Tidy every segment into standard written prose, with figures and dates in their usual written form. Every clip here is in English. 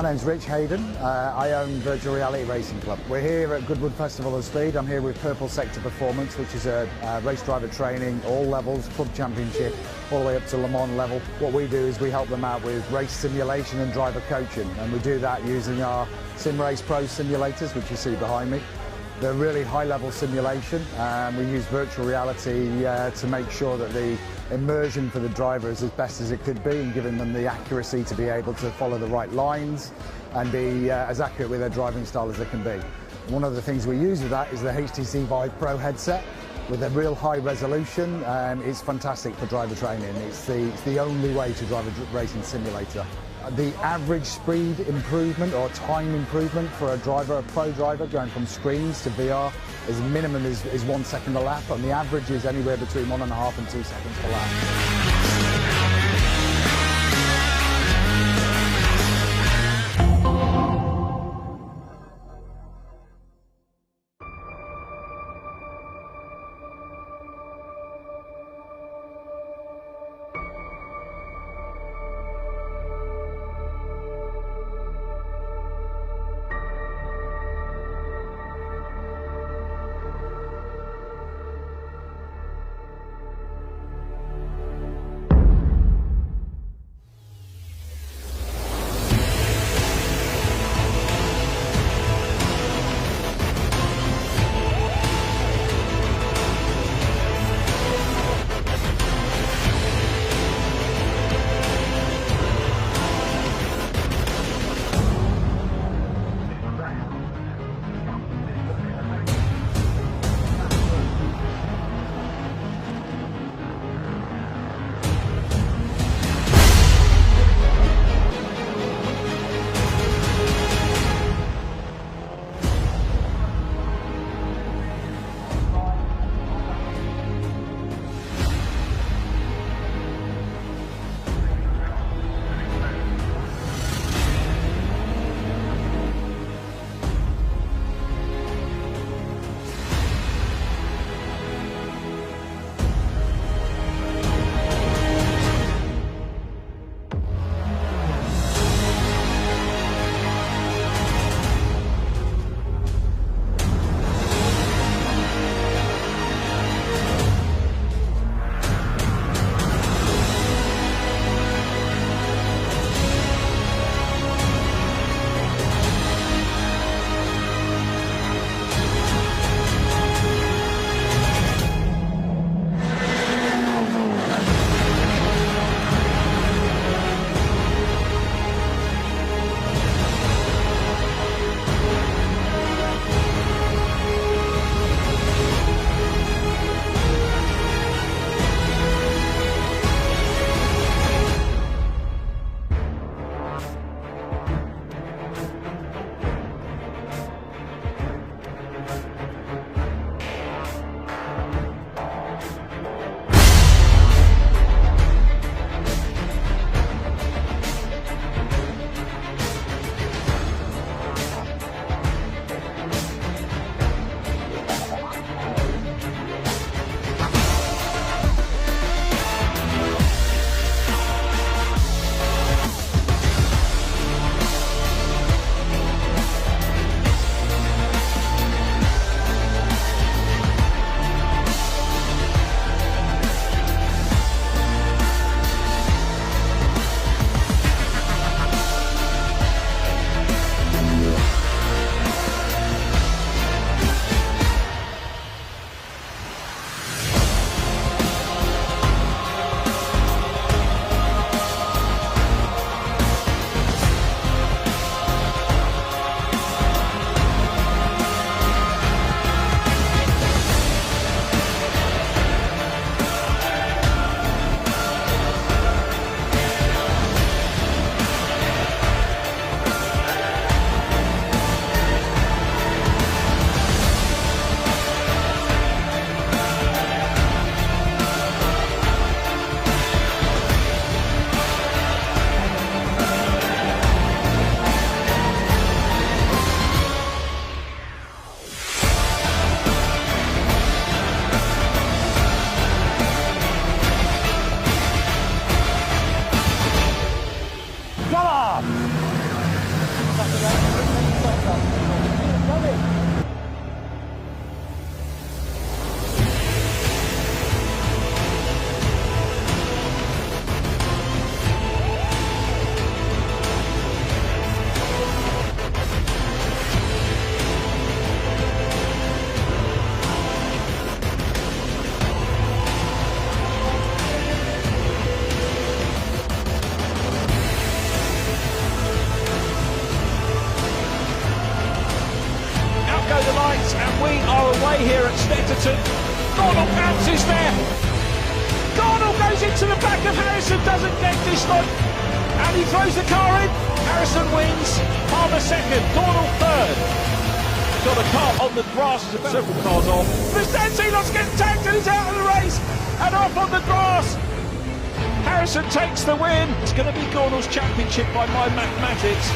name's Rich Hayden. I own Virtual Reality Racing Club. We're here at Goodwood Festival of Speed. I'm here with Purple Sector Performance, which is a race driver training, all levels, club championship, all the way up to Le Mans level. What we do is we help them out with race simulation and driver coaching, and we do that using our SimRace Pro simulators, which you see behind me. They're really high-level simulation. We use virtual reality to make sure that the immersion for the driver is as best as it could be, and giving them the accuracy to be able to follow the right lines and be as accurate with their driving style as they can be. One of the things we use with that is the HTC Vive Pro headset with a real high resolution. It's fantastic for driver training. It's the only way to drive a racing simulator. The average speed improvement or time improvement for a driver, a pro driver, going from screens to VR, is minimum is 1 second a lap, and the average is anywhere between 1.5 and 2 seconds per lap. there. Gordon goes into the back of Harrison, doesn't get destroyed, and he throws the car in. Harrison wins, Palmer second, Gordon third. Got a car on the grass, several cars off. Vistantilon's getting tagged and he's out of the race, and off on the grass. Harrison takes the win. It's going to be Gordon's championship by my mathematics.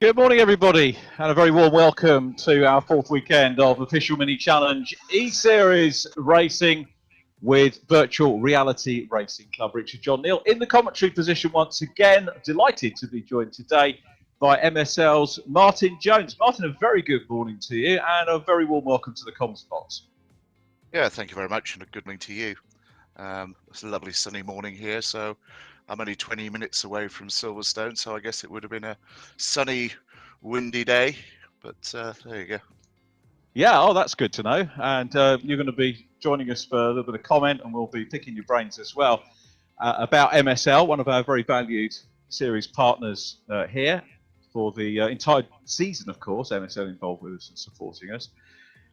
Good morning, everybody, and a very warm welcome to our fourth weekend of Official Mini Challenge eSeries Racing with Virtual Reality Racing Club. Richard John Neal in the commentary position once again. Delighted to be joined today by MSL's Martin Jones. Martin, a very good morning to you and a very warm welcome to the comms box. Yeah, thank you very much, and a good morning to you. It's a lovely sunny morning here, so I'm only 20 minutes away from Silverstone, so I guess it would have been a sunny, windy day, but there you go. Yeah, oh, that's good to know. And you're going to be joining us for a little bit of comment, and we'll be picking your brains as well about MSL, one of our very valued series partners here for the entire season, of course. MSL involved with us and supporting us.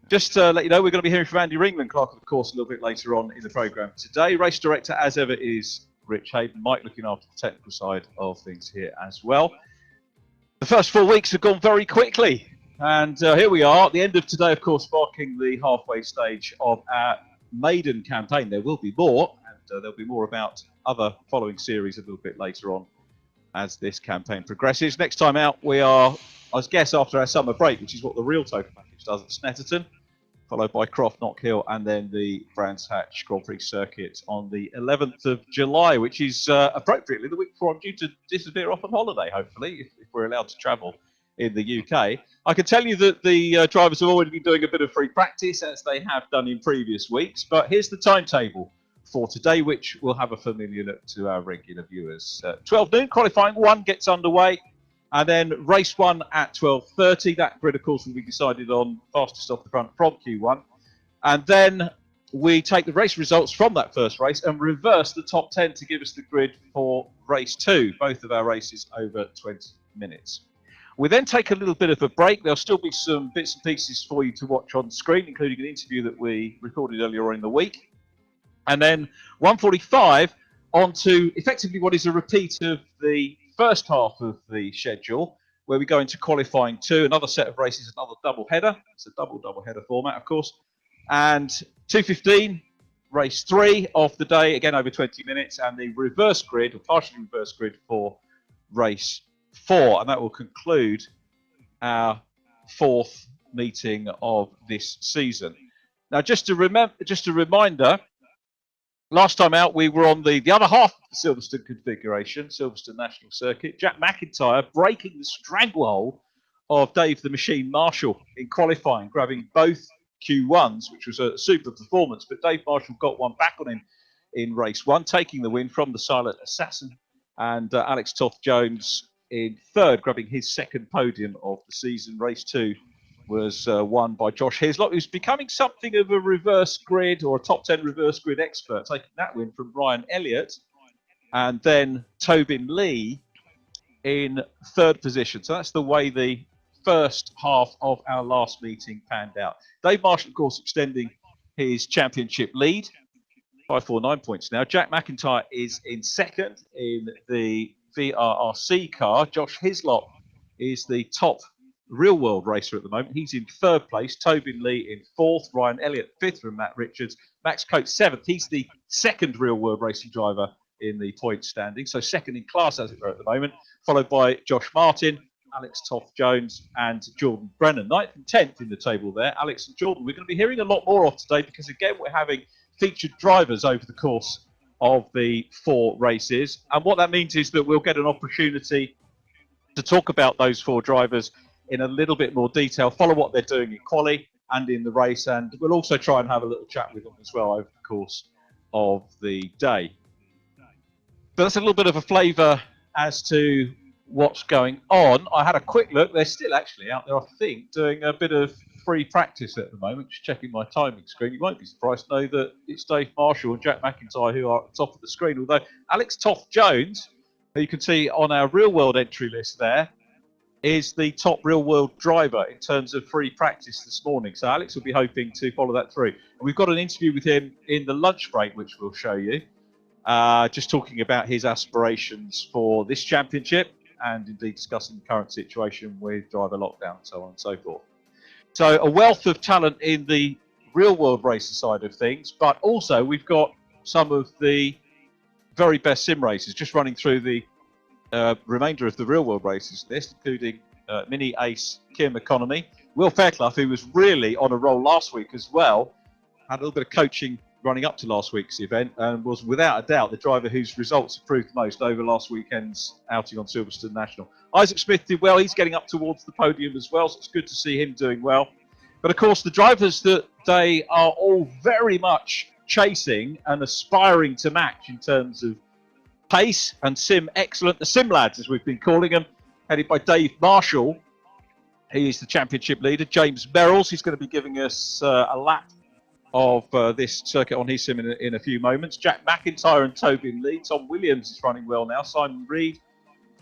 Just to let you know, we're going to be hearing from Andy Ringland, clerk of the course, a little bit later on in the programme today. Race director, as ever, is Rich Hayden. Mike looking after the technical side of things here as well. The first 4 weeks have gone very quickly, and here we are at the end of today, of course, marking the halfway stage of our maiden campaign. There will be more, and there'll be more about other following series a little bit later on as this campaign progresses. Next time out, we are, I guess, after our summer break, which is what the real token package does at Snetterton, followed by Croft, Knock Hill, and then the Brands Hatch Grand Prix circuit on the 11th of July, which is appropriately the week before I'm due to disappear off on holiday, hopefully, if we're allowed to travel in the UK. I can tell you that the drivers have already been doing a bit of free practice, as they have done in previous weeks, but here's the timetable for today, which will have a familiar look to our regular viewers. 12 noon, qualifying 1 gets underway. And then race 1 at 12:30. That grid, of course, will be decided on fastest off the front from Q1. And then we take the race results from that first race and reverse the top 10 to give us the grid for race 2. Both of our races over 20 minutes. We then take a little bit of a break. There'll still be some bits and pieces for you to watch on screen, including an interview that we recorded earlier on in the week. And then 1:45 on to effectively what is a repeat of the first half of the schedule, where we go into qualifying 2, another set of races, another double header. It's a double header format, of course. And 2:15, race 3 of the day, again over 20 minutes, and the reverse grid, or partially reverse grid for race 4. And that will conclude our 4th meeting of this season. Now, just a reminder, last time out, we were on the other half of the Silverstone configuration, Silverstone National Circuit. Jack MacIntrye breaking the stranglehold of Dave the Machine Marshall in qualifying, grabbing both Q1s, which was a super performance. But Dave Marshall got one back on him in race 1, taking the win from the Silent Assassin. And Alex Toth-Jones in 3rd, grabbing his 2nd podium of the season. Race 2 was won by Josh Hislop, who's becoming something of a reverse grid or a top 10 reverse grid expert, taking that win from Ryan Elliott. And then Tobin Lee in 3rd position. So that's the way the first half of our last meeting panned out. Dave Marshall, of course, extending his championship lead, 549 points now. Jack MacIntrye is in 2nd in the VRRC car. Josh Hislop is the top real-world racer at the moment. He's in 3rd place. Tobin Lee in 4th. Ryan Elliott 5th from Matt Richards. Max Coates 7th. He's the 2nd real-world racing driver in the point standing. So 2nd in class, as it were, at the moment. Followed by Josh Martin, Alex Toth-Jones and Jordan Brennan. 9th and 10th in the table there. Alex and Jordan, we're going to be hearing a lot more of today because, again, we're having featured drivers over the course of the 4 races. And what that means is that we'll get an opportunity to talk about those 4 drivers in a little bit more detail, follow what they're doing in quali and in the race, and we'll also try and have a little chat with them as well over the course of the day. But that's a little bit of a flavour as to what's going on. I had a quick look. They're still actually out there, I think, doing a bit of free practice at the moment. Just checking my timing screen. You won't be surprised to know that it's Dave Marshall and Jack MacIntrye who are at the top of the screen, although Alex Toth-Jones You can see on our real world entry list there is the top real world driver in terms of free practice this morning. So Alex will be hoping to follow that through. And we've got an interview with him in the lunch break, which we'll show you, just talking about his aspirations for this championship and indeed discussing the current situation with driver lockdown and so on and so forth. So a wealth of talent in the real world racer side of things, but also we've got some of the very best sim racers just running through the remainder of the real world races list, including mini ace Kim Economy, Will Fairclough, who was really on a roll last week as well, had a little bit of coaching running up to last week's event and was without a doubt the driver whose results improved most over last weekend's outing on Silverstone National. Isaac Smith did well, he's getting up towards the podium as well, so it's good to see him doing well. But of course the drivers that they are all very much chasing and aspiring to match in terms of pace and sim excellent, the sim lads as we've been calling them, headed by Dave Marshall. He is the championship leader. James Merrills, he's going to be giving us a lap of this circuit on his sim in a few moments. Jack MacIntyre and Tobin Lee. Tom Williams is running well now. Simon Reed.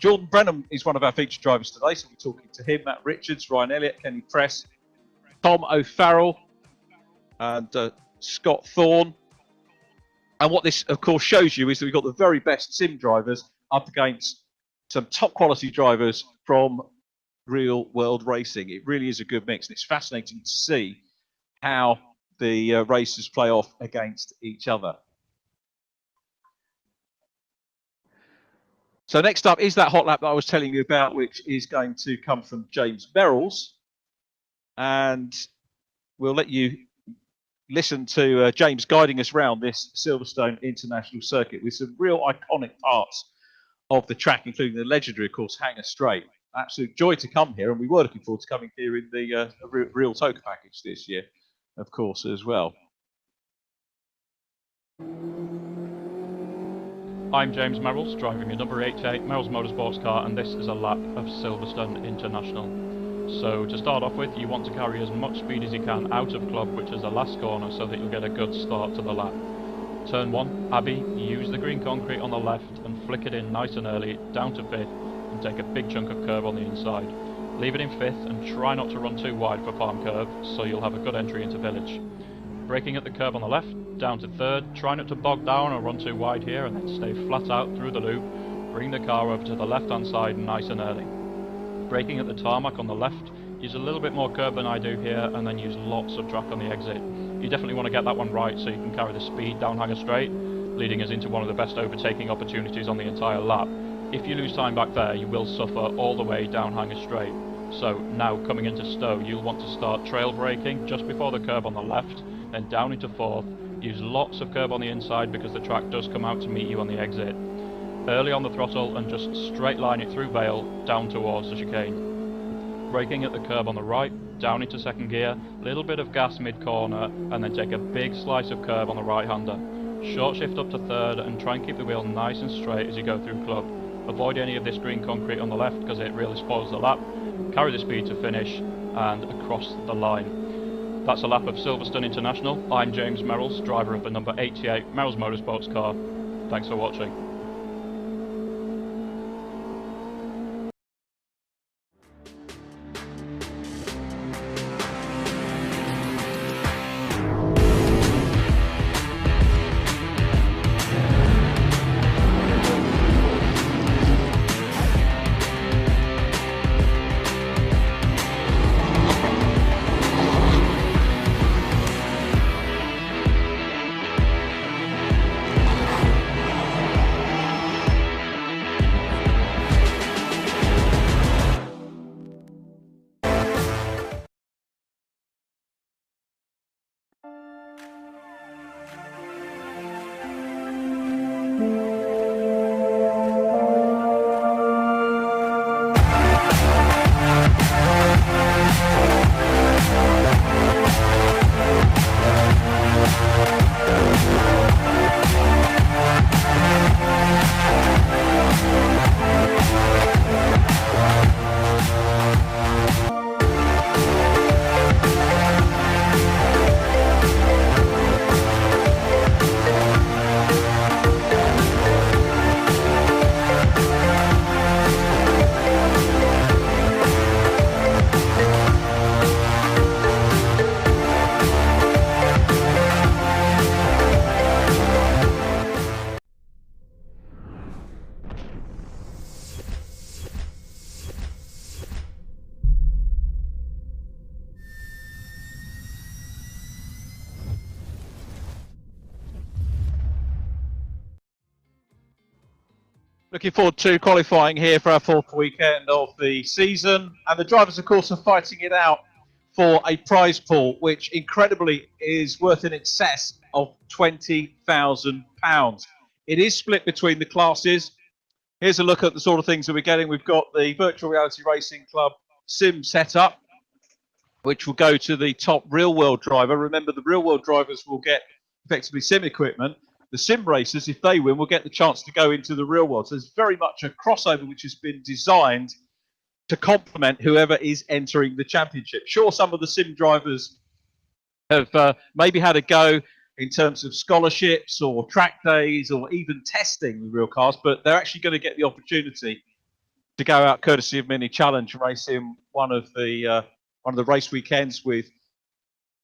Jordan Brennan is one of our featured drivers today, so we're talking to him. Matt Richards, Ryan Elliott, Kenny Press, Tom O'Farrell and Scott Thorne. And what this, of course, shows you is that we've got the very best sim drivers up against some top quality drivers from real world racing. It really is a good mix, and it's fascinating to see how the races play off against each other. So next up is that hot lap that I was telling you about, which is going to come from James Merrills. And we'll let you listen to James guiding us around this Silverstone International Circuit with some real iconic parts of the track, including the legendary, of course, Hangar Straight. Absolute joy to come here, and we were looking forward to coming here in the real Toka package this year, of course, as well. I'm James Merrills, driving a number 88 Merrills Motorsports car, and this is a lap of Silverstone International. So to start off with, you want to carry as much speed as you can out of club, which is the last corner, so that you'll get a good start to the lap. Turn 1, Abbey, use the green concrete on the left and flick it in nice and early, down to 5th, and take a big chunk of curb on the inside. Leave it in 5th and try not to run too wide for Palm Curve, so you'll have a good entry into Village. Braking at the curb on the left, down to 3rd, try not to bog down or run too wide here, and then stay flat out through the loop, bring the car over to the left hand side nice and early. Braking at the tarmac on the left, use a little bit more curb than I do here, and then use lots of track on the exit. You definitely want to get that one right so you can carry the speed down Hangar Straight, leading us into one of the best overtaking opportunities on the entire lap. If you lose time back there, you will suffer all the way down Hangar Straight. So now coming into Stowe, you'll want to start trail braking just before the curb on the left, then down into 4th. Use lots of curb on the inside because the track does come out to meet you on the exit. Early on the throttle and just straight line it through Vale down towards the chicane. Braking at the curb on the right, down into 2nd gear, little bit of gas mid-corner, and then take a big slice of curb on the right-hander. Short shift up to 3rd and try and keep the wheel nice and straight as you go through club. Avoid any of this green concrete on the left because it really spoils the lap. Carry the speed to finish and across the line. That's a lap of Silverstone International. I'm James Merrills, driver of the number 88 Merrills Motorsports car. Thanks for watching. Looking forward to qualifying here for our fourth weekend of the season. And the drivers, of course, are fighting it out for a prize pool, which incredibly is worth in excess of £20,000. It is split between the classes. Here's a look at the sort of things that we're getting. We've got the Virtual Reality Racing Club sim setup, which will go to the top real-world driver. Remember, the real-world drivers will get effectively sim equipment. The sim racers, if they win, will get the chance to go into the real world. So there's very much a crossover which has been designed to complement whoever is entering the championship. Sure, some of the sim drivers have maybe had a go in terms of scholarships or track days or even testing with real cars, but they're actually going to get the opportunity to go out courtesy of Mini Challenge racing one of the race weekends with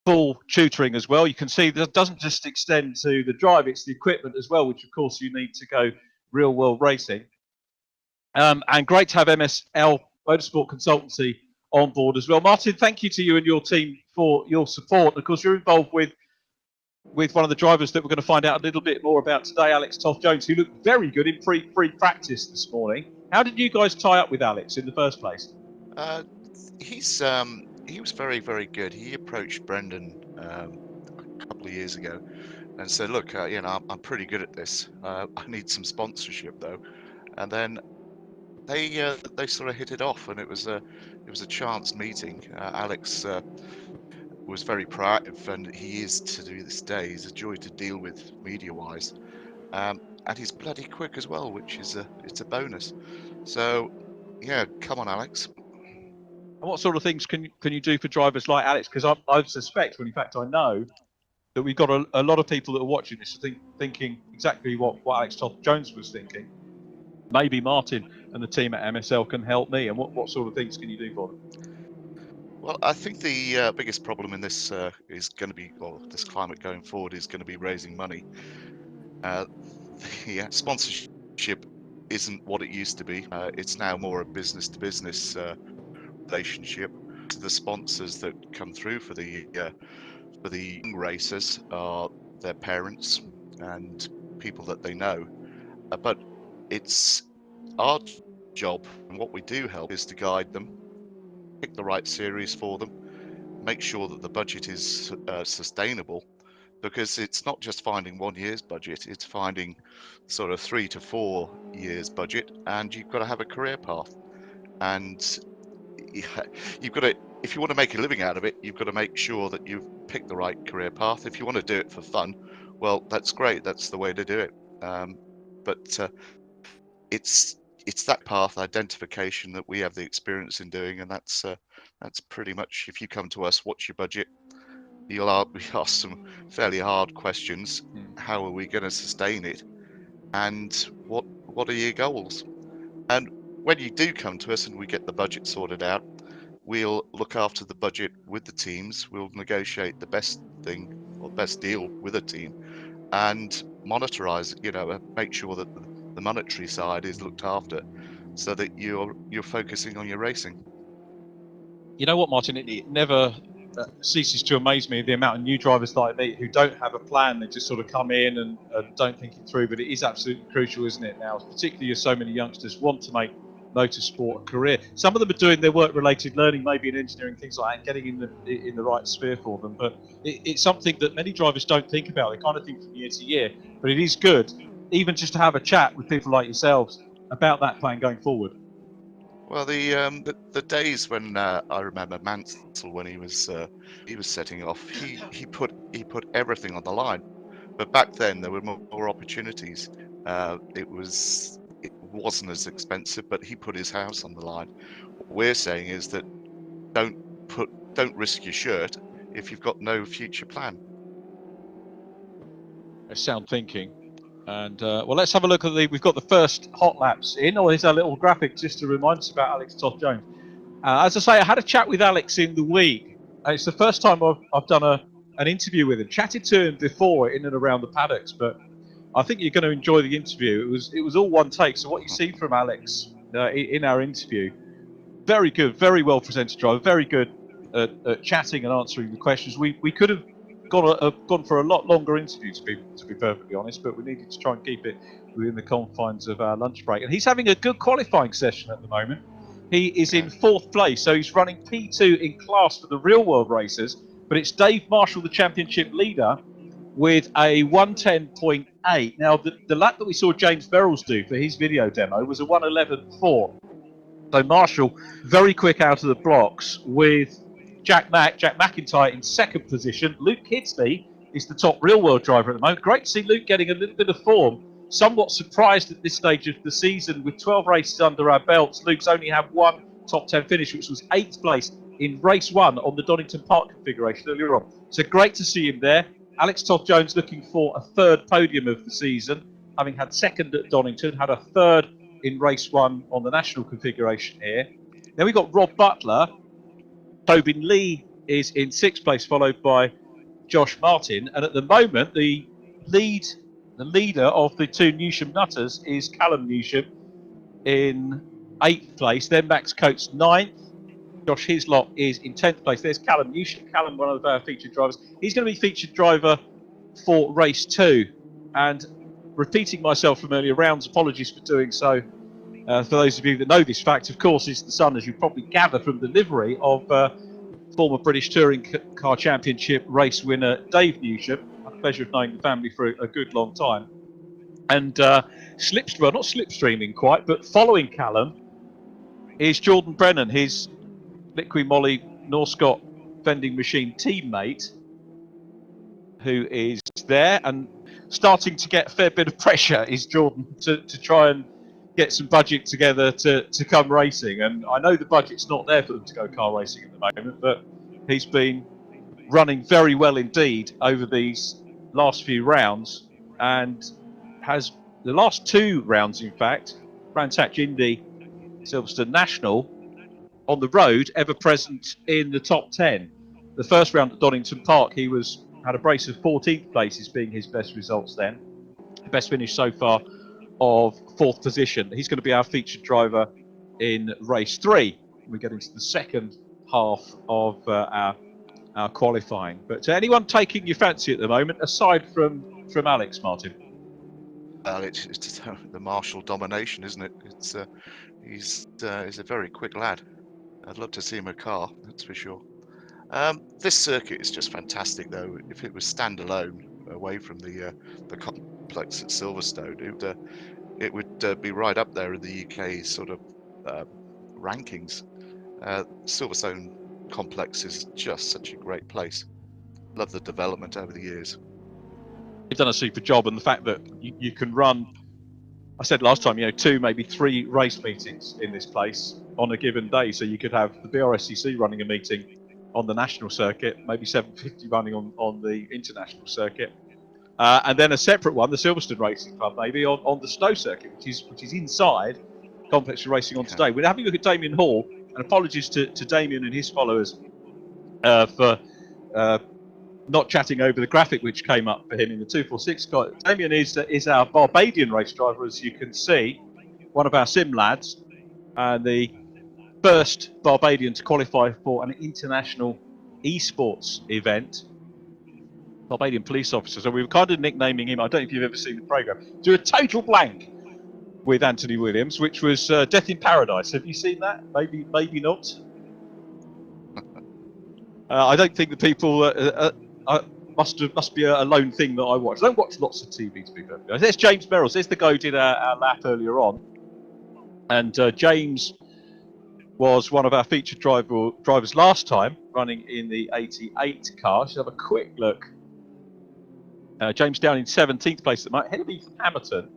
full tutoring as well. You can see that doesn't just extend to the drive, it's the equipment as well, which of course you need to go real world racing. And great to have MSL Motorsport Consultancy on board as well. Martin, thank you to you and your team for your support. And of course, you're involved with one of the drivers that we're going to find out a little bit more about today, Alex Toth-Jones, who looked very good in free practice this morning. How did you guys tie up with Alex in the first place? He was very, very good. He approached Brendan a couple of years ago and said, "Look, I'm pretty good at this. I need some sponsorship, though." And then they sort of hit it off, and it was a chance meeting. Alex was very proactive, and he is to this day. He's a joy to deal with media-wise, and he's bloody quick as well, which is it's a bonus. So, yeah, come on, Alex. And what sort of things can you do for drivers like Alex? Because I suspect, well, in fact, I know that we've got a lot of people that are watching this thinking exactly what Alex Toth-Jones was thinking. Maybe Martin and the team at MSL can help me. And what sort of things can you do for them? Well, I think the biggest problem in this is going to be, or this climate going forward, is going to be raising money. The sponsorship isn't what it used to be. It's now more a business-to-business relationship. The sponsors that come through for the young racers are their parents and people that they know. But it's our job, and what we do help is to guide them, pick the right series for them, make sure that the budget is sustainable, because it's not just finding 1 year's budget, it's finding sort of 3 to 4 years budget, and you've got to have a career path. And you've got to, if you want to make a living out of it, you've got to make sure that you've picked the right career path. If you want to do it for fun, well, that's great, that's the way to do it. But it's that path identification that we have the experience in doing, and that's pretty much, if you come to us, what's your budget? We ask some fairly hard questions. How are we going to sustain it? And what are your goals? And when you do come to us and we get the budget sorted out, we'll look after the budget with the teams. We'll negotiate the best thing or best deal with a team, and monitorize, make sure that the monetary side is looked after, so that you're focusing on your racing. You know what, Martin? It never ceases to amaze me the amount of new drivers that I meet who don't have a plan. They just sort of come in and don't think it through. But it is absolutely crucial, isn't it, now? Particularly as so many youngsters want to make motorsport a career. Some of them are doing their work-related learning, maybe in engineering, things like that, and getting in the right sphere for them. But it's something that many drivers don't think about. They kind of think from year to year. But it is good, even just to have a chat with people like yourselves about that plan going forward. Well, the days when I remember Mansell, when he was setting off, he put everything on the line. But back then there were more opportunities. It wasn't as expensive, but he put his house on the line. What we're saying is that don't risk your shirt if you've got no future plan. Sound thinking. And well, let's have a look at we've got the first hot laps in. Here's our little graphic just to remind us about Alex Toth-Jones. As I say, I had a chat with Alex in the week. It's the first time I've done an interview with him. Chatted to him before in and around the paddocks, but I think you're going to enjoy the interview. It was all one take. So what you see from Alex in our interview, very good, very well presented driver, very good at chatting and answering the questions. We could have gone for a lot longer interview, to be perfectly honest, but we needed to try and keep it within the confines of our lunch break. And he's having a good qualifying session at the moment. He is in 4th place, so he's running P2 in class for the real world racers. But it's Dave Marshall, the championship leader, with a 110.8. Now, the lap that we saw James Merrills do for his video demo was a 111.4. So Marshall, very quick out of the blocks with Jack MacIntrye in 2nd position. Luke Kidsley is the top real-world driver at the moment. Great to see Luke getting a little bit of form. Somewhat surprised at this stage of the season with 12 races under our belts. Luke's only had one top 10 finish, which was 8th place in race 1 on the Donington Park configuration earlier on. So great to see him there. Alex Toth-Jones looking for a 3rd podium of the season, having had 2nd at Donington, had a 3rd in race 1 on the national configuration here. Then we've got Rob Butler. Tobin Lee is in 6th place, followed by Josh Martin. And at the moment, the leader of the 2 Newsham Nutters is Callum Newsham in 8th place. Then Max Coates 9th. Josh Hislop is in 10th place. There's Callum Newsham. Callum, one of our featured drivers. He's going to be featured driver for race 2. And repeating myself from earlier rounds, apologies for doing so. For those of you that know this fact, of course, is the son, as you probably gather from the livery, of former British Touring Car Championship race winner Dave Newsham. I had the pleasure of knowing the family for a good long time. And not slipstreaming quite, but following Callum is Jordan Brennan, his Liqui Moly Norscott vending machine teammate, who is there and starting to get a fair bit of pressure is Jordan to try and get some budget together to come racing. And I know the budget's not there for them to go car racing at the moment, but he's been running very well indeed over these last few rounds, and has the last 2 rounds, in fact, Brands Hatch Indy, Silverstone National, on the road, ever present in the top 10. The first round at Donington Park, he had a brace of 14th places being his best results then. Best finish so far of 4th position. He's going to be our featured driver in race 3. We get into the second half of our qualifying. But anyone taking your fancy at the moment, aside from Alex, Martin? Well, it's just the Marshall domination, isn't it? He's a very quick lad. I'd love to see him a car, that's for sure. This circuit is just fantastic, though. If it was standalone, away from the complex at Silverstone, it would be right up there in the UK's sort of rankings. Silverstone complex is just such a great place. Love the development over the years. You've done a super job, and the fact that you can run, I said last time, 2, maybe 3 race meetings in this place on a given day. So you could have the BRSCC running a meeting on the national circuit, maybe 750 running on the international circuit, and then a separate one, the Silverstone Racing Club, maybe on the snow circuit, which is inside complex you're racing on today. We're having a look at Damien Hall, and apologies to Damien and his followers for not chatting over the graphic which came up for him in the 246 car. Damien is our Barbadian race driver, as you can see, one of our sim lads, and the first Barbadian to qualify for an international esports event. Barbadian police officer. So we were kind of nicknaming him, I don't know if you've ever seen the programme, Do a Total Blank with Anthony Williams, which was Death in Paradise. Have you seen that? Maybe not. I don't think the people must be a lone thing that I watch. I don't watch lots of TV, to be perfectly honest. There's James Merrills. There's the guy who did our lap earlier on. And James was one of our featured drivers last time, running in the 88 car. Let's have a quick look. James down in 17th place at the moment, ahead of me from Hammerton.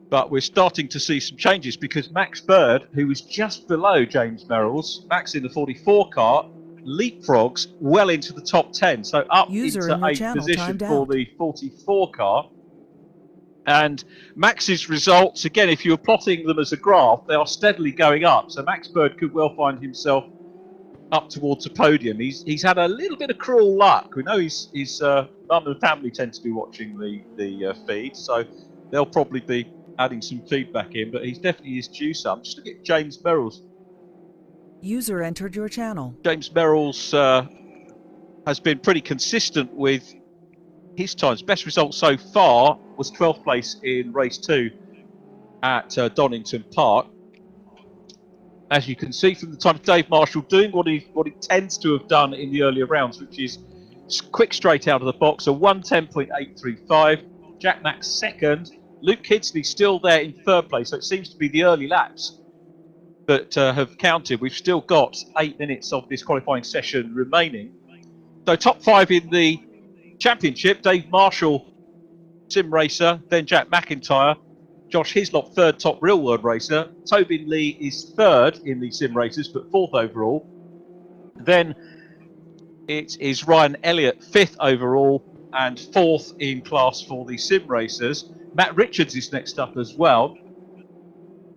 But we're starting to see some changes because Max Bird, who was just below James Merrills, Max in the 44 car, leapfrogs well into the top 10. So up into 8th position for the 44 car. And Max's results, again, if you're plotting them as a graph, they are steadily going up. So Max Bird could well find himself up towards a podium. He's had a little bit of cruel luck. We know his mum and family tend to be watching the feed, so they'll probably be adding some feedback in, but he's definitely is due some. Just look at James Merrills. User entered your channel. James Merrills has been pretty consistent with his times. Best result so far was 12th place in race 2 at Donington Park. As you can see from the time of Dave Marshall doing what he tends to have done in the earlier rounds, which is quick straight out of the box, a 1:10.835. Jack Max second. Luke Kidsley still there in third place, so it seems to be the early laps that have counted. We've still got 8 minutes of this qualifying session remaining. So top 5 in the championship: Dave Marshall, sim racer, then Jack MacIntyre, Josh Hislop, third top real world racer. Tobin Lee is third in the sim racers, but 4th overall. Then it is Ryan Elliott, 5th overall and 4th in class for the sim racers. Matt Richards is next up as well.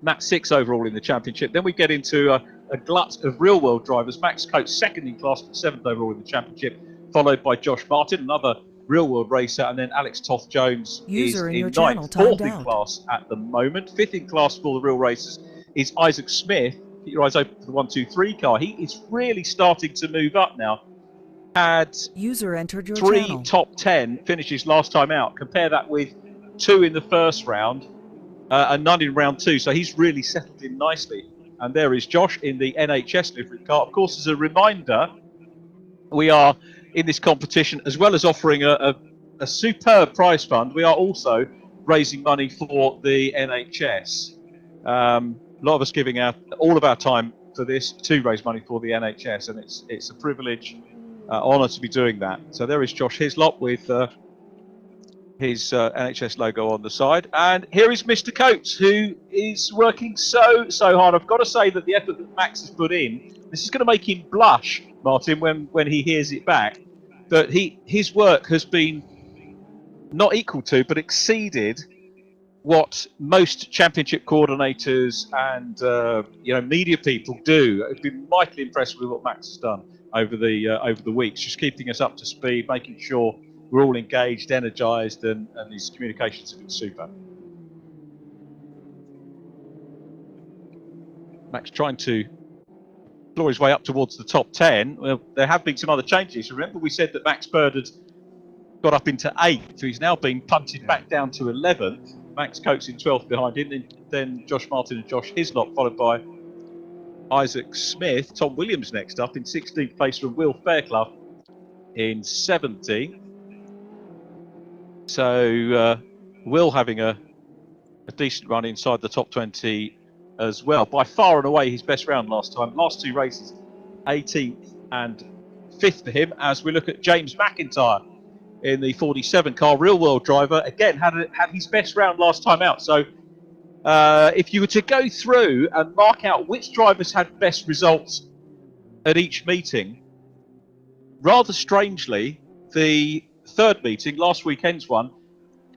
Matt 6th overall in the championship. Then we get into a glut of real world drivers. Max Coates 2nd in class, but 7th overall in the championship, followed by Josh Martin, another real world racer, and then Alex Toth-Jones is in 9th, 4th in class at the moment. 5th in class for the real racers is Isaac Smith. Keep your eyes open for the 1-2-3 car. He is really starting to move up now. Had User entered your 3 channel. top 10 finishes last time out. Compare that with 2 in the first round and none in round 2. So he's really settled in nicely. And there is Josh in the NHS livery car. Of course, as a reminder, we are in this competition, as well as offering a superb prize fund, we are also raising money for the NHS. A lot of us giving out all of our time for this to raise money for the NHS, and it's a privilege, honour to be doing that. So there is Josh Hislop with his NHS logo on the side, and here is Mr. Coates, who is working so hard. I've got to say that the effort that Max has put in, this is going to make him blush, Martin, when he hears it back. But his work has been not equal to, but exceeded what most championship coordinators and media people do. I've been mightily impressed with what Max has done over the weeks, just keeping us up to speed, making sure we're all engaged, energised, and his communications have been super. Max trying to claw his way up towards the top 10. Well, there have been some other changes. Remember, we said that Max Bird had got up into 8th, so he's now being punted back down to 11th. Max Coates in 12th behind him, then Josh Martin and Josh Hislop, followed by Isaac Smith. Tom Williams next up in 16th place from Will Fairclough in 17th. So Will having a decent run inside the top 20 as well. By far and away his best round last time. Last 2 races, 18th and 5th for him. As we look at James MacIntyre in the 47 car, real world driver, again had his best round last time out. So if you were to go through and mark out which drivers had best results at each meeting, rather strangely, the third meeting, last weekend's one,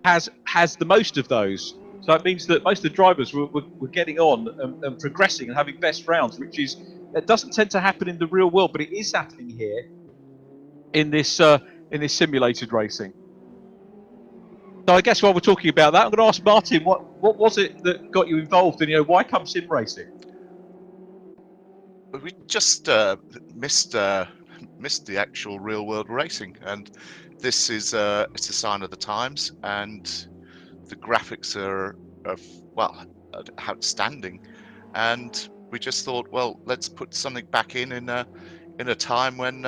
has the most of those. So it means that most of the drivers were getting on and progressing and having best rounds, which it doesn't tend to happen in the real world, but it is happening here in this simulated racing. So I guess while we're talking about that, I'm going to ask Martin, what was it that got you involved, and why come sim racing? We just missed the actual real world racing, and this is it's a sign of the times, and the graphics are outstanding, and we just thought, well, let's put something back in a time when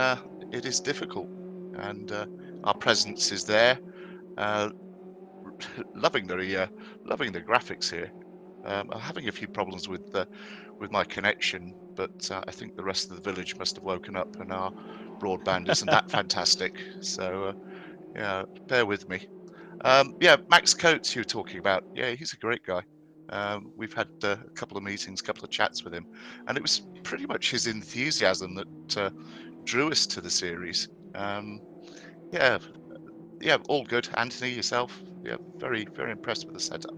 it is difficult, and our presence is there. Loving the graphics here. I'm having a few problems with my connection, but I think the rest of the village must have woken up, and our broadband isn't that fantastic. So yeah, bear with me. Yeah, Max Coates, you were talking about. Yeah, he's a great guy. We've had a couple of meetings, a couple of chats with him, and it was pretty much his enthusiasm that drew us to the series. Yeah, all good. Anthony, yourself? Yeah, very, very impressed with the setup.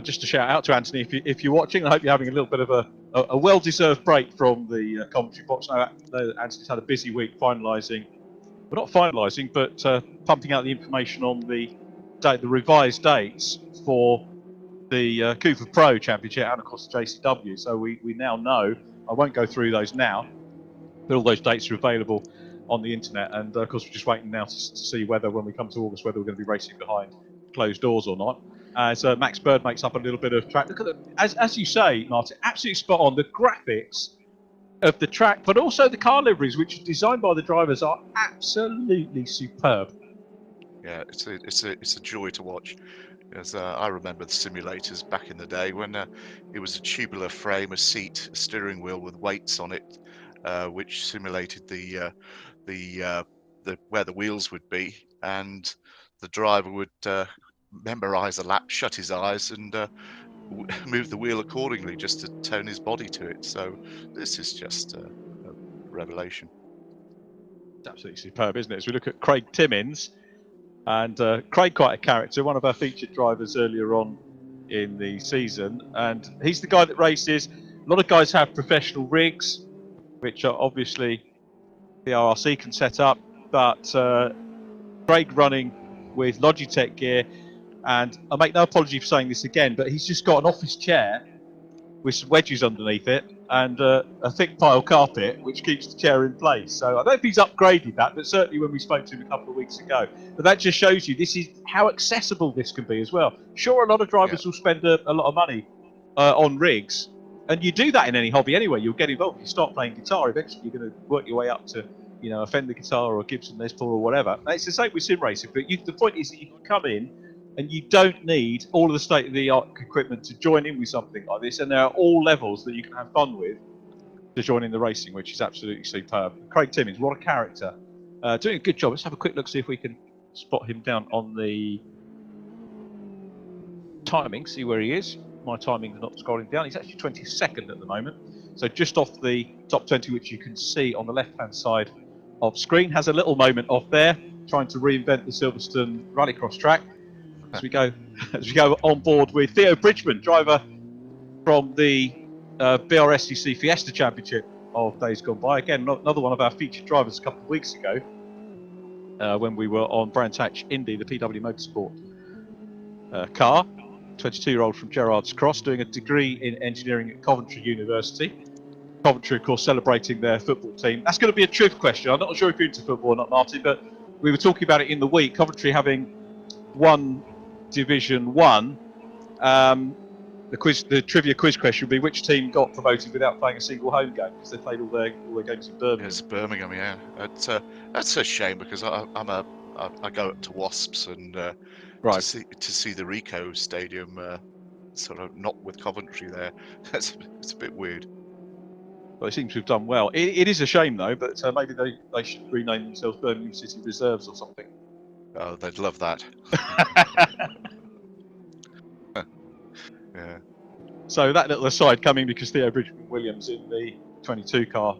Just a shout out to Anthony, if you're watching. I hope you're having a little bit of a well-deserved break from the commentary box. I know that Anthony's had a busy week finalising. Well, not finalising, but pumping out the information on the revised dates for the Cooper Pro Championship and, of course, the JCW. So we now know. I won't go through those now, but all those dates are available on the internet, and of course we're just waiting now to see whether, when we come to August, whether we're going to be racing behind closed doors or not. As Max Bird makes up a little bit of track. Look at as you say, Martin, absolutely spot on. The graphics of the track, but also the car liveries, which are designed by the drivers, are absolutely superb. Yeah, it's a joy to watch. As I remember the simulators back in the day when it was a tubular frame, a seat, a steering wheel with weights on it, which simulated the where the wheels would be, and the driver would memorize a lap, shut his eyes, and move the wheel accordingly just to tone his body to it. So this is just a revelation. It's absolutely superb, isn't it? As we look at Craig Timmins, and Craig, quite a character, one of our featured drivers earlier on in the season, and he's the guy that races. A lot of guys have professional rigs, which are obviously the RRC can set up, but Craig running with Logitech gear, and I make no apology for saying this again, but he's just got an office chair with some wedges underneath it and a thick pile carpet which keeps the chair in place. So I don't know if he's upgraded that, but certainly when we spoke to him a couple of weeks ago. But that just shows you this is how accessible this can be as well. Sure, a lot of drivers will spend a lot of money on rigs, and you do that in any hobby anyway. You'll get involved. You start playing guitar, eventually you're going to work your way up to, you know, a Fender guitar or a Gibson Les Paul or whatever. And it's the same with sim racing, but the point is that you can come in and you don't need all of the state-of-the-art equipment to join in with something like this, and there are all levels that you can have fun with to join in the racing, which is absolutely superb. Craig Timmins, what a character. Doing a good job. Let's have a quick look, see if we can spot him down on the timing, see where he is. My timing's not scrolling down. He's actually 22nd at the moment. So just off the top 20, which you can see on the left-hand side of screen. Has a little moment off there, trying to reinvent the Silverstone rallycross track. As we go on board with Theo Bridgeman, driver from the BRSCC Fiesta Championship of days gone by. Again, another one of our featured drivers a couple of weeks ago when we were on Brands Hatch Indy, the PW Motorsport car. 22-year-old from Gerrards Cross, doing a degree in engineering at Coventry University. Coventry, of course, celebrating their football team. That's going to be a truth question. I'm not sure if you're into football or not, Martin, but we were talking about it in the week. Coventry having won Division 1. The trivia quiz question would be which team got promoted without playing a single home game, because they played all their games in Birmingham. It's Birmingham, yeah. That's a shame, because I go up to Wasps, and right. to see the Rico Stadium sort of not with Coventry there, it's a bit weird. Well, they seem to have done well. It is a shame though, but maybe they should rename themselves Birmingham City Reserves or something. Oh, they'd love that. Yeah. So that little aside coming because Theo Bridgeman Williams in the 22 car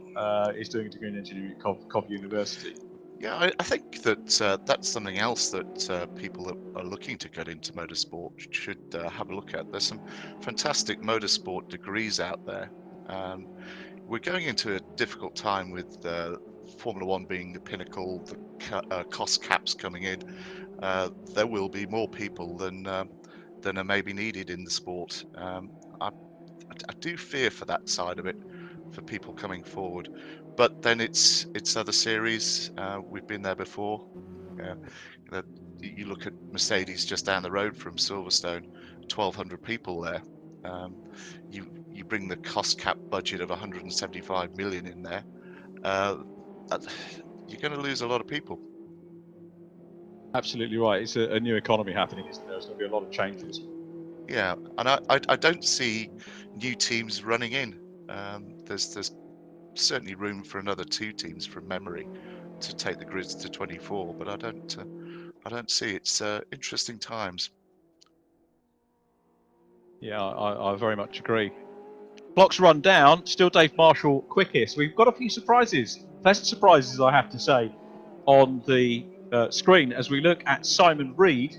is doing a degree in engineering at Cov University. Yeah, I think that that's something else that people that are looking to get into motorsport should have a look at. There's some fantastic motorsport degrees out there. We're going into a difficult time with Formula One being the pinnacle, the cost caps coming in. There will be more people than are maybe needed in the sport. I do fear for that side of it, for people coming forward. But then it's other series. We've been there before. You look at Mercedes just down the road from Silverstone, 1,200 people there. You bring the cost cap budget of 175 million in there, you're going to lose a lot of people. Absolutely right. It's a new economy happening, isn't there? There's going to be a lot of changes. Yeah, and I don't see new teams running in. There's certainly room for another 2 teams from memory to take the grids to 24, but I don't see. It's interesting times. Yeah, I very much agree. Blocks run down, still Dave Marshall quickest. We've got a few surprises, pleasant surprises I have to say, on the screen as we look at Simon Reed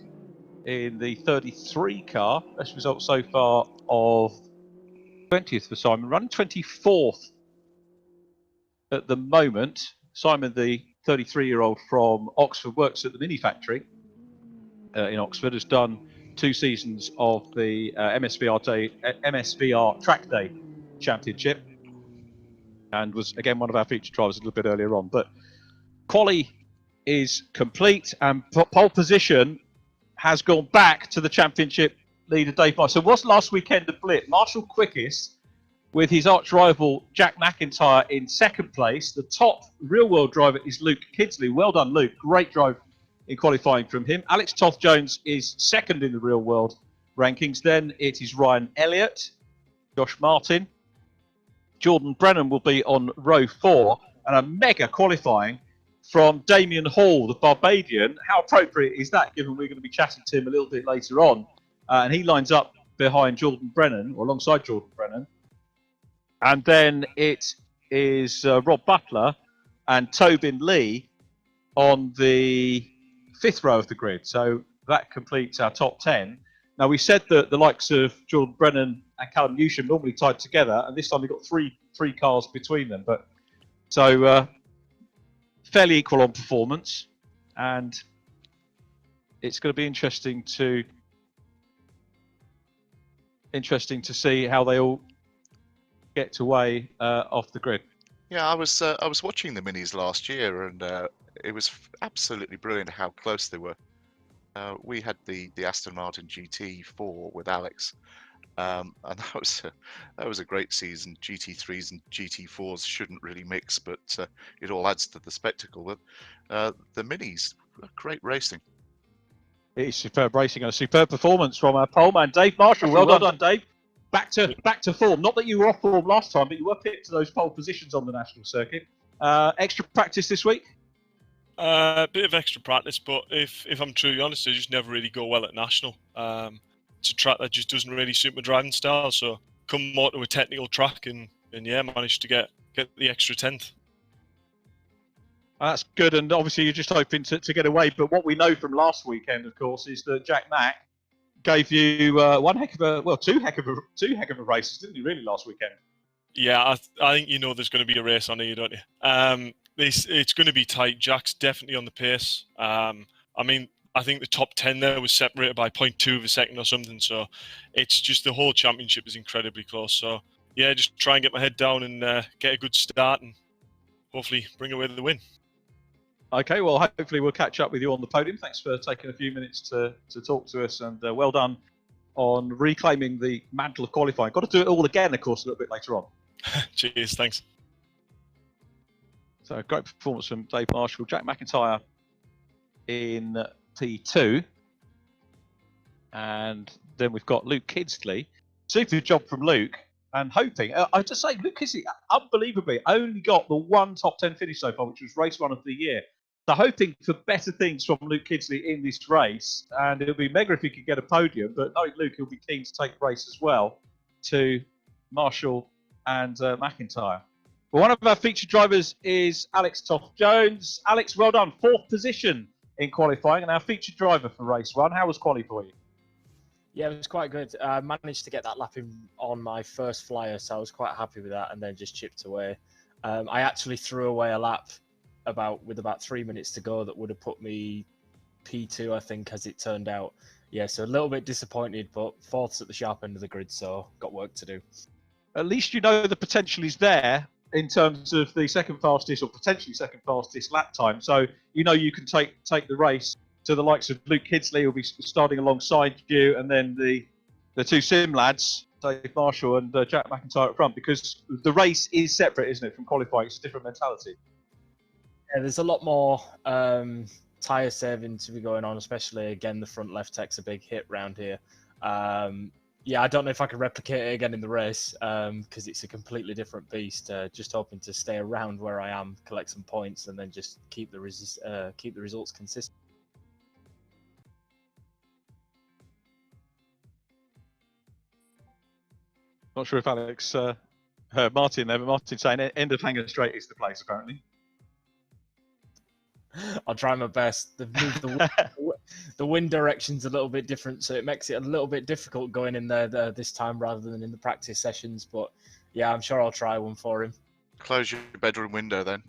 in the 33 car. Best result so far of 20th for Simon, running 24th at the moment. Simon, the 33-year-old from Oxford, works at the Mini Factory in Oxford, has done 2 seasons of the MSVR Track Day Championship, and was again one of our featured drivers a little bit earlier on. But Quali is complete, and pole position has gone back to the championship leader, Dave Marshall. So was last weekend a blip? Marshall quickest, with his arch rival Jack MacIntyre in second place. The top real-world driver is Luke Kidsley. Well done, Luke. Great drive in qualifying from him. Alex Toth-Jones is second in the real-world rankings. Then it is Ryan Elliott, Josh Martin. Jordan Brennan will be on row 4, and a mega qualifying from Damien Hall, the Barbadian. How appropriate is that, given we're going to be chatting to him a little bit later on? And he lines up behind Jordan Brennan, or alongside Jordan Brennan. And then it is Rob Butler and Tobin Lee on the 5th row of the grid. So that completes our top 10. Now, we said that the likes of Jordan Brennan and Callum Newsham normally tied together, and this time we've got three cars between them. But so fairly equal on performance, and it's going to be interesting to see how they all get away off the grid. Yeah, I was watching the minis last year, and it was absolutely brilliant how close they were. We had the Aston Martin GT4 with Alex, and that was a great season. GT3s and GT4s shouldn't really mix, but it all adds to the spectacle. But the minis, great racing. It is superb racing and a superb performance from our poleman Dave Marshall. Well done, Dave. Back to form. Not that you were off form last time, but you were picked to those pole positions on the national circuit. Extra practice this week? A bit of extra practice, but if I'm truly honest, I just never really go well at national. It's a track that just doesn't really suit my driving style. So come more to a technical track, and yeah, managed to get the extra 10th. That's good, and obviously you're just hoping to get away. But what we know from last weekend, of course, is that Jack Mack gave you two heck of a races, didn't he? Really, last weekend. Yeah, I think you know there's going to be a race on here, don't you? It's going to be tight. Jack's definitely on the pace. I mean, I think the top 10 there was separated by 0.2 of a second or something. So it's just the whole championship is incredibly close. So yeah, just try and get my head down and get a good start and hopefully bring away the win. Okay, well, hopefully we'll catch up with you on the podium. Thanks for taking a few minutes to talk to us, and well done on reclaiming the mantle of qualifying. Got to do it all again, of course, a little bit later on. Cheers, thanks. So, great performance from Dave Marshall. Jack MacIntyre in P2. And then we've got Luke Kidsley. Super job from Luke. And hoping, I just say, Luke Kidsley, unbelievably, only got the one top 10 finish so far, which was race 1 of the year. So hoping for better things from Luke Kidsley in this race. And it would be mega if he could get a podium. But knowing Luke, he'll be keen to take the race as well to Marshall and MacIntyre. Well, one of our featured drivers is Alex Toth-Jones. Alex, well done. 4th position in qualifying, and our featured driver for race 1. How was quali for you? Yeah, it was quite good. I managed to get that lap in on my first flyer, so I was quite happy with that, and then just chipped away. I actually threw away a lap with about 3 minutes to go that would have put me P2, I think, as it turned out. Yeah, so a little bit disappointed, but 4th's at the sharp end of the grid, so got work to do. At least you know the potential is there in terms of the second fastest or potentially second fastest lap time. So you know you can take the race to the likes of Luke Kidsley, who'll be starting alongside you, and then the two sim lads, Dave Marshall and Jack MacIntyre up front, because the race is separate, isn't it, from qualifying? It's a different mentality. Yeah, there's a lot more tyre saving to be going on, especially, again, the front left tech's a big hit round here. Yeah, I don't know if I can replicate it again in the race because it's a completely different beast. Just hoping to stay around where I am, collect some points, and then just keep the results consistent. Not sure if Alex heard Martin there, but Martin's saying end of Hanger Straight is the place, apparently. I'll try my best. The wind direction's a little bit different, so it makes it a little bit difficult going in there this time rather than in the practice sessions. But yeah, I'm sure I'll try one for him. Close your bedroom window then.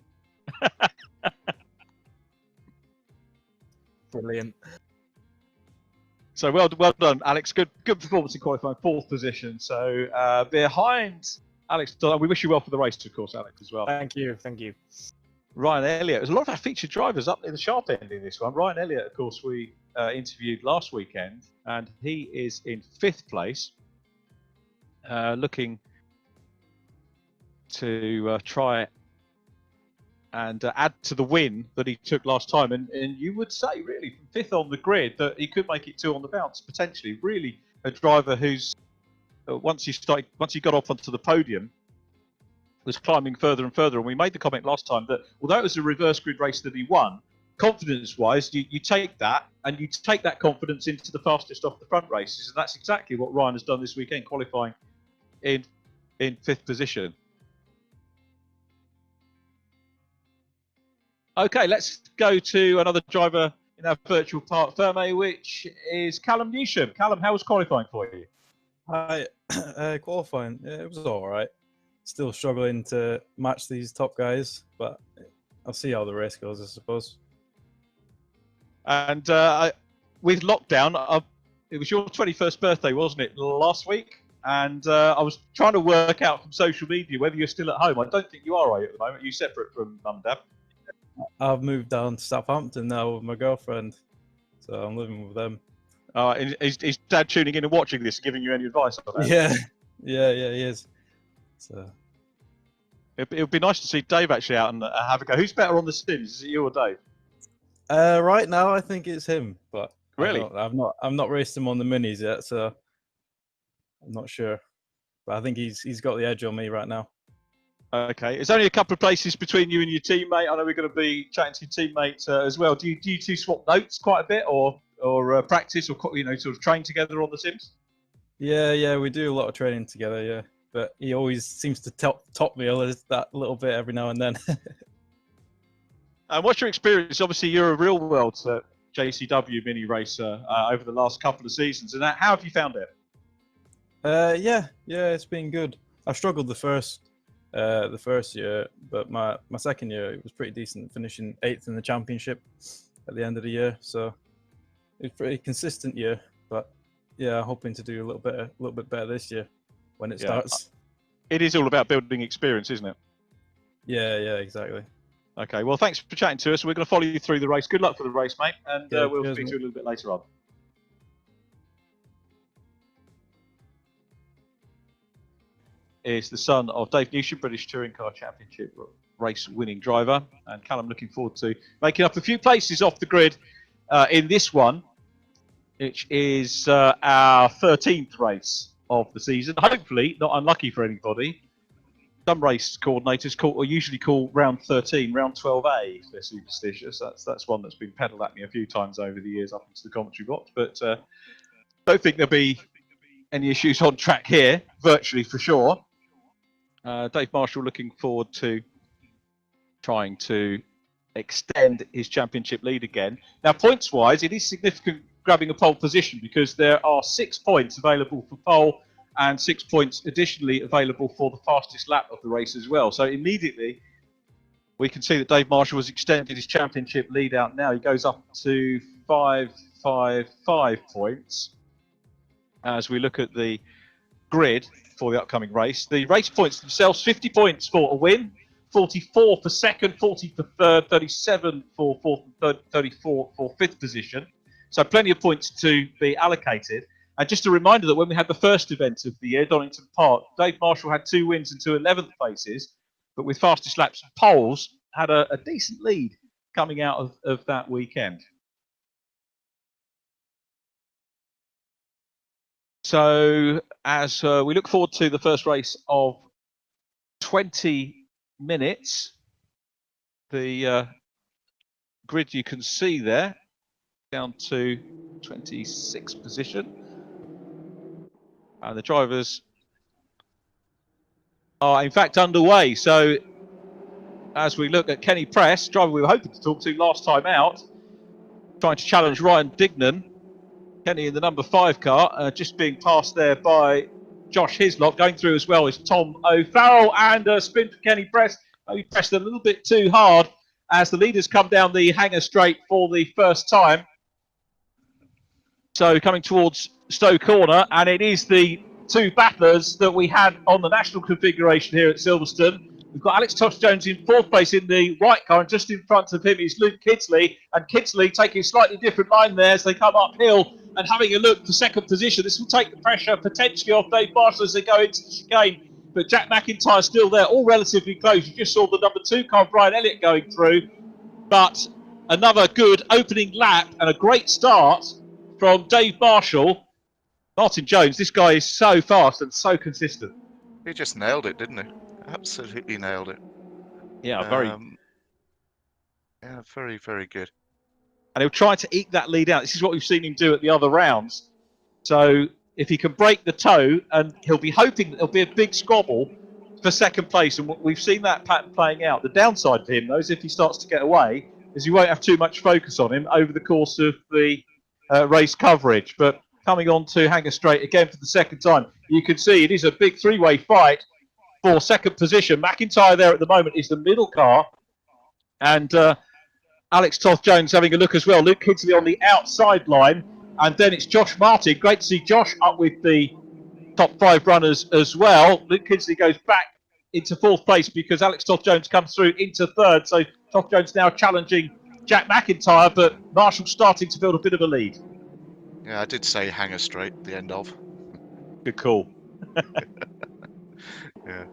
Brilliant. So well done, Alex. Good performance in qualifying, 4th position. So behind Alex, we wish you well for the race, of course, Alex, as well. Thank you. Ryan Elliott. There's a lot of our featured drivers up near the sharp end in this one. Ryan Elliott, of course, we interviewed last weekend, and he is in 5th place, looking to try and add to the win that he took last time. And you would say, really, from 5th on the grid, that he could make it 2 on the bounce, potentially. Really a driver who's, once he got off onto the podium, was climbing further and further. And we made the comment last time that although it was a reverse grid race that he won, confidence-wise, you take that and you take that confidence into the fastest off the front races. And that's exactly what Ryan has done this weekend, qualifying in 5th position. Okay, let's go to another driver in our virtual part, Ferme, which is Callum Newsham. Callum, how was qualifying for you? Hi, qualifying, it was all right. Still struggling to match these top guys, but I'll see how the race goes, I suppose. And with lockdown, it was your 21st birthday, wasn't it, last week? And I was trying to work out from social media whether you're still at home. I don't think you are at the moment. Are you separate from Mum and Dad? I've moved down to Southampton now with my girlfriend, so I'm living with them. Is Dad tuning in and watching this, giving you any advice on that? Yeah, he is. So it would be nice to see Dave actually out and have a go. Who's better on the Sims? Is it you or Dave? Right now, I think it's him, but really, I've not raced him on the minis yet, so I'm not sure. But I think he's got the edge on me right now. Okay, there's only a couple of places between you and your teammate. I know we're going to be chatting to your teammate as well. Do you two swap notes quite a bit, or practice, or sort of train together on the Sims? Yeah, we do a lot of training together. Yeah, but he always seems to top me that little bit every now and then. And what's your experience? Obviously, you're a real world JCW mini racer over the last couple of seasons, and how have you found it? Yeah, it's been good. I struggled the first year, but my second year it was pretty decent, finishing 8th in the championship at the end of the year. So it was a pretty consistent year. But yeah, hoping to do a little bit better this year when it starts. It is all about building experience, isn't it? Yeah, exactly. Okay, well, thanks for chatting to us. We're going to follow you through the race. Good luck for the race, mate, and we'll speak to you a little bit later on. Is the son of Dave Newsham, British Touring Car Championship race-winning driver, and Callum looking forward to making up a few places off the grid in this one, which is our 13th race of the season. Hopefully, not unlucky for anybody. Some race coordinators usually call round 13 round 12A if they're superstitious. That's one that's been peddled at me a few times over the years up into the commentary box. But don't think there'll be any issues on track here, virtually for sure. Dave Marshall looking forward to trying to extend his championship lead again. Now, points-wise, it is significant grabbing a pole position because there are 6 points available for pole and 6 points additionally available for the fastest lap of the race as well. So immediately we can see that Dave Marshall has extended his championship lead out now. He goes up to 555 points as we look at the grid for the upcoming race. The race points themselves, 50 points for a win, 44 for second, 40 for third, 37 for fourth, and third, 34 for fifth position. So plenty of points to be allocated. And just a reminder that when we had the first event of the year, Donington Park, Dave Marshall had 2 wins and 2 11th places, but with fastest laps and poles, had a decent lead coming out of that weekend. So as we look forward to the first race of 20 minutes, the grid you can see there, down to 26th position. And the drivers are in fact underway. So as we look at Kenny Press, driver we were hoping to talk to last time out, trying to challenge Ryan Dignan. Kenny in the number 5 car, just being passed there by Josh Hislop. Going through as well is Tom O'Farrell, and a spin for Kenny Press. He pressed a little bit too hard as the leaders come down the hanger straight for the first time. So coming towards Stowe Corner, and it is the 2 battlers that we had on the national configuration here at Silverstone. We've got Alex Toth-Jones in 4th place in the white car, and just in front of him is Luke Kidsley, and Kidsley taking a slightly different line there as they come uphill and having a look for 2nd position. This will take the pressure potentially off Dave Marshall as they go into the chicane, but Jack MacIntyre still there, all relatively close. You just saw the number 2 car, Brian Elliott, going through, but another good opening lap and a great start from Dave Marshall. Martin Jones, this guy is so fast and so consistent. He just nailed it, didn't he? Absolutely nailed it. Yeah, very, very good. And he'll try to eke that lead out. This is what we've seen him do at the other rounds. So if he can break the toe, and he'll be hoping that there'll be a big squabble for 2nd place, and we've seen that pattern playing out. The downside for him, though, is if he starts to get away, is you won't have too much focus on him over the course of the race coverage. But coming on to Hanger Straight again for the 2nd time, you can see it is a big 3-way fight for 2nd position. MacIntyre there at the moment is the middle car, and Alex Toth-Jones having a look as well. Luke Kidsley on the outside line, and then it's Josh Martin. Great to see Josh up with the top 5 runners as well. Luke Kidsley goes back into 4th place because Alex Toth-Jones comes through into 3rd. So Toth-Jones now challenging Jack MacIntyre, but Marshall starting to build a bit of a lead. Yeah, I did say Hanger Straight at the end of. Good call. Yeah,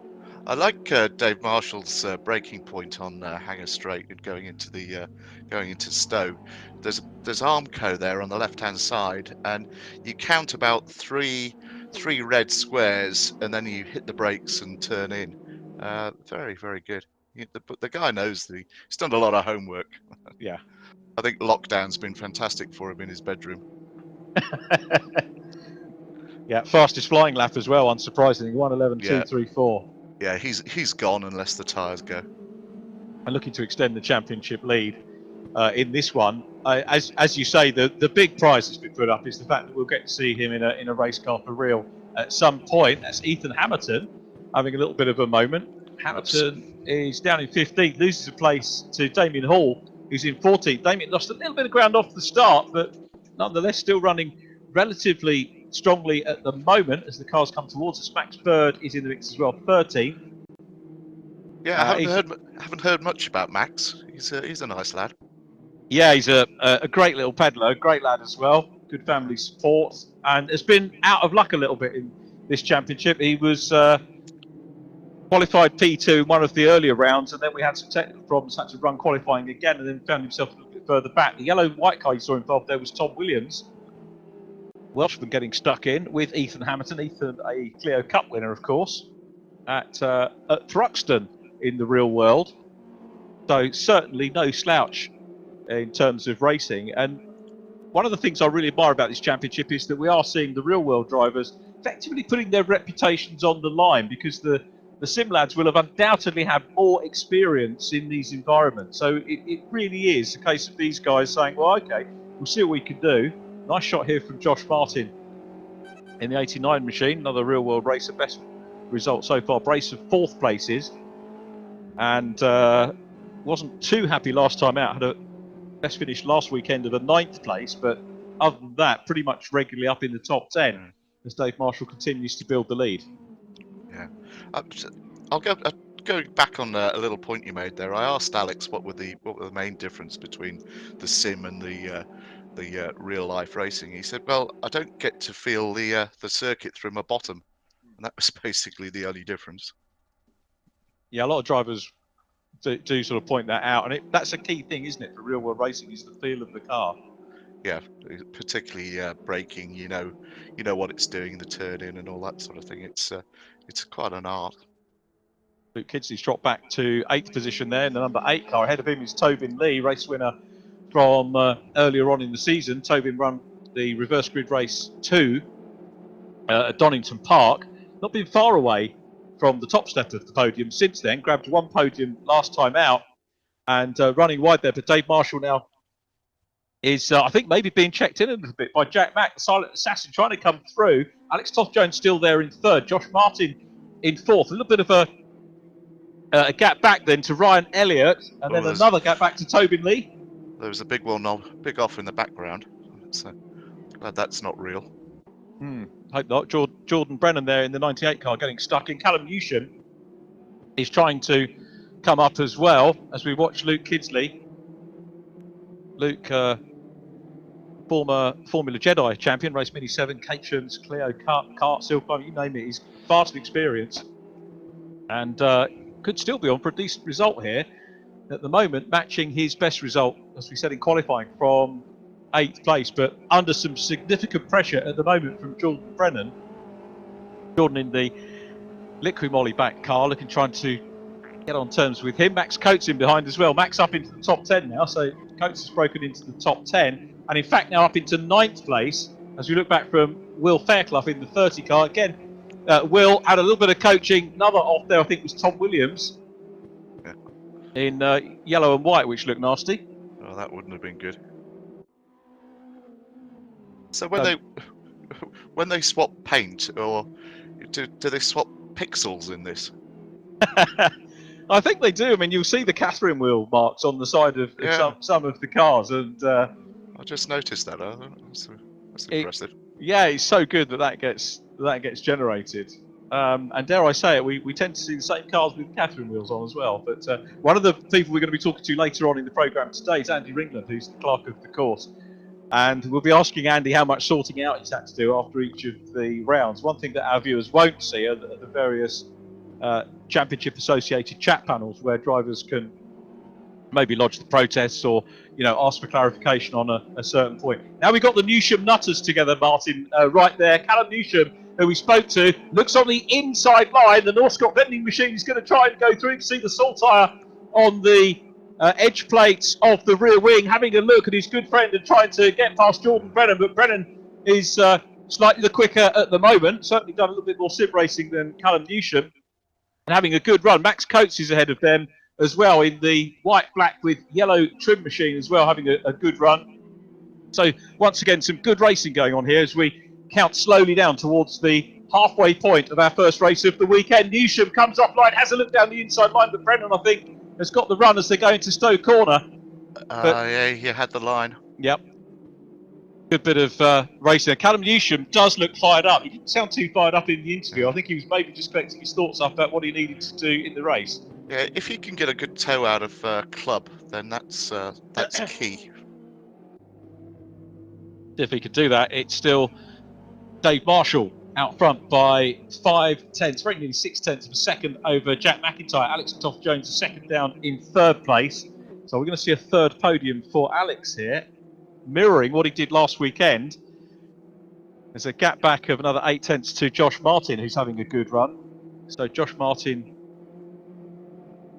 I like Dave Marshall's breaking point on Hanger Straight and going into Stowe. There's Armco there on the left-hand side, and you count about three red squares, and then you hit the brakes and turn in. Very, very good. The guy knows he's done a lot of homework. Yeah. I think lockdown's been fantastic for him in his bedroom. Yeah, fastest flying lap as well, unsurprisingly, 1:11.234. Yeah, he's gone unless the tyres go. And looking to extend the championship lead in this one. As you say, the big prize that's been put up is the fact that we'll get to see him in a race car for real at some point. That's Ethan Hammerton having a little bit of a moment. Hammerton is down in 15th, loses a place to Damien Hall, who's in 14th. Damien lost a little bit of ground off the start, but nonetheless still running relatively strongly at the moment as the cars come towards us. Max Bird is in the mix as well, 13th. Yeah, I haven't heard much about Max. He's a nice lad. Yeah, he's a great little peddler, great lad as well. Good family support, and has been out of luck a little bit in this championship. He was qualified P2 in one of the earlier rounds, and then we had some technical problems, had to run qualifying again, and then found himself a little bit further back. The yellow and white car you saw involved there was Tom Williams, Welshman, getting stuck in with Ethan Hammerton. Ethan, a Clio Cup winner, of course, at Thruxton in the real world. So certainly no slouch in terms of racing. And one of the things I really admire about this championship is that we are seeing the real world drivers effectively putting their reputations on the line, because the sim lads will have undoubtedly had more experience in these environments. So it really is a case of these guys saying, well, okay, we'll see what we can do. Nice shot here from Josh Martin in the 89 machine, another real world racer. Best result so far, brace of 4th places, and wasn't too happy last time out. Had a best finish last weekend of a 9th place, but other than that, pretty much regularly up in the top 10 as Dave Marshall continues to build the lead. Yeah, I'll go back on a little point you made there. I asked Alex what were the main difference between the sim and the real life racing. He said, well, I don't get to feel the circuit through my bottom, and that was basically the only difference. Yeah, a lot of drivers do sort of point that out, and that's a key thing, isn't it, for real world racing, is the feel of the car. Yeah, particularly braking. You know what it's doing, the turn in and all that sort of thing. It's quite an art. Luke Kidsley's dropped back to 8th position there in the number 8 car. Ahead of him is Tobin Lee, race winner from earlier on in the season. Tobin run the reverse grid race 2 at Donington Park. Not been far away from the top step of the podium since then. Grabbed 1 podium last time out, and running wide there. But Dave Marshall now is, I think, maybe being checked in a little bit by Jack Mack, the silent assassin, trying to come through. Alex Toth-Jones still there in 3rd. Josh Martin in 4th. A little bit of a gap back then to Ryan Elliott, and then another gap back to Tobin Lee. There was a big off in the background. So glad that's not real. Hope not. Jordan Brennan there in the 98 car getting stuck in. Callum Newsham He's trying to come up as well as we watch Luke Kidsley. Luke, former Formula Jedi champion, race Mini 7, Cations, Clio, kart, Silver, you name it. He's vast experience and could still be on for a decent result here. At the moment, matching his best result, as we said in qualifying, from 8th place, but under some significant pressure at the moment from Jordan Brennan. Jordan in the Liqui Moly back car, trying to get on terms with him. Max Coates in behind as well. Max up into the top 10 now, so Coates has broken into the top 10, and in fact now up into 9th place as we look back from Will Fairclough in the 30 car. Again, Will had a little bit of coaching. Another off there, I think, was Tom Williams in yellow and white, which looked nasty. Oh, that wouldn't have been good. So when they swap paint, or do they swap pixels in this? I think they do. I mean, you'll see the Catherine wheel marks on the side of some of the cars, and I just noticed that. That's impressive. Yeah, it's so good that gets generated. And dare I say it, we tend to see the same cars with Catherine wheels on as well. But one of the people we're going to be talking to later on in the programme today is Andy Ringland, who's the clerk of the course. And we'll be asking Andy how much sorting out he's had to do after each of the rounds. One thing that our viewers won't see are the various championship associated chat panels where drivers can maybe lodge the protests or ask for clarification on a certain point. Now we've got the Newsham nutters together, Martin, right there. Callum Newsham, who we spoke to, looks on the inside line. The North Scott vending machine is going to try and go through to see the salt tyre on the edge plates of the rear wing, having a look at his good friend and trying to get past Jordan Brennan, but Brennan is slightly the quicker at the moment. Certainly done a little bit more sim racing than Callum Newsham, and having a good run. Max Coates is ahead of them as well in the white, black with yellow trim machine as well, having a good run. So once again, some good racing going on here as we count slowly down towards the halfway point of our first race of the weekend. Newsham comes offline, has a look down the inside line, but Brennan, I think, has got the run as they go into Stowe Corner. Yeah, he had the line. Yep. Good bit of racing. Callum Newsham does look fired up. He didn't sound too fired up in the interview. I think he was maybe just collecting his thoughts up about what he needed to do in the race. Yeah, if he can get a good tow out of club, then that's key. If he could do that, it's still Dave Marshall out front by 5 tenths, very nearly 6 tenths of a second over Jack MacIntyre. Alex Toth-Jones is second down in 3rd place. So we're going to see a 3rd podium for Alex here, mirroring what he did last weekend. There's a gap back of another 8 tenths to Josh Martin, who's having a good run. So Josh Martin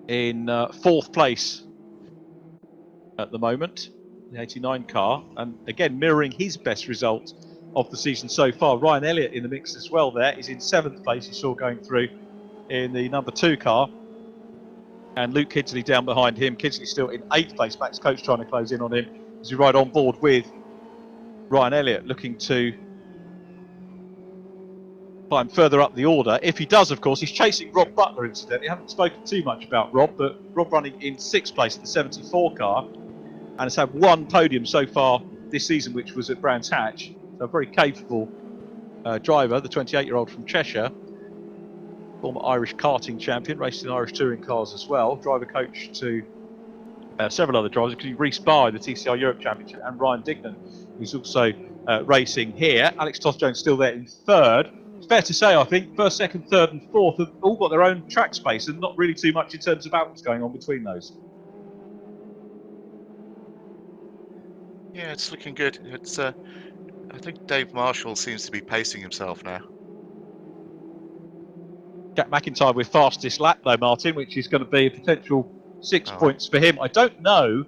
in 4th place at the moment, the 89 car, and again mirroring his best result of the season so far. Ryan Elliott in the mix as well there. He's in 7th place, you saw going through in the number 2 car. And Luke Kidsley down behind him. Kidsley still in 8th place. Max Coates trying to close in on him as we ride on board with Ryan Elliott, looking to climb further up the order. If he does, of course, he's chasing Rob Butler incidentally. I haven't spoken too much about Rob, but Rob running in 6th place in the 74 car and has had 1 podium so far this season, which was at Brands Hatch. So a very capable driver, the 28-year-old from Cheshire, former Irish karting champion, raced in Irish touring cars as well, driver coach to several other drivers, including Reece Barr, the TCR Europe Championship, and Ryan Dignan, who's also racing here. Alex Toth-Jones still there in 3rd. It's fair to say, I think, 1st, 2nd, 3rd and 4th have all got their own track space and not really too much in terms of battles going on between those. Yeah, it's looking good. It's I think Dave Marshall seems to be pacing himself now. Jack MacIntyre with fastest lap though, Martin, which is going to be a potential 6 points for him. I don't know.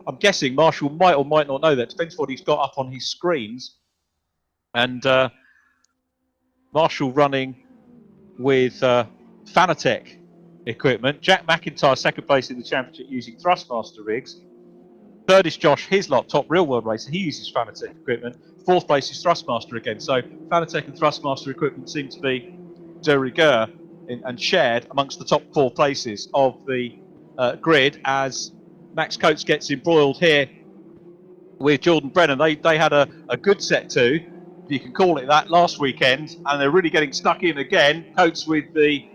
I'm guessing Marshall might or might not know that. Depends what he's got up on his screens. And Marshall running with Fanatec equipment. Jack MacIntyre 2nd place in the championship using Thrustmaster rigs. 3rd is Josh Hislop, top real world racer. He uses Fanatec equipment. 4th place is Thrustmaster again. So Fanatec and Thrustmaster equipment seem to be de rigueur and shared amongst the top 4 places of the grid as Max Coates gets embroiled here with Jordan Brennan. They had a good set to, if you can call it that, last weekend, and they're really getting stuck in again. Coates with the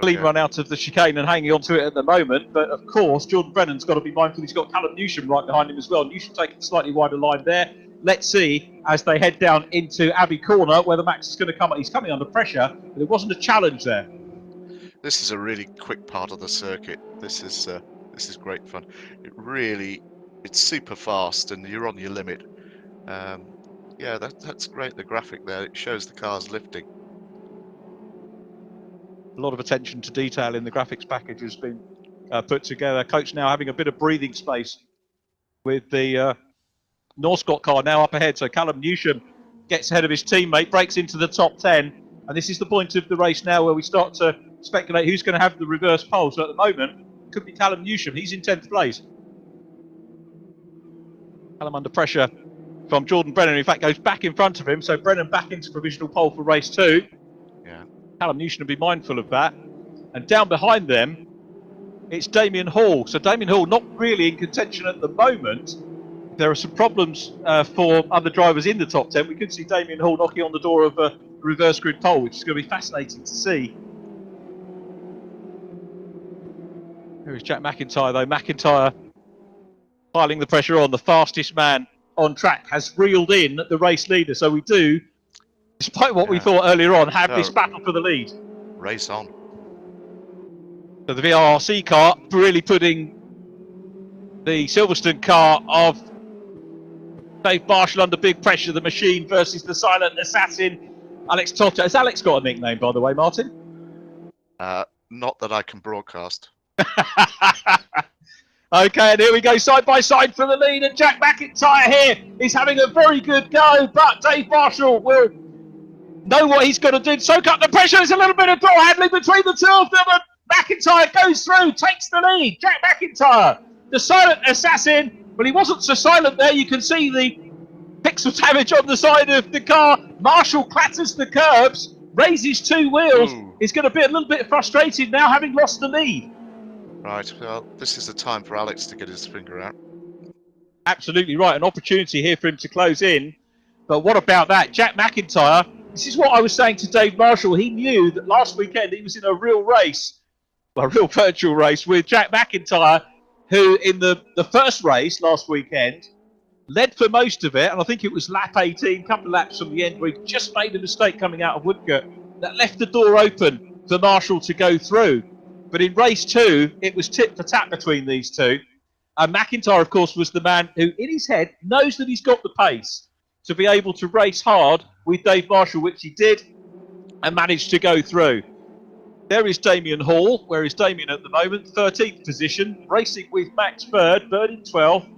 Clean run out of the chicane and hanging on to it at the moment, but of course Jordan Brennan's got to be mindful he's got Callum Newsham right behind him as well. Newsham taking a slightly wider line there. Let's see as they head down into Abbey Corner whether Max is going to come. He's coming under pressure, but it wasn't a challenge there. This is a really quick part of the circuit. This is great fun. It's super fast and you're on your limit. Yeah, that's great. The graphic there, it shows the cars lifting. A lot of attention to detail in the graphics package has been put together. Coach now having a bit of breathing space with the Northcott car now up ahead. So Callum Newsham gets ahead of his teammate, breaks into the top 10. And this is the point of the race now where we start to speculate who's going to have the reverse pole. So at the moment, it could be Callum Newsham. He's in 10th place. Callum under pressure from Jordan Brennan. In fact, goes back in front of him. So Brennan back into provisional pole for race 2. Yeah. Callum Newsham will be mindful of that. And down behind them, it's Damien Hall. So Damien Hall not really in contention at the moment. There are some problems for other drivers in the top 10. We could see Damien Hall knocking on the door of a reverse grid pole, which is going to be fascinating to see. Here is Jack MacIntyre, though. MacIntyre piling the pressure on. The fastest man on track has reeled in the race leader. So we do, despite what we thought earlier on, have this battle for the lead. Race on. So the VRC car really putting the Silverstone car of Dave Marshall under big pressure. The machine versus the silent assassin, Alex Toth-Jones. Has Alex got a nickname, by the way, Martin? Not that I can broadcast. Okay, and here we go, side by side for the lead, and Jack MacIntyre here is having a very good go, but Dave Marshall will know what he's got to do to soak up the pressure. There's a little bit of door handling between the two of them, and MacIntyre goes through, takes the lead. Jack MacIntyre, the silent assassin. Well, he wasn't so silent there. You can see the pixel damage on the side of the car. Marshall clatters the curbs, raises two wheels. He's going to be a little bit frustrated now, having lost the lead. Right, well, this is the time for Alex to get his finger out. Absolutely right, an opportunity here for him to close in. But what about that? Jack MacIntyre, this is what I was saying to Dave Marshall. He knew that last weekend he was in a real race, a real virtual race with Jack MacIntyre, who in the first race last weekend led for most of it. And I think it was lap 18, a couple of laps from the end, where he just made a mistake coming out of Woodcote that left the door open for Marshall to go through. But in race 2, it was tit for tat between these two. And MacIntyre, of course, was the man who, in his head, knows that he's got the pace to be able to race hard with Dave Marshall, which he did, and managed to go through. There is Damien Hall. Where is Damien at the moment? 13th position, racing with Max Bird. Bird in 12th.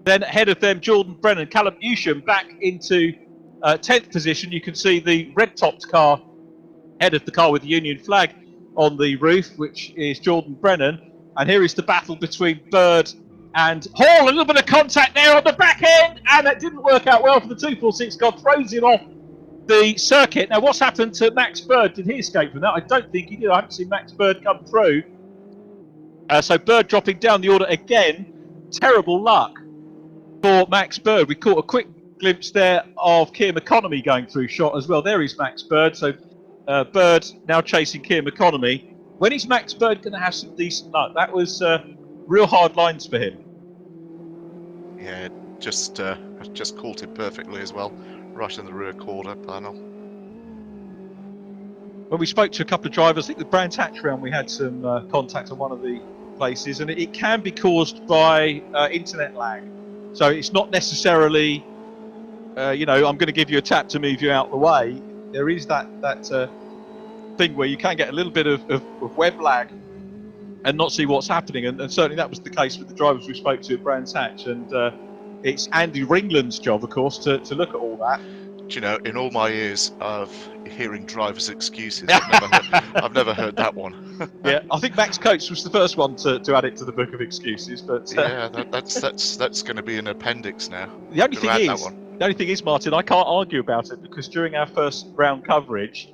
Then ahead of them, Jordan Brennan. Callum Newsham back into 10th position. You can see the red-topped car ahead of the car with the Union flag on the roof, which is Jordan Brennan. And here is the battle between Bird and Hall. A little bit of contact there on the back end, and that didn't work out well for the 246 car. Throws him off the circuit. Now, what's happened to Max Bird? Did he escape from that? I don't think he did. I haven't seen Max Bird come through. So Bird dropping down the order again. Terrible luck for Max Bird. We caught a quick glimpse there of Keir McEconomy going through shot as well. There is Max Bird. So Bird now chasing Keir McEconomy. When is Max Bird going to have some decent luck? That was real hard lines for him. Yeah, just caught it perfectly as well, right in the rear quarter panel. When we spoke to a couple of drivers, I think the Brands Hatch round, we had some contact on one of the places, and it can be caused by internet lag. So it's not necessarily, I'm going to give you a tap to move you out the way. There is that thing where you can get a little bit of web lag and not see what's happening, and certainly that was the case with the drivers we spoke to at Brands Hatch. And it's Andy Ringland's job, of course, to look at all that. Do you know, in all my years of hearing drivers' excuses, I've never heard that one. Yeah, I think Max Coates was the first one to add it to the book of excuses. But yeah, that's going to be an appendix now. The only thing is, Martin, I can't argue about it, because during our first round coverage,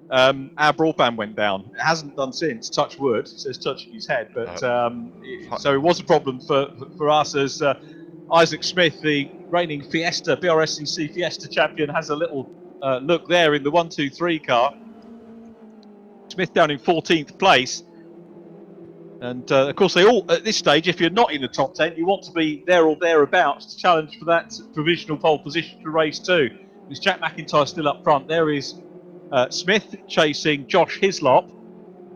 our broadband went down. It hasn't done since. Touch wood. It says touching his head, but so it was a problem for us as Isaac Smith, the reigning Fiesta BRSCC Fiesta champion, has a little look there in the 1-2-3 car. Smith down in 14th place. And of course, they all, at this stage, if you're not in the top 10, you want to be there or thereabouts to challenge for that provisional pole position for race 2. There's Jack MacIntyre still up front. There is Smith chasing Josh Hislop,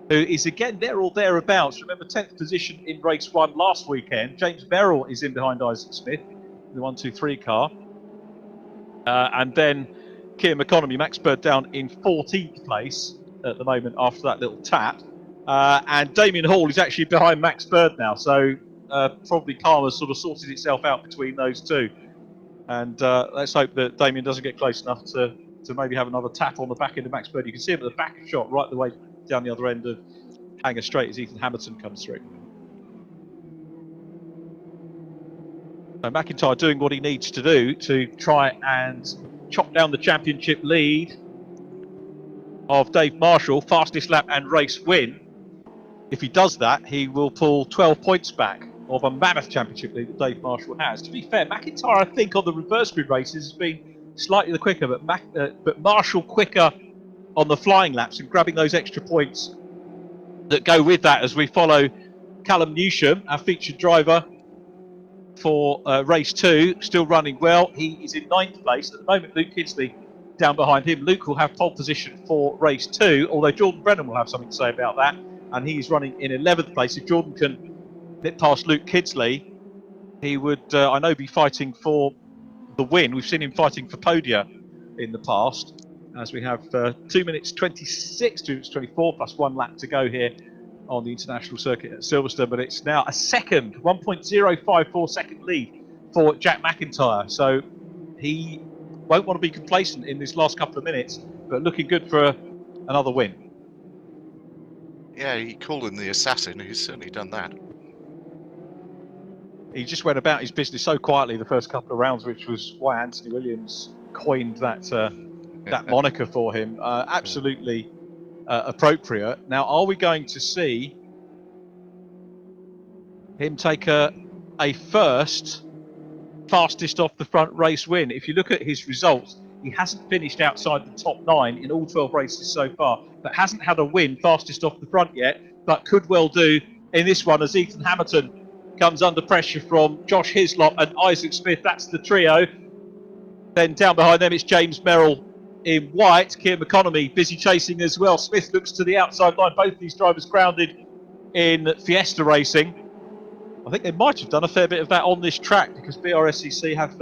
who is again there or thereabouts. Remember, 10th position in race 1 last weekend. James Merrill is in behind Isaac Smith, the 1-2-3 car. And then Kieran McConomy, Max Bird down in 14th place at the moment after that little tap. And Damien Hall is actually behind Max Bird now, so probably karma sort of sorted itself out between those two. And let's hope that Damien doesn't get close enough to maybe have another tap on the back end of Max Bird. You can see him at the back shot right the way down the other end of Hanger Straight as Ethan Hammerton comes through. So MacIntyre doing what he needs to do to try and chop down the championship lead of Dave Marshall, fastest lap and race win. If he does that, he will pull 12 points back of a mammoth championship lead that Dave Marshall has. To be fair, MacIntyre, I think, on the reverse grid races has been slightly the quicker, but Marshall quicker on the flying laps and grabbing those extra points that go with that as we follow Callum Newsham, our featured driver for race 2, still running well. He is in 9th place. At the moment, Luke Kidsley down behind him. Luke will have pole position for race 2, although Jordan Brennan will have something to say about that. And he's running in 11th place. If Jordan can nip past Luke Kidsley, he would, I know, be fighting for the win. We've seen him fighting for podia in the past, as we have 2 minutes 26, 2 minutes 24 plus 1 lap to go here on the international circuit at Silverstone. But it's now a second, 1.054 second lead for Jack MacIntyre. So he won't want to be complacent in this last couple of minutes, but looking good for another win. Yeah, you call him the assassin. He's certainly done that. He just went about his business so quietly the first couple of rounds, which was why Anthony Williams coined that that moniker for him. Absolutely appropriate. Now, are we going to see him take a first fastest off the front race win? If you look at his results, he hasn't finished outside the top 9 in all 12 races so far, but hasn't had a win fastest off the front yet, but could well do in this one as Ethan Hammerton comes under pressure from Josh Hislop and Isaac Smith. That's the trio. Then down behind them it's James Merrill in white. Kieran McConomy busy chasing as well. Smith looks to the outside line. Both these drivers grounded in Fiesta racing. I think they might have done a fair bit of that on this track because BRSCC have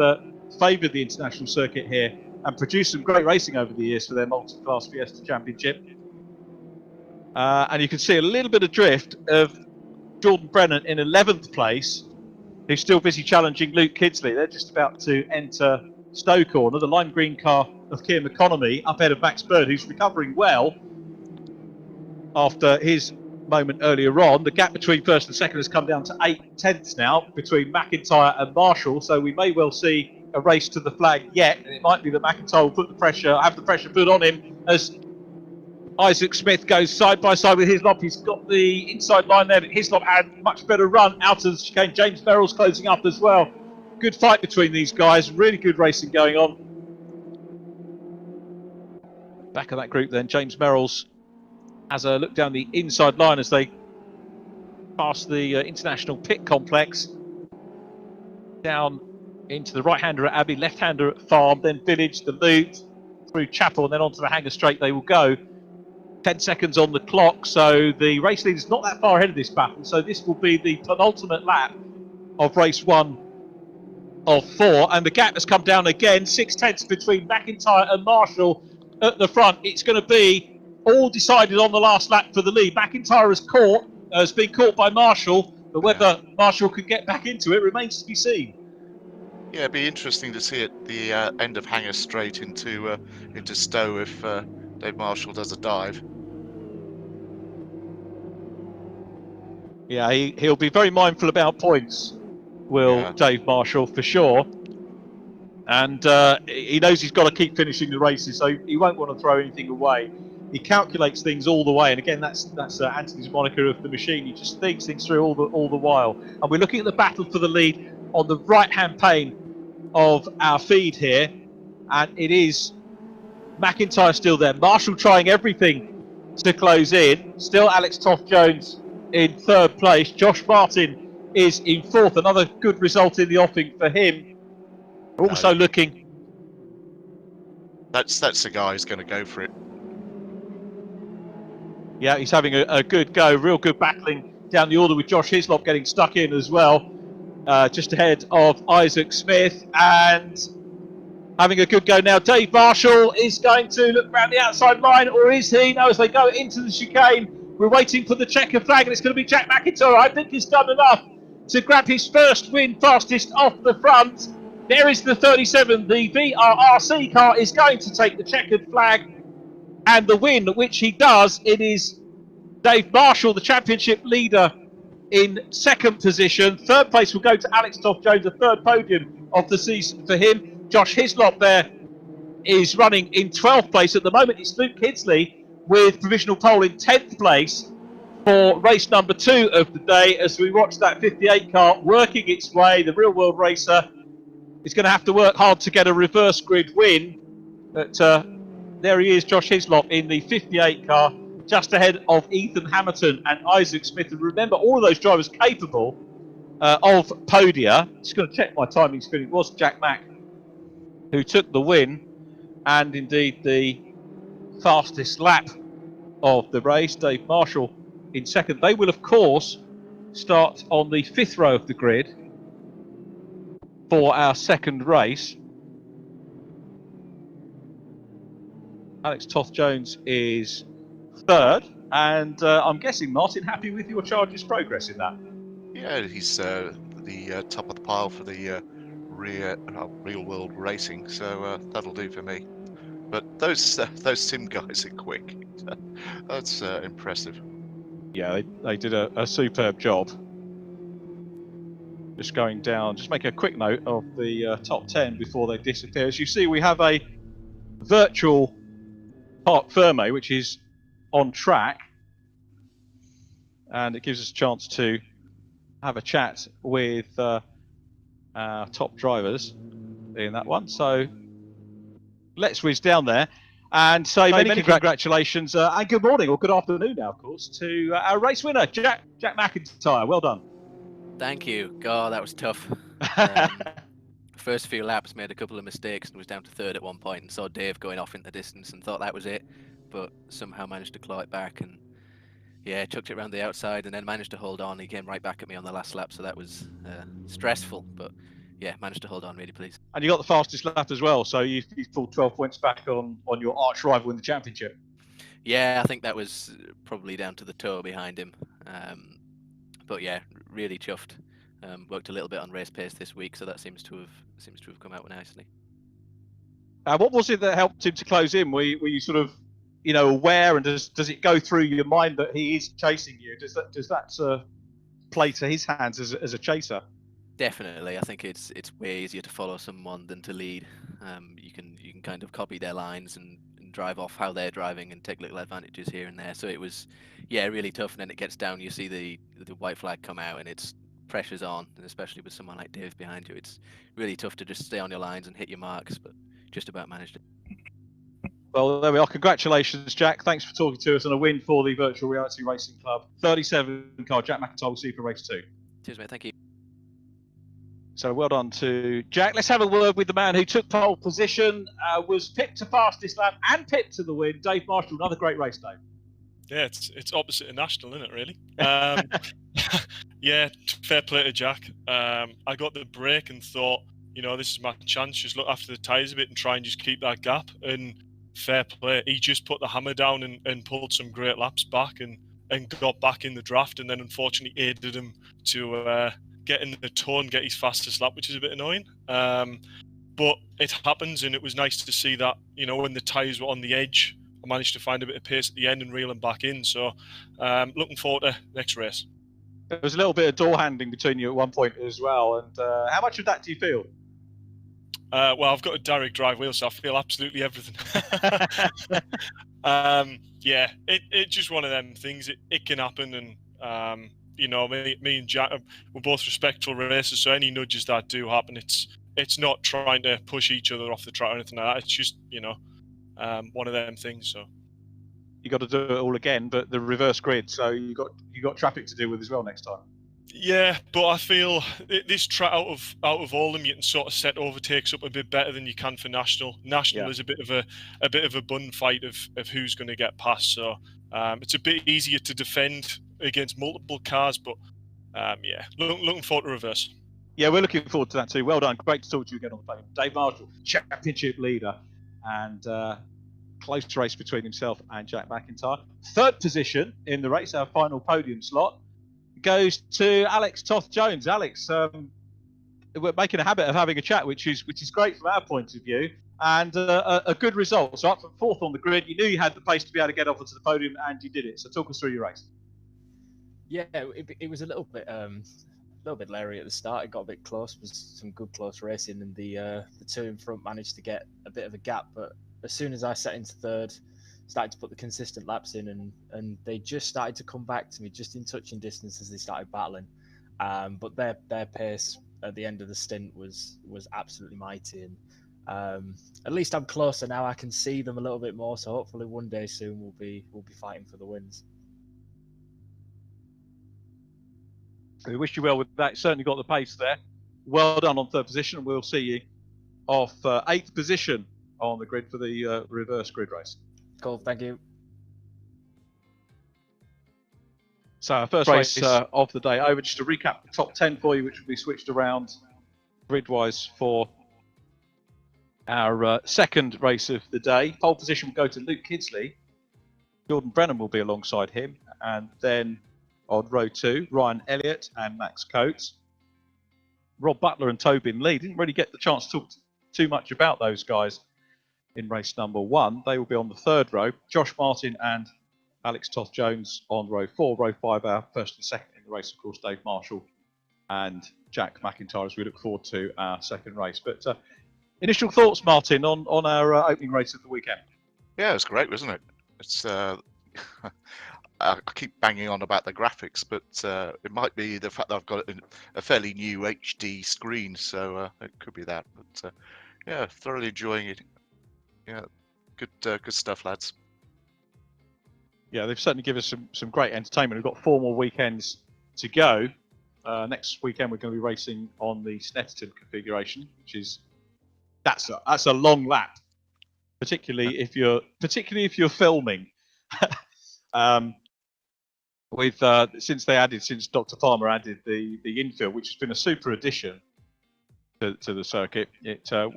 favoured the international circuit here and produced some great racing over the years for their multi-class Fiesta Championship. And you can see a little bit of drift of Jordan Brennan in 11th place, who's still busy challenging Luke Kidsley. They're just about to enter Stowe Corner. The lime green car of Kieran McConomy up ahead of Max Bird, who's recovering well after his moment earlier on. The gap between first and second has come down to 8/10 now between MacIntyre and Marshall, so we may well see a race to the flag yet, and it might be that MacIntyre will have the pressure put on him as Isaac Smith goes side by side with Hislop. He's got the inside line there, but Hislop had much better run out of the chicane. James Merrill's closing up as well. Good fight between these guys, really good racing going on. Back of that group then, James Merrill's has a look down the inside line as they pass the international pit complex down into the right-hander at Abbey, left-hander at Farm, then Village, the Loop, through Chapel, and then onto the Hanger Straight they will go. 10 seconds on the clock, so the race leader's not that far ahead of this battle, so this will be the penultimate lap of race 1 of 4, and the gap has come down again, 6/10 between MacIntyre and Marshall at the front. It's going to be all decided on the last lap for the lead. MacIntyre has been caught by Marshall, but whether Marshall can get back into it remains to be seen. Yeah, it'd be interesting to see at the end of Hanger Straight into Stowe if Dave Marshall does a dive. Yeah, he'll be very mindful about points, Dave Marshall, for sure. And he knows he's got to keep finishing the races, so he won't want to throw anything away. He calculates things all the way, and again, that's Anthony's moniker of the machine. He just thinks things through all the while. And we're looking at the battle for the lead on the right-hand pane of our feed here, and it is MacIntyre still there. Marshall trying everything to close in. Still Alex Toth-Jones in third place. Josh Martin is in fourth. Another good result in the offing for him. Also looking. That's the guy who's going to go for it. Yeah, he's having a good go. Real good battling down the order with Josh Hislop getting stuck in as well. Just ahead of Isaac Smith and having a good go now. Dave Marshall is going to look around the outside line, or is he? No, as they go into the chicane, we're waiting for the checker flag, and it's going to be Jack MacIntrye. I think he's done enough to grab his first win fastest off the front. There is the 37. The VRRC car is going to take the checkered flag and the win, which he does. It is Dave Marshall, the championship leader, in second position. Third place will go to Alex Toth-Jones, the third podium of the season for him. Josh Hislop there is running in 12th place. At the moment, it's Luke Kidsley with provisional pole in 10th place for race number 2 of the day, as we watch that 58 car working its way. The real world racer is going to have to work hard to get a reverse grid win. But there he is, Josh Hislop in the 58 car, just ahead of Ethan Hammerton and Isaac Smith. And remember, all of those drivers capable of podia. Just going to check my timing screen. It was Jack Mack who took the win, and indeed the fastest lap of the race. Dave Marshall in second. They will, of course, start on the 5th row of the grid for our second race. Alex Toth-Jones is third, and I'm guessing, Martin, happy with your charge's progress in that? Yeah, he's the top of the pile for the real world racing, so that'll do for me. But those sim guys are quick. That's impressive. Yeah, they did a superb job. Just going down, just make a quick note of the top 10 before they disappear. As you see, we have a virtual Parc Fermé, which is on track, and it gives us a chance to have a chat with our top drivers in that one. So let's whiz down there and say many congratulations and good morning, or good afternoon now, of course, to our race winner, Jack MacIntrye. Well done. Thank you. God, that was tough. First few laps, made a couple of mistakes and was down to third at one point, and saw Dave going off in the distance and thought that was it, but somehow managed to claw it back and yeah, chucked it around the outside and then managed to hold on. He came right back at me on the last lap, so that was stressful, but yeah, managed to hold on, really pleased. And you got the fastest lap as well, so you pulled 12 points back on your arch rival in the championship. Yeah, I think that was probably down to the toe behind him. But yeah, really chuffed. Worked a little bit on race pace this week, so that seems to have come out nicely. What was it that helped him to close in? Were you sort of, aware, and does it go through your mind that he is chasing you? Does that play to his hands as a chaser? Definitely, I think it's way easier to follow someone than to lead. You can kind of copy their lines and drive off how they're driving and take little advantages here and there. So it was, yeah, really tough. And then it gets down, you see the white flag come out, and it's pressure's on, and especially with someone like Dave behind you, it's really tough to just stay on your lines and hit your marks. But just about managed it. Well, there we are. Congratulations, Jack. Thanks for talking to us, and a win for the Virtual Reality Racing Club. 37 car, Jack MacIntrye will see you for race 2. Cheers, mate. Thank you. So well done to Jack. Let's have a word with the man who took pole position, was picked to fastest lap and picked to the win, Dave Marshall. Another great race, Dave. Yeah, it's opposite of national, isn't it, really? Yeah, fair play to Jack. I got the break and thought, this is my chance. Just look after the tyres a bit and try and just keep that gap. And fair play. He just put the hammer down and pulled some great laps back and got back in the draft, and then unfortunately aided him to get in the toe and get his fastest lap, which is a bit annoying. But it happens, and it was nice to see that, when the tyres were on the edge, I managed to find a bit of pace at the end and reel them back in. So looking forward to next race. There was a little bit of door handling between you at one point as well. And how much of that do you feel? Well, I've got a direct drive wheel, so I feel absolutely everything. Yeah, it's just one of them things. It can happen, and me and Jack, we're both respectful racers, so any nudges that do happen, it's not trying to push each other off the track or anything like that. It's just, one of them things. So. Well, there we are. Congratulations, Jack. Thanks for talking to us, and a win for the Virtual Reality Racing Club. 37 car, Jack MacIntrye will see you for race 2. Cheers, mate. Thank you. So well done to Jack. Let's have a word with the man who took pole position, was picked to fastest lap and picked to the win, Dave Marshall. Another great race, Dave. you got to do it all again, but the reverse grid, so you got traffic to deal with as well next time. Yeah, but I feel this track out of all of them, you can sort of set overtakes up a bit better than you can for national. National is a bit of a bun fight of who's going to get past. So it's a bit easier to defend against multiple cars, but yeah, looking forward to reverse. Yeah, we're looking forward to that too. Well done. Great to talk to you again on the plane. Dave Marshall, championship leader, and close race between himself and Jack MacIntrye. Third position in the race, our final podium slot, goes to Alex Toth-Jones. Alex, we're making a habit of having a chat, which is great from our point of view, and a good result. So up from fourth on the grid, you knew you had the pace to be able to get off onto the podium, and you did it. So talk us through your race. Yeah, it was a little bit leery at the start. It got a bit close. It was some good close racing, and the two in front managed to get a bit of a gap. But as soon as I set into third, started to put the consistent laps in, and they just started to come back to me just in touching distance as they started battling. But their pace at the end of the stint was absolutely mighty, and at least I'm closer now. I can see them a little bit more, so hopefully one day soon we'll be fighting for the wins. We wish you well with that. Certainly got the pace there. Well done on third position. We'll see you off eighth position on the grid for the reverse grid race. Cool, thank you. So our first race of the day over. Just to recap the top 10 for you, which will be switched around grid-wise for our second race of the day. Pole position will go to Luke Kidsley. Jordan Brennan will be alongside him. And then on row 2, Ryan Elliott and Max Coates. Rob Butler and Tobin Lee. Didn't really get the chance to talk too much about those guys in race number 1. They will be on the third row. Josh Martin and Alex Toth-Jones on row 4. Row 5, our first and second in the race, of course, Dave Marshall and Jack MacIntrye, as we look forward to our second race. But initial thoughts, Martin, on our opening race of the weekend? Yeah, it was great, wasn't it? It's I keep banging on about the graphics, but it might be the fact that I've got a fairly new HD screen, so it could be that. But yeah, thoroughly enjoying it. Yeah, good stuff, lads. Yeah, they've certainly given us some great entertainment. We've got 4 more weekends to go. Next weekend we're going to be racing on the Snetterton configuration, which is that's a long lap, particularly if you're filming. Since Dr. Palmer added the infill, which has been a super addition to the circuit.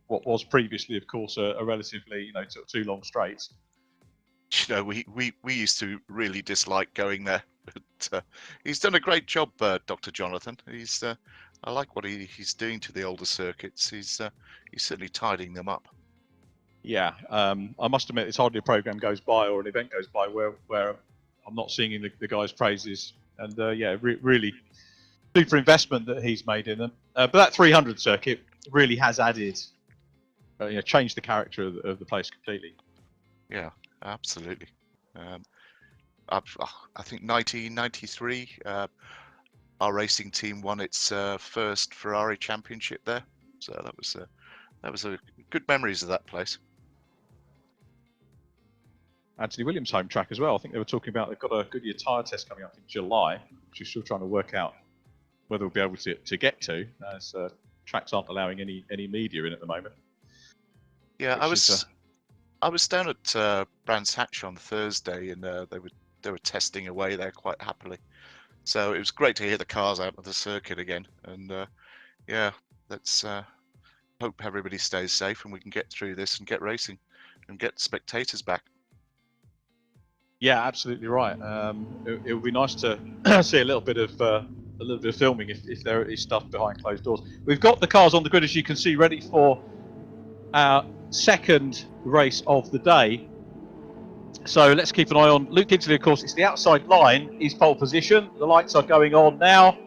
What was previously, of course, a relatively 2 long straights. You know, we used to really dislike going there, but he's done a great job, Dr. Jonathan. I like what he's doing to the older circuits. He's certainly tidying them up. Yeah, I must admit, it's hardly a program goes by or an event goes by where I'm not singing the guy's praises. And really super investment that he's made in them. But that 300 circuit really has added, changed the character of the place completely. Yeah, absolutely. I think 1993, our racing team won its first Ferrari championship there. So that was a good memories of that place. Anthony Williams' home track as well. I think they were talking about they've got a Goodyear tyre test coming up in July, which is still trying to work out whether we'll be able to get to, as tracks aren't allowing any media in at the moment. Yeah, I was down at Brands Hatch on Thursday, and they were testing away there quite happily. So it was great to hear the cars out of the circuit again. And yeah, let's hope everybody stays safe and we can get through this and get racing and get spectators back. Yeah, absolutely right. It would be nice to see a little bit of filming if there is stuff behind closed doors. We've got the cars on the grid, as you can see, ready for our second race of the day. So let's keep an eye on Luke Kidsley. Of course, it's the outside line, his pole position. The lights are going on now.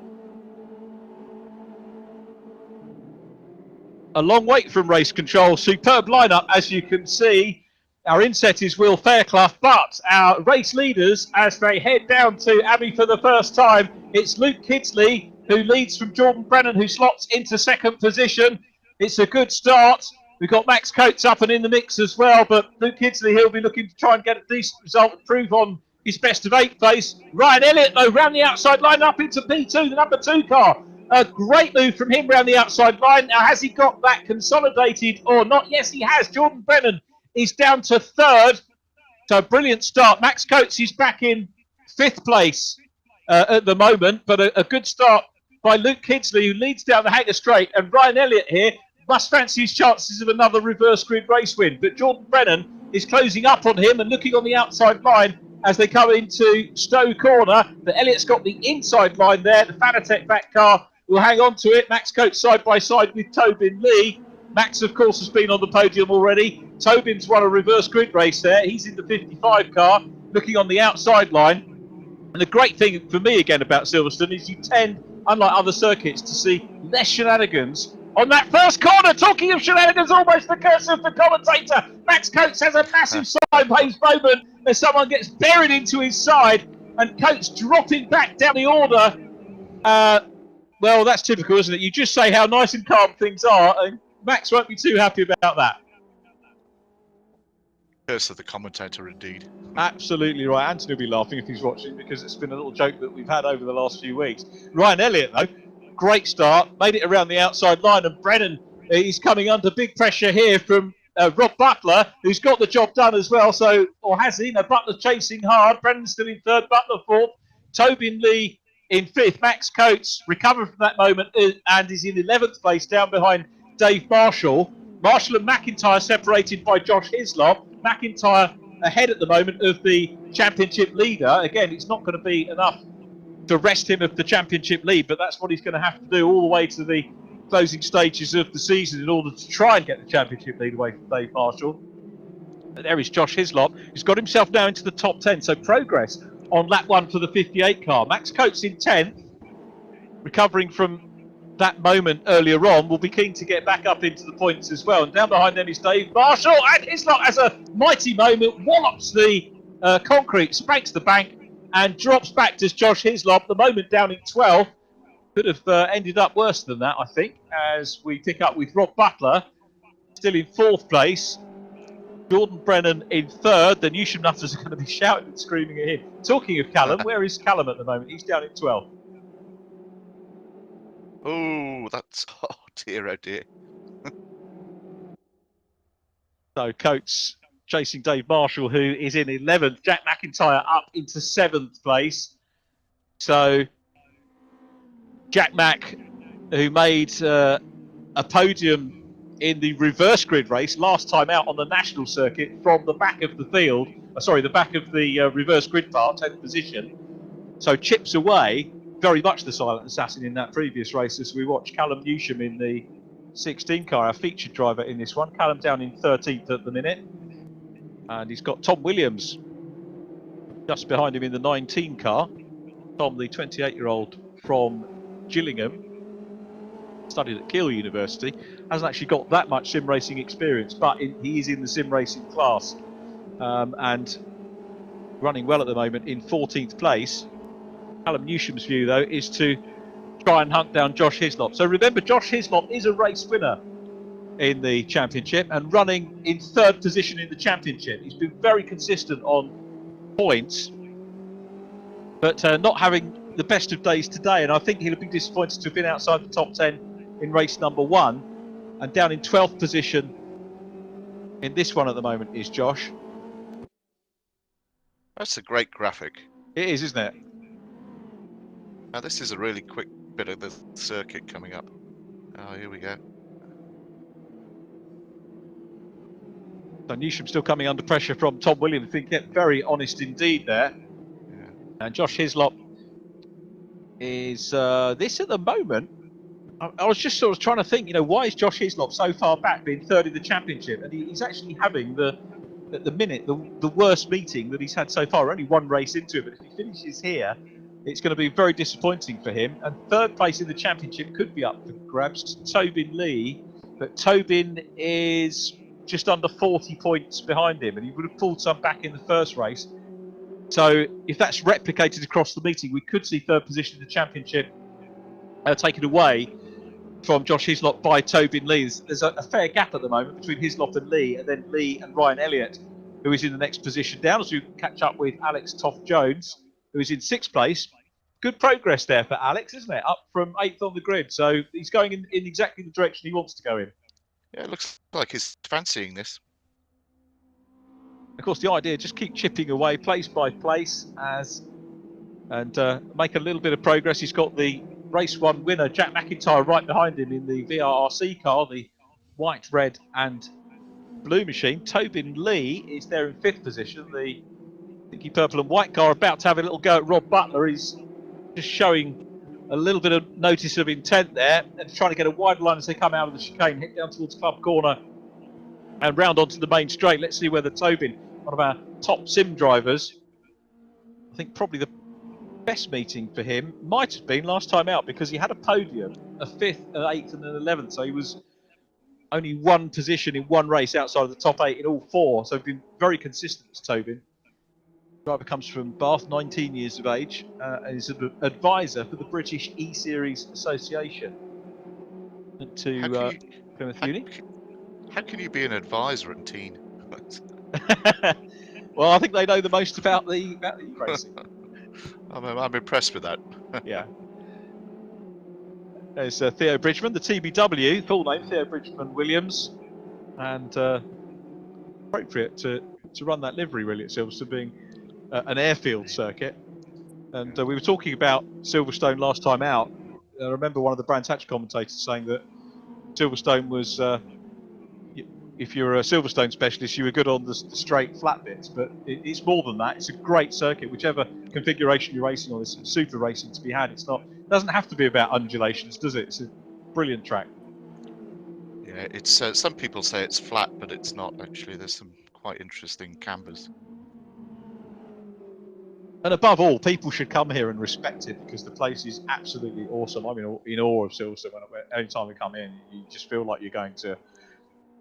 A long wait from race control. Superb lineup, as you can see. Our inset is Will Fairclough, but our race leaders, as they head down to Abbey for the first time, it's Luke Kidsley, who leads from Jordan Brennan, who slots into second position. It's a good start. We've got Max Coates up and in the mix as well, but Luke Kidsley, he'll be looking to try and get a decent result, improve on his best of 8 place. Ryan Elliott, though, round the outside line up into P2, the number 2 car. A great move from him round the outside line. Now, has he got that consolidated or not? Yes, he has. Jordan Brennan is down to 3rd. So, a brilliant start. Max Coates is back in 5th place at the moment, but a good start by Luke Kidsley, who leads down the Hanger Straight. And Ryan Elliott here must fancy his chances of another reverse grid race win. But Jordan Brennan is closing up on him and looking on the outside line as they come into Stowe Corner. But Elliott's got the inside line there. The Fanatec back car will hang on to it. Max Coates side by side with Tobin Lee. Max, of course, has been on the podium already. Tobin's won a reverse grid race there. He's in the 55 car, looking on the outside line. And the great thing for me again about Silverstone is you tend, unlike other circuits, to see less shenanigans on that first corner. Talking of shenanigans, almost the curse of the commentator. Max Coates has a massive sideways moment as someone gets buried into his side and Coates dropping back down the order. Well, that's typical, isn't it? You just say how nice and calm things are, and Max won't be too happy about that. Curse of the commentator, indeed. Absolutely right. Anthony will be laughing if he's watching, because it's been a little joke that we've had over the last few weeks. Ryan Elliott, though, great start, made it around the outside line, and Brennan, he's coming under big pressure here from Rob Butler, who's got the job done as well. So, or has he? No, Butler chasing hard. Brennan's still in 3rd, Butler 4th. Tobin Lee in 5th. Max Coates recovered from that moment and is in 11th place, down behind Dave Marshall. Marshall and MacIntyre separated by Josh Hislop. MacIntyre ahead at the moment of the championship leader. Again, it's not going to be enough to wrest him of the championship lead, but that's what he's going to have to do all the way to the closing stages of the season in order to try and get the championship lead away from Dave Marshall. And there is Josh Hislop, who's got himself now into the top 10, so progress on lap 1 for the 58 car. Max Coates in 10th, recovering from that moment earlier on, will be keen to get back up into the points as well. And down behind them is Dave Marshall, and Hislop has a mighty moment, wallops the concrete, spanks the bank, and drops back to Josh Hislop. The moment down in 12th. Could have ended up worse than that, I think, as we pick up with Rob Butler, still in 4th place. Jordan Brennan in 3rd. The Newsham nutters are going to be shouting and screaming at him. Talking of Callum, where is Callum at the moment? He's down in 12th. Oh, that's... Oh, dear, oh, dear. So, Coates chasing Dave Marshall, who is in 11th. Jack MacIntyre up into 7th place. So, Jack Mac, who made a podium in the reverse grid race last time out on the national circuit from the back of the field, the back of the reverse grid part, 10th position. So chips away, very much the silent assassin in that previous race, as we watch Callum Newsham in the 16 car, our featured driver in this one. Callum down in 13th at the minute. And he's got Tom Williams just behind him in the 19 car. Tom, the 28-year-old from Gillingham, studied at Keele University, hasn't actually got that much sim racing experience, but he is in the sim racing class and running well at the moment in 14th place. Callum Newsham's view, though, is to try and hunt down Josh Hislop. So remember, Josh Hislop is a race winner in the championship and running in 3rd position in the championship. He's been very consistent on points, but not having the best of days today, and I think he'll be disappointed to have been outside the top 10 in race number 1, and down in 12th position in this one at the moment is Josh. That's a great graphic. It is, isn't it? Now this is a really quick bit of the circuit coming up. Oh, here we go. So Newsham still coming under pressure from Tom Williams. I think get very honest indeed there. Yeah. And Josh Hislop is this at the moment. I was just sort of trying to think, why is Josh Hislop so far back, being 3rd in the championship? And he's actually having at the minute, the worst meeting that he's had so far. Only one race into it, but if he finishes here, it's going to be very disappointing for him. And 3rd place in the championship could be up for grabs. Tobin Lee, but Tobin is just under 40 points behind him, and he would have pulled some back in the first race. So if that's replicated across the meeting, we could see 3rd position in the championship taken away from Josh Hislop by Tobin Lee. There's a fair gap at the moment between Hislop and Lee, and then Lee and Ryan Elliott, who is in the next position down, as we catch up with Alex Toth-Jones, who is in 6th place. Good progress there for Alex, isn't it? Up from 8th on the grid, so he's going in exactly the direction he wants to go in. Yeah, it looks like he's fancying this. Of course, the idea, just keep chipping away place by place and make a little bit of progress. He's got the race 1 winner, Jack MacIntyre, right behind him in the VRRC car, the white, red and blue machine. Tobin Lee is there in 5th position. The pinky purple and white car about to have a little go at Rob Butler. He's just showing a little bit of notice of intent there and trying to get a wide line as they come out of the chicane, hit down towards Club Corner and round onto the main straight. Let's see whether Tobin, one of our top sim drivers, I think probably the best meeting for him might have been last time out, because he had a podium, a 5th, an 8th and an 11th, so he was only 1 position in 1 race outside of the top 8 in all 4, so been very consistent, Tobin. The driver comes from Bath, 19 years of age, and is an advisor for the British eSeries Association. And to Plymouth Uni. How can you be an advisor at teen? Well, I think they know the most about the racing. I'm impressed with that. Yeah. There's Theo Bridgeman, the TBW, full name Theo Bridgeman Williams, and appropriate to run that livery really at Silverstone, being an airfield circuit. And we were talking about Silverstone last time out. I remember one of the Brands Hatch commentators saying that Silverstone was, if you're a Silverstone specialist, you were good on the straight flat bits, but it's more than that. It's a great circuit, whichever configuration you're racing on. There's some super racing to be had. It doesn't have to be about undulations, does it? It's a brilliant track. Yeah, it's some people say it's flat, but it's not actually. There's some quite interesting cambers. And above all, people should come here and respect it, because the place is absolutely awesome. I'm in awe of Silverstone. Any time we come in, you just feel like you're going to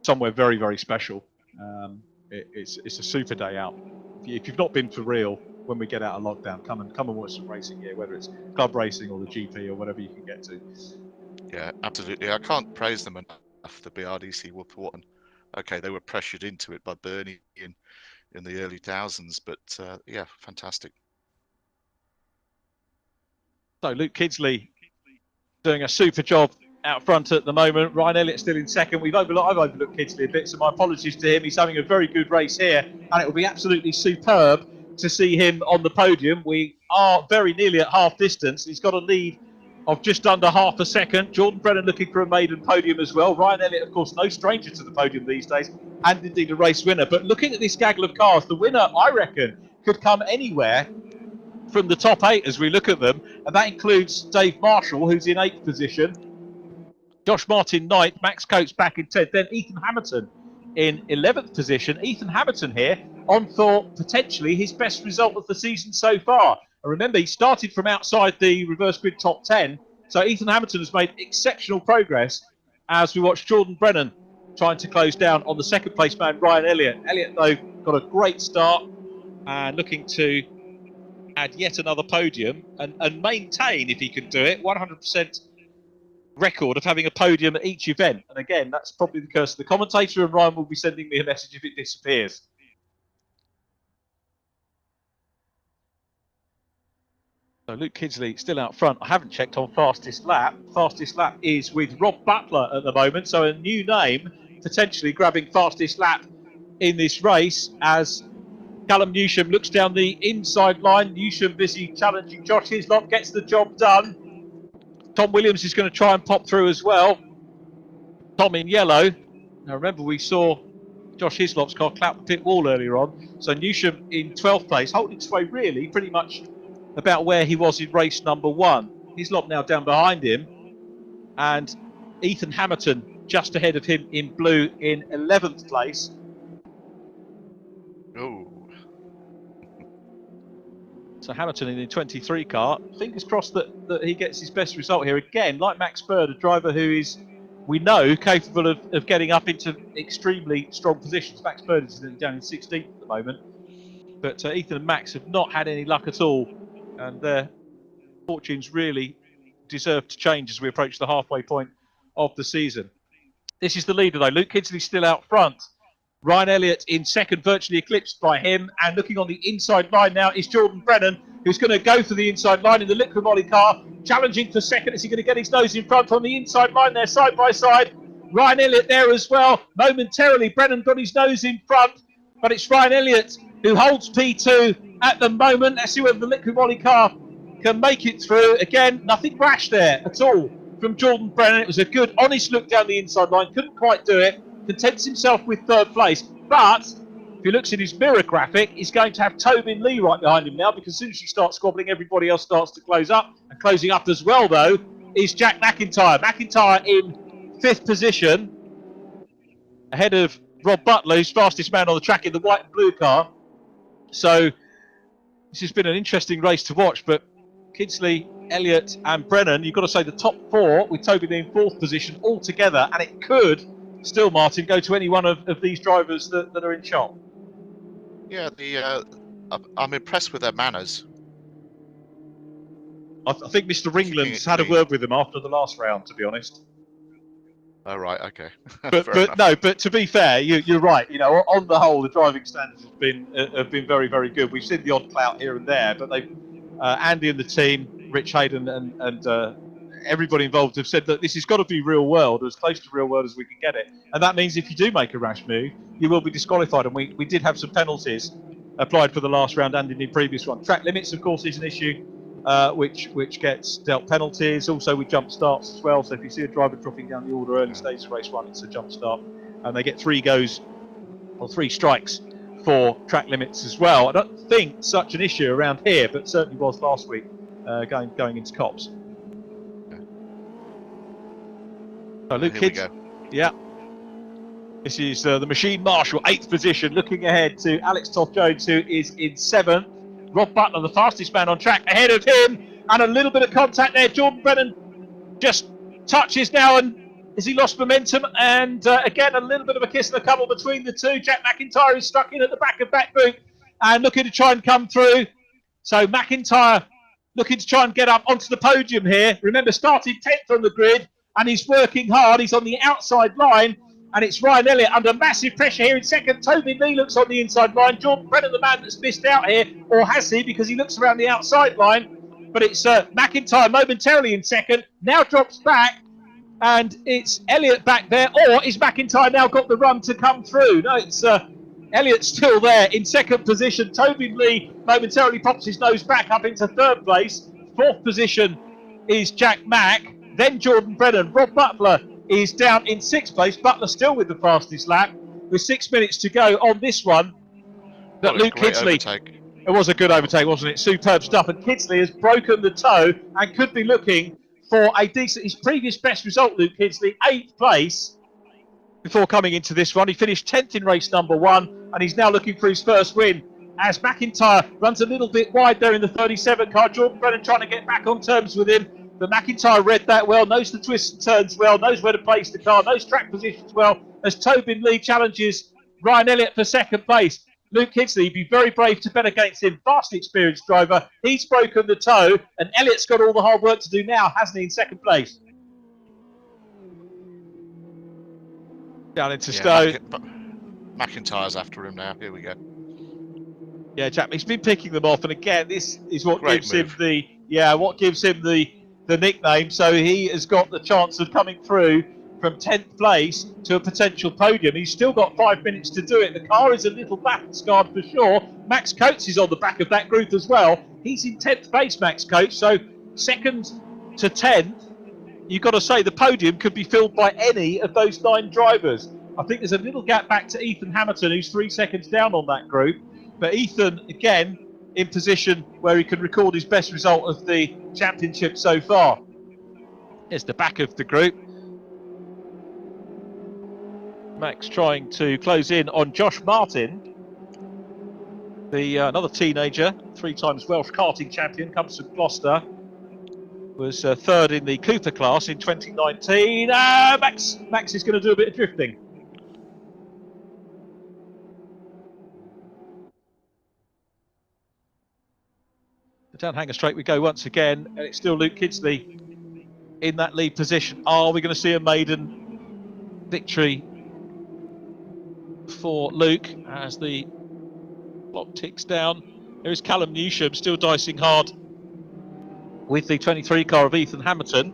somewhere very, very special. It's a super day out. If you've not been for real when we get out of lockdown, come and watch some racing here, whether it's club racing or the GP or whatever you can get to. Yeah, absolutely. I can't praise them enough, the BRDC Whoop-Wharton. Okay, they were pressured into it by Bernie in the early thousands, but yeah, fantastic. So Luke Kidsley doing a super job out front at the moment. Ryan Elliott still in 2nd. I've overlooked Kidsley a bit, so my apologies to him. He's having a very good race here, and it will be absolutely superb to see him on the podium. We are very nearly at half distance. He's got a lead of just under half a second. Jordan Brennan looking for a maiden podium as well. Ryan Elliott, of course, no stranger to the podium these days, and indeed a race winner. But looking at this gaggle of cars, the winner, I reckon, could come anywhere from the top 8 as we look at them, and that includes Dave Marshall, who's in 8th position, Josh Martin 9th, Max Coates back in 10th, then Ethan Hammerton in 11th position. Ethan Hammerton here on for potentially his best result of the season so far. And remember, he started from outside the reverse grid top 10, so Ethan Hammerton has made exceptional progress as we watch Jordan Brennan trying to close down on the 2nd place man, Ryan Elliott. Elliott, though, got a great start and looking to add yet another podium and maintain, if he can do it, 100% record of having a podium at each event. And again, that's probably the curse of the commentator, and Ryan will be sending me a message if it disappears. So Luke Kidsley still out front. I haven't checked on fastest lap. Fastest lap is with Rob Butler at the moment, so a new name potentially grabbing fastest lap in this race as Callum Newsham looks down the inside line. Newsham busy challenging Josh Hislop, gets the job done. Tom Williams is going to try and pop through as well. Tom in yellow. Now remember, we saw Josh Hislop's car clap the pit wall earlier on. So Newsham in 12th place, holding sway really pretty much about where he was in race number 1. Hislop now down behind him. And Ethan Hammerton just ahead of him in blue in 11th place. Oh. So Hammerton in the 23 car. Fingers crossed that he gets his best result here. Again, like Max Bird, a driver who is, we know, capable of getting up into extremely strong positions. Max Bird is down in 16th at the moment. But Ethan and Max have not had any luck at all. And their fortunes really deserve to change as we approach the halfway point of the season. This is the leader though. Luke Kidsley still out front. Ryan Elliott in second, virtually eclipsed by him. And looking on the inside line now is Jordan Brennan, who's going to go for the inside line in the Liquid Moly car, challenging for second. Is he going to get his nose in front on the inside line there, side by side? Ryan Elliott there as well. Momentarily, Brennan got his nose in front, but it's Ryan Elliott who holds P2 at the moment. Let's see whether the Liquid Moly car can make it through. Again, nothing rash there at all from Jordan Brennan. It was a good, honest look down the inside line. Couldn't quite do it. Contents himself with third place. But if he looks at his mirror graphic, he's going to have Tobin Lee right behind him now, because as soon as he starts squabbling, everybody else starts to close up. And closing up as well, though, is Jack MacIntyre. MacIntyre in 5th position, ahead of Rob Butler, who's fastest man on the track in the white and blue car. So this has been an interesting race to watch, but Kidsley, Elliott and Brennan, you've got to say the top 4 with Tobin Lee in 4th position all together, and it could still, Martin, go to any one of these drivers that are in shot. Yeah, I'm impressed with their manners. I think Mr. Ringland's had a word with them after the last round, to be honest. Oh, right, okay. But to be fair, you're right. You know, on the whole, the driving standards have been very, very good. We've seen the odd clout here and there, but they've Andy and the team, Rich Hayden and everybody involved have said that this has got to be real world, as close to real world as we can get it. And that means if you do make a rash move, you will be disqualified. And we did have some penalties applied for the last round and in the previous one. Track limits, of course, is an issue which gets dealt penalties. Also with jump starts as well. So if you see a driver dropping down the order early stages of race 1, it's a jump start. And they get 3 goes or 3 strikes for track limits as well. I don't think such an issue around here, but certainly was last week going into cops. So Luke Kidsley, yeah. This is the Machine Marshal, 8th position, looking ahead to Alex Toth-Jones, who is in 7th. Rob Butler, the fastest man on track, ahead of him, and a little bit of contact there. Jordan Brennan just touches now, and has he lost momentum? And again, a little bit of a kiss and a cuddle between the two. Jack MacIntyre is stuck in at the back of that boot and looking to try and come through. So MacIntyre looking to try and get up onto the podium here. Remember, started 10th on the grid, and he's working hard. He's on the outside line, and it's Ryan Elliott under massive pressure here in second. Tobin Lee looks on the inside line. Jordan Brennan, the man that's missed out here, or has he, because he looks around the outside line. But it's MacIntyre momentarily in second, now drops back, and it's Elliott back there, or is MacIntyre now got the run to come through? No, it's Elliott still there in second position. Tobin Lee momentarily pops his nose back up into 3rd place. 4th position is Jack Mack. Then Jordan Brennan. Rob Butler is down in 6th place. Butler still with the fastest lap, with 6 minutes to go on this one. But Luke Kidsley, it was a good overtake, wasn't it? Superb stuff. And Kidsley has broken the toe and could be looking for a decent, his previous best result, Luke Kidsley, 8th place before coming into this one. He finished 10th in race number 1, and he's now looking for his first win. As MacIntyre runs a little bit wide there in the 37 car. Jordan Brennan trying to get back on terms with him. But MacIntyre read that well, knows the twists and turns well, knows where to place the car, knows track positions well, as Tobin Lee challenges Ryan Elliott for 2nd place. Luke Kidsley, be very brave to bet against him. Vastly experienced driver. He's broken the toe, and Elliott's got all the hard work to do now, hasn't he, in 2nd place? Down into Stowe. MacIntyre's after him now. Here we go. Yeah, Jack, he's been picking them off, and again, this is what gives him the nickname. So he has got the chance of coming through from 10th place to a potential podium. He's still got 5 minutes to do it. The car is a little battle scarred for sure. Max Coates is on the back of that group as well. He's in 10th place, Max Coates. So 2nd to 10th, you've got to say the podium could be filled by any of those 9 drivers. I think there's a little gap back to Ethan Hammerton, who's 3 seconds down on that group. But Ethan, again, in position where he can record his best result of the championship so far. Here's the back of the group. Max trying to close in on Josh Martin, the another teenager, 3 times Welsh karting champion, comes from Gloucester. Was 3rd in the Cooper class in 2019. Max is going to do a bit of drifting. Down Hanger Straight we go once again, and it's still Luke Kidsley in that lead position. Are we going to see a maiden victory for Luke as the clock ticks down? There is Callum Newsham still dicing hard with the 23 car of Ethan Hammerton.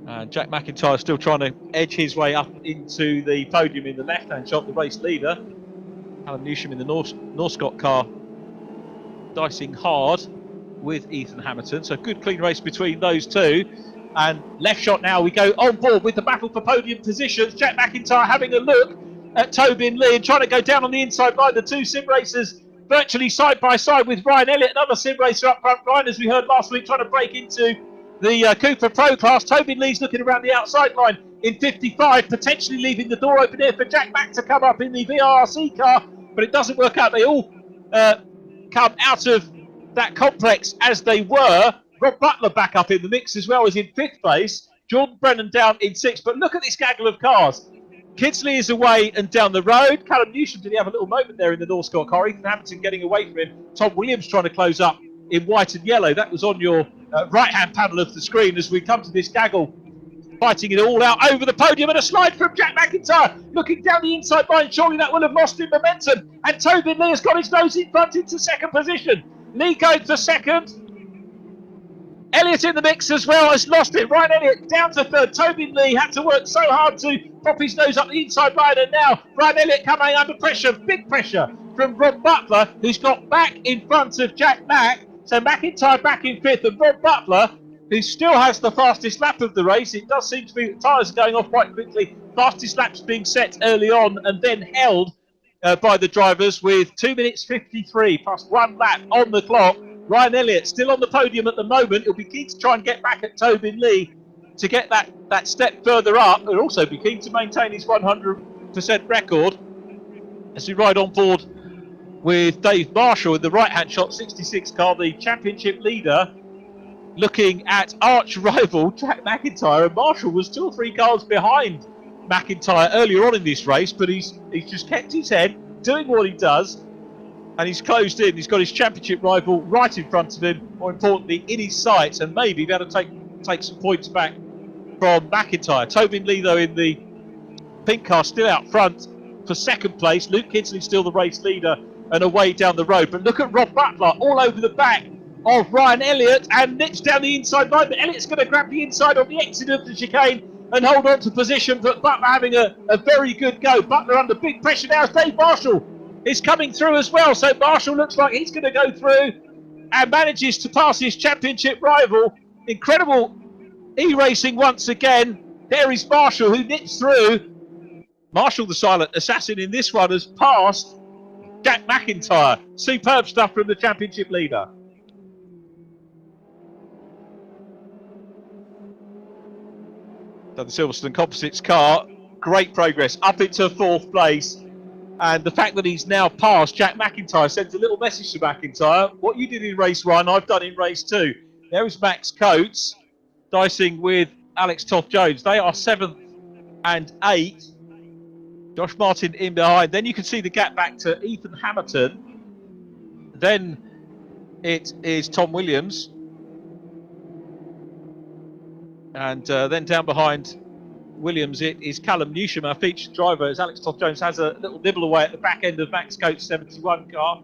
And Jack MacIntyre still trying to edge his way up into the podium in the left-hand shot, the race leader. Callum Newsham in the Norscott car dicing hard with Ethan Hammerton. So good clean race between those two. And left shot now, we go on board with the battle for podium positions. Jack MacIntyre having a look at Tobin Lee and trying to go down on the inside line. The two sim racers virtually side by side with Ryan Elliott, another sim racer up front. Ryan, as we heard last week, trying to break into the Cooper Pro class. Tobin Lee's looking around the outside line in 55, potentially leaving the door open here for Jack Mack to come up in the VRC car, but it doesn't work out. They all come out of that complex as they were. Rob Butler back up in the mix as well, as in 5th place. Jordan Brennan down in 6th, but look at this gaggle of cars. Kidsley is away and down the road. Callum Newsham, did he have a little moment there in the Norscott car? Ethan Hammerton getting away from him. Tom Williams trying to close up in white and yellow. That was on your right-hand panel of the screen as we come to this gaggle, fighting it all out over the podium, and a slide from Jack MacIntyre, looking down the inside line. Surely that will have lost him momentum, and Tobin Lee has got his nose in front into 2nd position. Lee going for 2nd. Elliott in the mix as well, has lost it. Ryan Elliott down to 3rd. Tobin Lee had to work so hard to pop his nose up the inside line, and now Ryan Elliott coming under pressure, big pressure from Rob Butler, who's got back in front of Jack Mack. So MacIntyre back in 5th, and Rob Butler, who still has the fastest lap of the race. It does seem to be that tyres are going off quite quickly. Fastest laps being set early on and then held by the drivers with 2 minutes 53 plus 1 lap on the clock. Ryan Elliott still on the podium at the moment. He'll be keen to try and get back at Tobin Lee to get that step further up, and also be keen to maintain his 100% record as we ride on board with Dave Marshall in the right-hand shot 66 car, the championship leader, looking at arch rival Jack MacIntyre. And Marshall was 2 or 3 cars behind MacIntyre earlier on in this race, but he's just kept his head, doing what he does, and he's closed in. He's got his championship rival right in front of him, more importantly in his sights, and maybe be able to take some points back from MacIntyre. Tobin Lee, though, in the pink car, still out front for 2nd place. Luke Kidsley still the race leader and away down the road. But look at Rob Butler all over the back of Ryan Elliott and nips down the inside line. But Elliott's going to grab the inside on the exit of the chicane and hold on to position. But Butler having a very good go. Butler under big pressure now as Dave Marshall is coming through as well. So Marshall looks like he's going to go through and manages to pass his championship rival. Incredible e-racing once again. There is Marshall, who nips through. Marshall, the silent assassin in this one, has passed Jack MacIntyre. Superb stuff from the championship leader. So the Silverstone Composites car, great progress up into 4th place. And the fact that he's now passed Jack MacIntyre sends a little message to MacIntyre. What you did in race 1, I've done in race 2. There is Max Coates dicing with Alex Toth-Jones. They are 7th and 8th. Josh Martin in behind. Then you can see the gap back to Ethan Hammerton. Then it is Tom Williams. And then down behind Williams, it is Callum Newsham, our featured driver, as Alex Toth-Jones has a little nibble away at the back end of Max Coates' 71 car.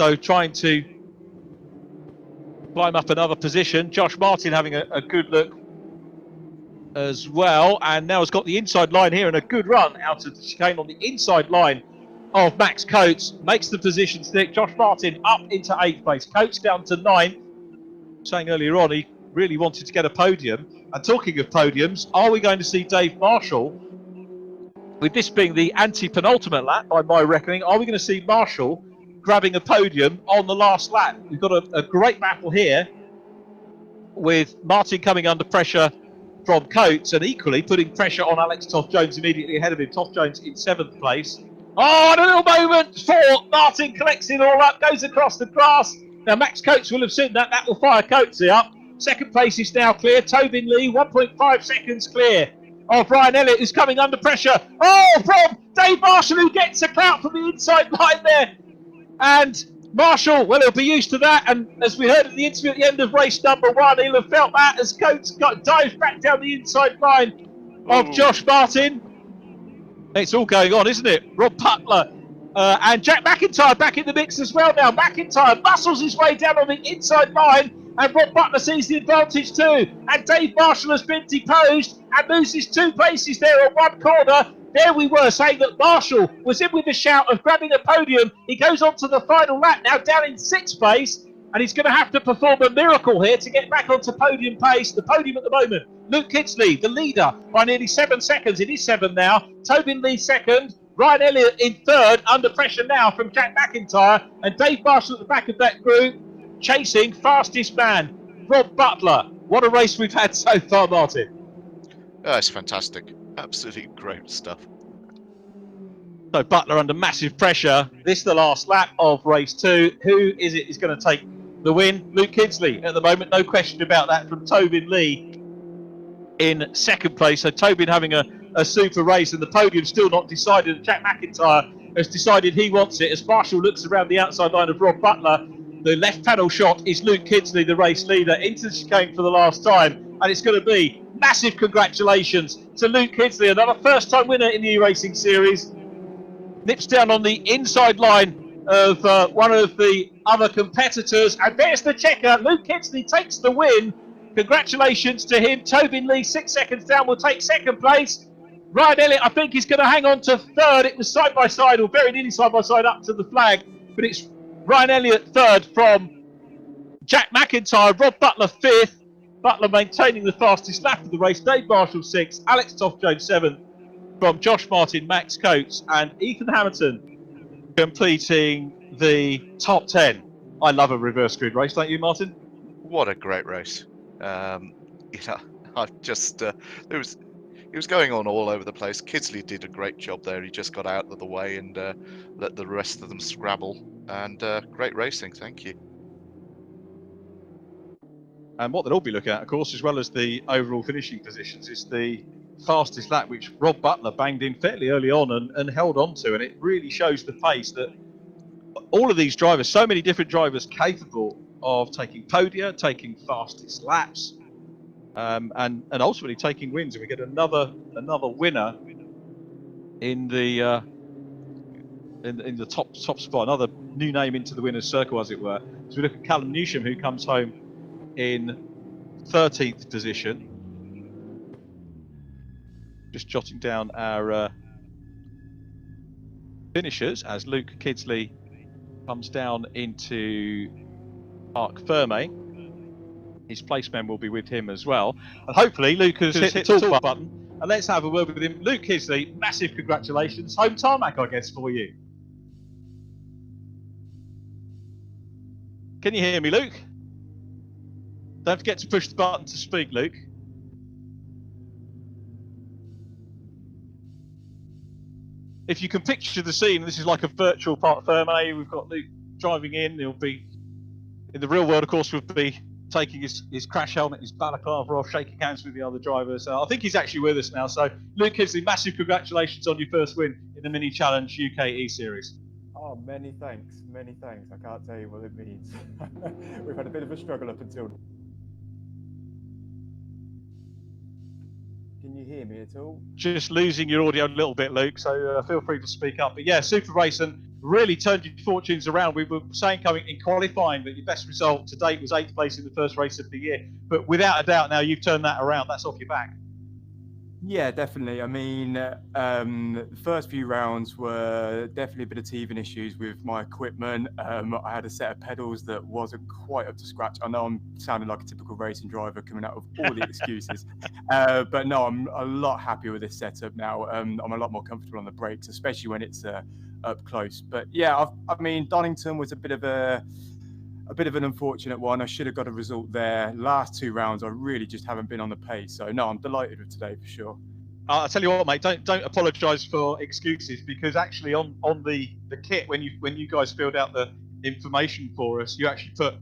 So trying to climb up another position. Josh Martin having a good look as well, and now has got the inside line here and a good run out of the chicane on the inside line of Max Coates. Makes the position stick. Josh Martin up into 8th place. Coates down to 9th. Saying earlier on he really wanted to get a podium. And talking of podiums, are we going to see Dave Marshall, with this being the anti-penultimate lap by my reckoning, are we going to see Marshall grabbing a podium on the last lap? We've got a great battle here with Martin coming under pressure from Coates and equally putting pressure on Alex Toth-Jones immediately ahead of him. Toth-Jones in 7th place. Oh, and a little moment for Martin, collects it all up, goes across the grass. Now Max Coates will have seen that. That will fire Coatesy up. 2nd place is now clear. Tobin Lee, 1.5 seconds clear of Ryan Elliott, who's coming under pressure. Oh, from Dave Marshall, who gets a clout from the inside line there. And Marshall, well, he'll be used to that, and as we heard in the interview at the end of race number 1, he'll have felt that as Coates dives back down the inside line of Josh Martin. It's all going on, isn't it? Rob Butler and Jack MacIntrye back in the mix as well now. MacIntyre muscles his way down on the inside line, and Rob Butler sees the advantage too. And Dave Marshall has been deposed and loses 2 places there on one corner. There we were saying that Marshall was in with a shout of grabbing a podium. He goes on to the final lap now down in 6th place, and he's going to have to perform a miracle here to get back onto podium pace. The podium at the moment, Luke Kidsley, the leader, by nearly 7 seconds. It is 7 now. Tobin Lee 2nd. Ryan Elliott in 3rd, under pressure now from Jack MacIntyre. And Dave Marshall at the back of that group, chasing fastest man, Rob Butler. What a race we've had so far, Martin. Oh, it's fantastic. Absolutely great stuff. So Butler under massive pressure. This is the last lap of race 2. Who is it is going to take the win? Luke Kidsley at the moment, no question about that, from Tobin Lee in 2nd place. So Tobin having a super race, and the podium still not decided. Jack MacIntyre has decided he wants it as Marshall looks around the outside line of Rob Butler. The left panel shot is Luke Kidsley, the race leader, into the chicane for the last time, and it's going to be massive congratulations to Luke Kidsley, another first-time winner in the e-racing series. Nips down on the inside line of one of the other competitors, and there's the checker. Luke Kidsley takes the win. Congratulations to him. Tobin Lee 6 seconds down will take 2nd place. Ryan Elliott, I think, is going to hang on to 3rd. It was side by side, or very nearly side by side, up to the flag, but it's Ryan Elliott 3rd from Jack MacIntyre. Rob Butler 5th. Butler maintaining the fastest lap of the race. Dave Marshall 6th. Alex Toth-Jones 7th from Josh Martin, Max Coates, and Ethan Hammerton completing the top 10. I love a reverse grid race, don't you, Martin? What a great race. I've just it was going on all over the place. Kidsley did a great job there. He just got out of the way and let the rest of them scrabble. And great racing, thank you. And what they'll all be looking at, of course, as well as the overall finishing positions, is the fastest lap, which Rob Butler banged in fairly early on and held on to. And it really shows the pace that all of these drivers, so many different drivers, capable of taking podia, taking fastest laps, and ultimately taking wins. And we get another winner in the top spot, another new name into the winner's circle, as it were. So we look at Callum Newsham, who comes home in 13th position. Just jotting down our finishers as Luke Kidsley comes down into Parc Ferme. His placeman will be with him as well. And hopefully Luke has hit the talk button. And let's have a word with him. Luke Kidsley, massive congratulations. Home tarmac, I guess, for you. Can you hear me, Luke? Don't forget to push the button to speak, Luke. If you can picture the scene, this is like a virtual Parc Ferme. We've got Luke driving in. He'll be, in the real world, of course, would be taking his crash helmet, his balaclava off, shaking hands with the other drivers. I think he's actually with us now. So, Luke Kidsley, massive congratulations on your first win in the Mini Challenge UK E-Series. Oh, many thanks, many thanks. I can't tell you what it means. We've had a bit of a struggle up until... Can you hear me at all? Just losing your audio a little bit, Luke, so feel free to speak up. But yeah, super race and really turned your fortunes around. We were saying coming in qualifying that your best result to date was 8th place in the first race of the year. But without a doubt now you've turned that around. That's off your back. Yeah, definitely. I mean, the first few rounds were definitely a bit of teething issues with my equipment. I had a set of pedals that wasn't quite up to scratch. I know I'm sounding like a typical racing driver coming out of all the excuses, but no, I'm a lot happier with this setup now. I'm a lot more comfortable on the brakes, especially when it's up close. But yeah, I mean, Donington was a bit of an unfortunate one. I should have got a result there. Last 2 rounds, I really just haven't been on the pace. So no, I'm delighted with today for sure. I'll tell you what, mate. Don't apologise for excuses, because actually on the kit, when you guys filled out the information for us, you actually put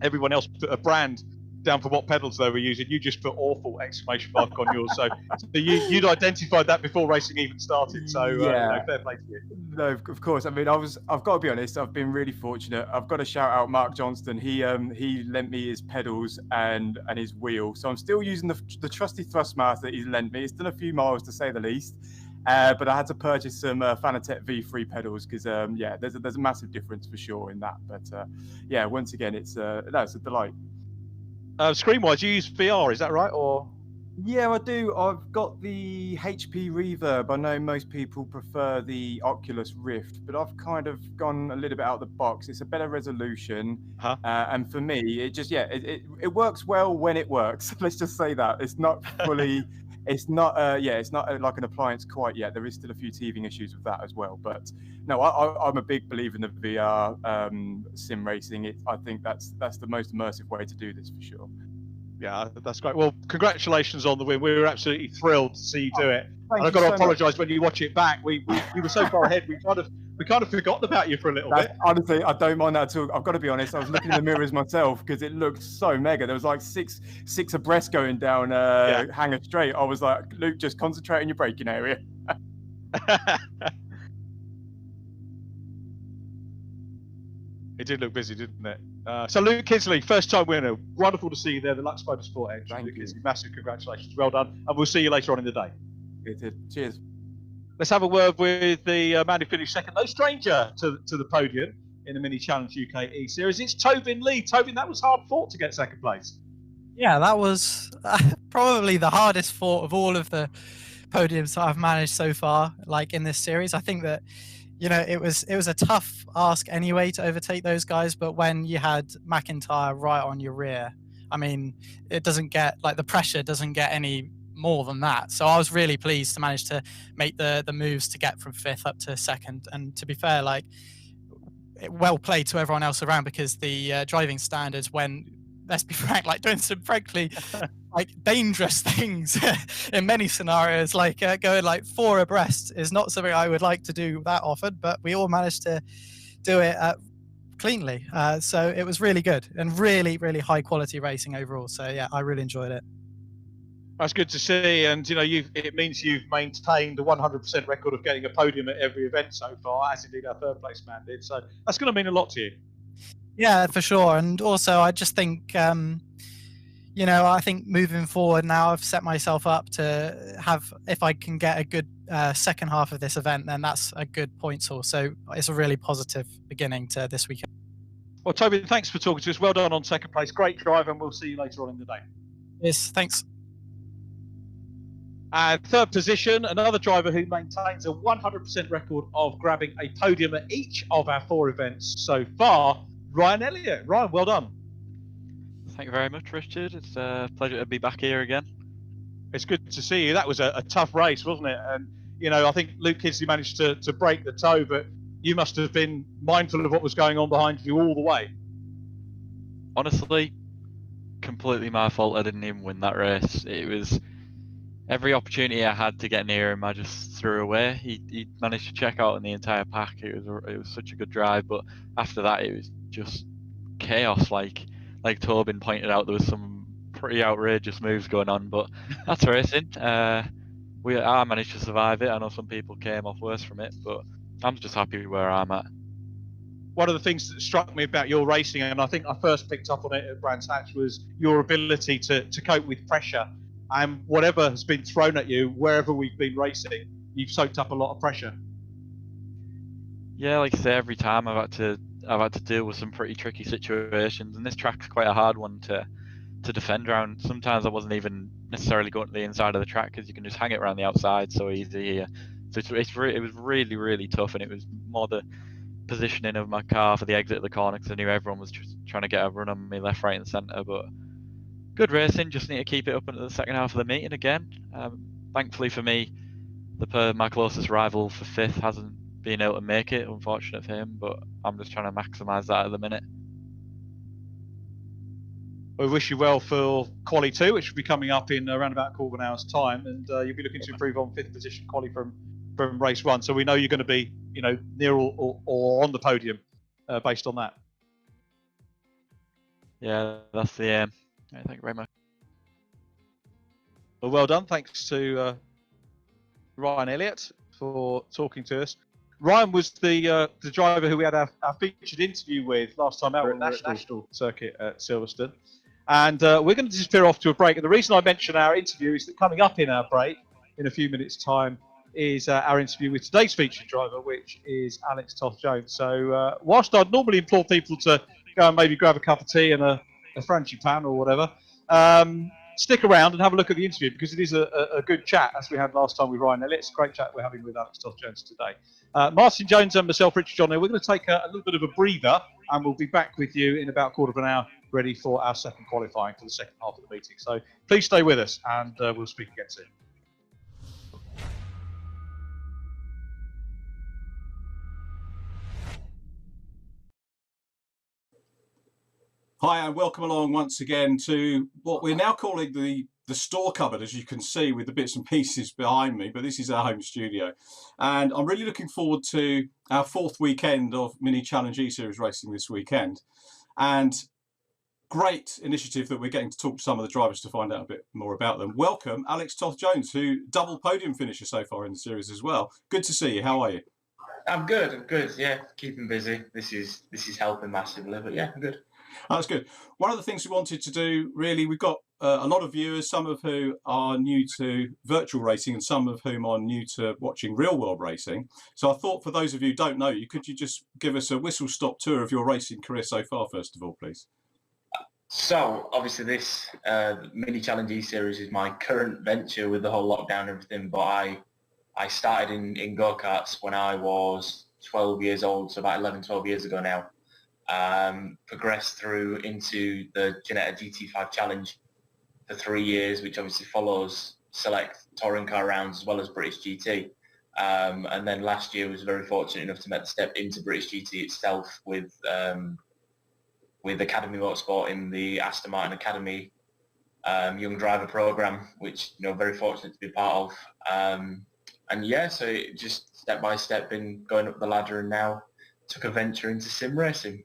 everyone else put a brand down for what pedals they were using. You just put awful exclamation mark on yours. So you'd identified that before racing even started. So Yeah. fair play to you. No, of course. I mean, I've got to be honest. I've been really fortunate. I've got to shout out Mark Johnston. He lent me his pedals and his wheel. So I'm still using the trusty Thrustmaster he's lent me. It's done a few miles to say the least. But I had to purchase some Fanatec V3 pedals because there's a massive difference for sure in that. But once again, it's a delight. Screen-wise, you use VR, is that right? Or yeah, I do. I've got the HP Reverb. I know most people prefer the Oculus Rift, but I've kind of gone a little bit out of the box. It's a better resolution, and for me, it works well when it works. Let's just say that it's not fully. It's not like an appliance quite yet. There is still a few teething issues with that as well. But no, I'm a big believer in the VR sim racing. I think that's the most immersive way to do this for sure. Yeah, that's great. Well, congratulations on the win. We were absolutely thrilled to see you do it. Thank And I've you got to so apologise when you watch it back. We were so far ahead. We kind of forgotten about you for a little bit. Honestly, I don't mind that at all. I've got to be honest. I was looking in the mirrors myself because it looked so mega. There was like six abreast going down Hanger Straight. I was like, Luke, just concentrate on your braking area. It did look busy, didn't it? So Luke Kidsley, first time winner. Wonderful to see you there. The Lux Motorsport Edge. Thank Luke you. Kidsley, massive congratulations. Well done. And we'll see you later on in the day. Cheers. Let's have a word with the man who finished second. No stranger to the podium in the Mini Challenge UK eSeries. It's Tobin Lee. Tobin, that was hard fought to get second place. Yeah, that was probably the hardest fought of all of the podiums that I've managed so far, like in this series. I think that, you know, it was a tough ask anyway to overtake those guys, but when you had MacIntrye right on your rear, I mean, it doesn't get, like, the pressure doesn't get any more than that. So I was really pleased to manage to make the moves to get from fifth up to second. And to be fair, like, well played to everyone else around, because the driving standards, when, let's be frank, like doing some frankly like dangerous things in many scenarios, like going like 4 abreast is not something I would like to do that often, but we all managed to do it cleanly. So it was really good and really, really high quality racing overall. So yeah, I really enjoyed it. That's good to see, and you know, it means you've maintained the 100% record of getting a podium at every event so far, as indeed our third place man did. So that's going to mean a lot to you. Yeah, for sure. And also, I just think, you know, I think moving forward now, I've set myself up to have, if I can get a good second half of this event, then that's a good point source. So it's a really positive beginning to this weekend. Well, Toby, thanks for talking to us. Well done on second place. Great drive, and we'll see you later on in the day. Yes, thanks. And third position, another driver who maintains a 100% record of grabbing a podium at each of our 4 events so far, Ryan Elliott. Ryan, well done. Thank you very much, Richard. It's a pleasure to be back here again. It's good to see you. That was a tough race, wasn't it? And, you know, I think Luke Kidsley managed to break the toe, but you must have been mindful of what was going on behind you all the way. Honestly, completely my fault. I didn't even win that race. It was... every opportunity I had to get near him, I just threw away. He managed to check out in the entire pack. It was such a good drive, but after that, it was just chaos. Like Tobin pointed out, there was some pretty outrageous moves going on, but that's racing. I managed to survive it. I know some people came off worse from it, but I'm just happy where I'm at. One of the things that struck me about your racing, and I think I first picked up on it at Brands Hatch, was your ability to cope with pressure. And whatever has been thrown at you, wherever we've been racing, you've soaked up a lot of pressure. Yeah, like I say, every time I've had to deal with some pretty tricky situations, and this track's quite a hard one to defend around. Sometimes I wasn't even necessarily going to the inside of the track, because you can just hang it around the outside so easy here. So it was really, really tough, and it was more the positioning of my car for the exit of the corner, because I knew everyone was just trying to get a run on me left, right, and centre. But good racing, just need to keep it up into the second half of the meeting again. Thankfully for me, my closest rival for 5th hasn't been able to make it, unfortunate for him, but I'm just trying to maximise that at the minute. We wish you well for Quali 2, which will be coming up in around about a quarter of an hour's time, and you'll be looking to improve on 5th position Quali from race 1, so we know you're going to be, you know, near or on the podium based on that. Yeah, that's the aim. Yeah, thank you very much. Well done. Thanks to Ryan Elliott for talking to us. Ryan was the driver who we had our featured interview with last time out when we were at National Circuit at Silverstone. And we're going to disappear off to a break. And the reason I mention our interview is that coming up in our break, in a few minutes' time, is our interview with today's featured driver, which is Alex Toth-Jones. So whilst I'd normally implore people to go and maybe grab a cup of tea and a frangipane or whatever, stick around and have a look at the interview, because it is a good chat, as we had last time with Ryan Elliott. It's a great chat we're having with Alex Toth-Jones today. Martin Jones and myself, Richard John, we're going to take a little bit of a breather, and we'll be back with you in about a quarter of an hour, ready for our second qualifying for the second half of the meeting. So please stay with us, and we'll speak again soon. Hi, and welcome along once again to what we're now calling the store cupboard, as you can see with the bits and pieces behind me, but this is our home studio. And I'm really looking forward to our fourth weekend of Mini Challenge eSeries racing this weekend. And great initiative that we're getting to talk to some of the drivers to find out a bit more about them. Welcome, Alex Toth-Jones, who double podium finisher so far in the series as well. Good to see you. How are you? I'm good. Yeah, keeping busy. This is helping massively, but yeah, I'm good. That's good. One of the things we wanted to do, really, we've got a lot of viewers, some of who are new to virtual racing and some of whom are new to watching real world racing. So I thought, for those of you who don't know you, could you just give us a whistle-stop tour of your racing career so far, first of all, please? So obviously this Mini Challenge eSeries is my current venture with the whole lockdown and everything, but I started in go-karts when I was 12 years old, so about 11, 12 years ago now. Progressed through into the Kinetic GT5 Challenge for 3 years, which obviously follows select touring car rounds as well as British GT. And then last year was very fortunate enough to make the step into British GT itself with Academy Motorsport in the Aston Martin Academy Young Driver Programme, which very fortunate to be part of. And yeah, so it just step by step been going up the ladder, and now took a venture into sim racing.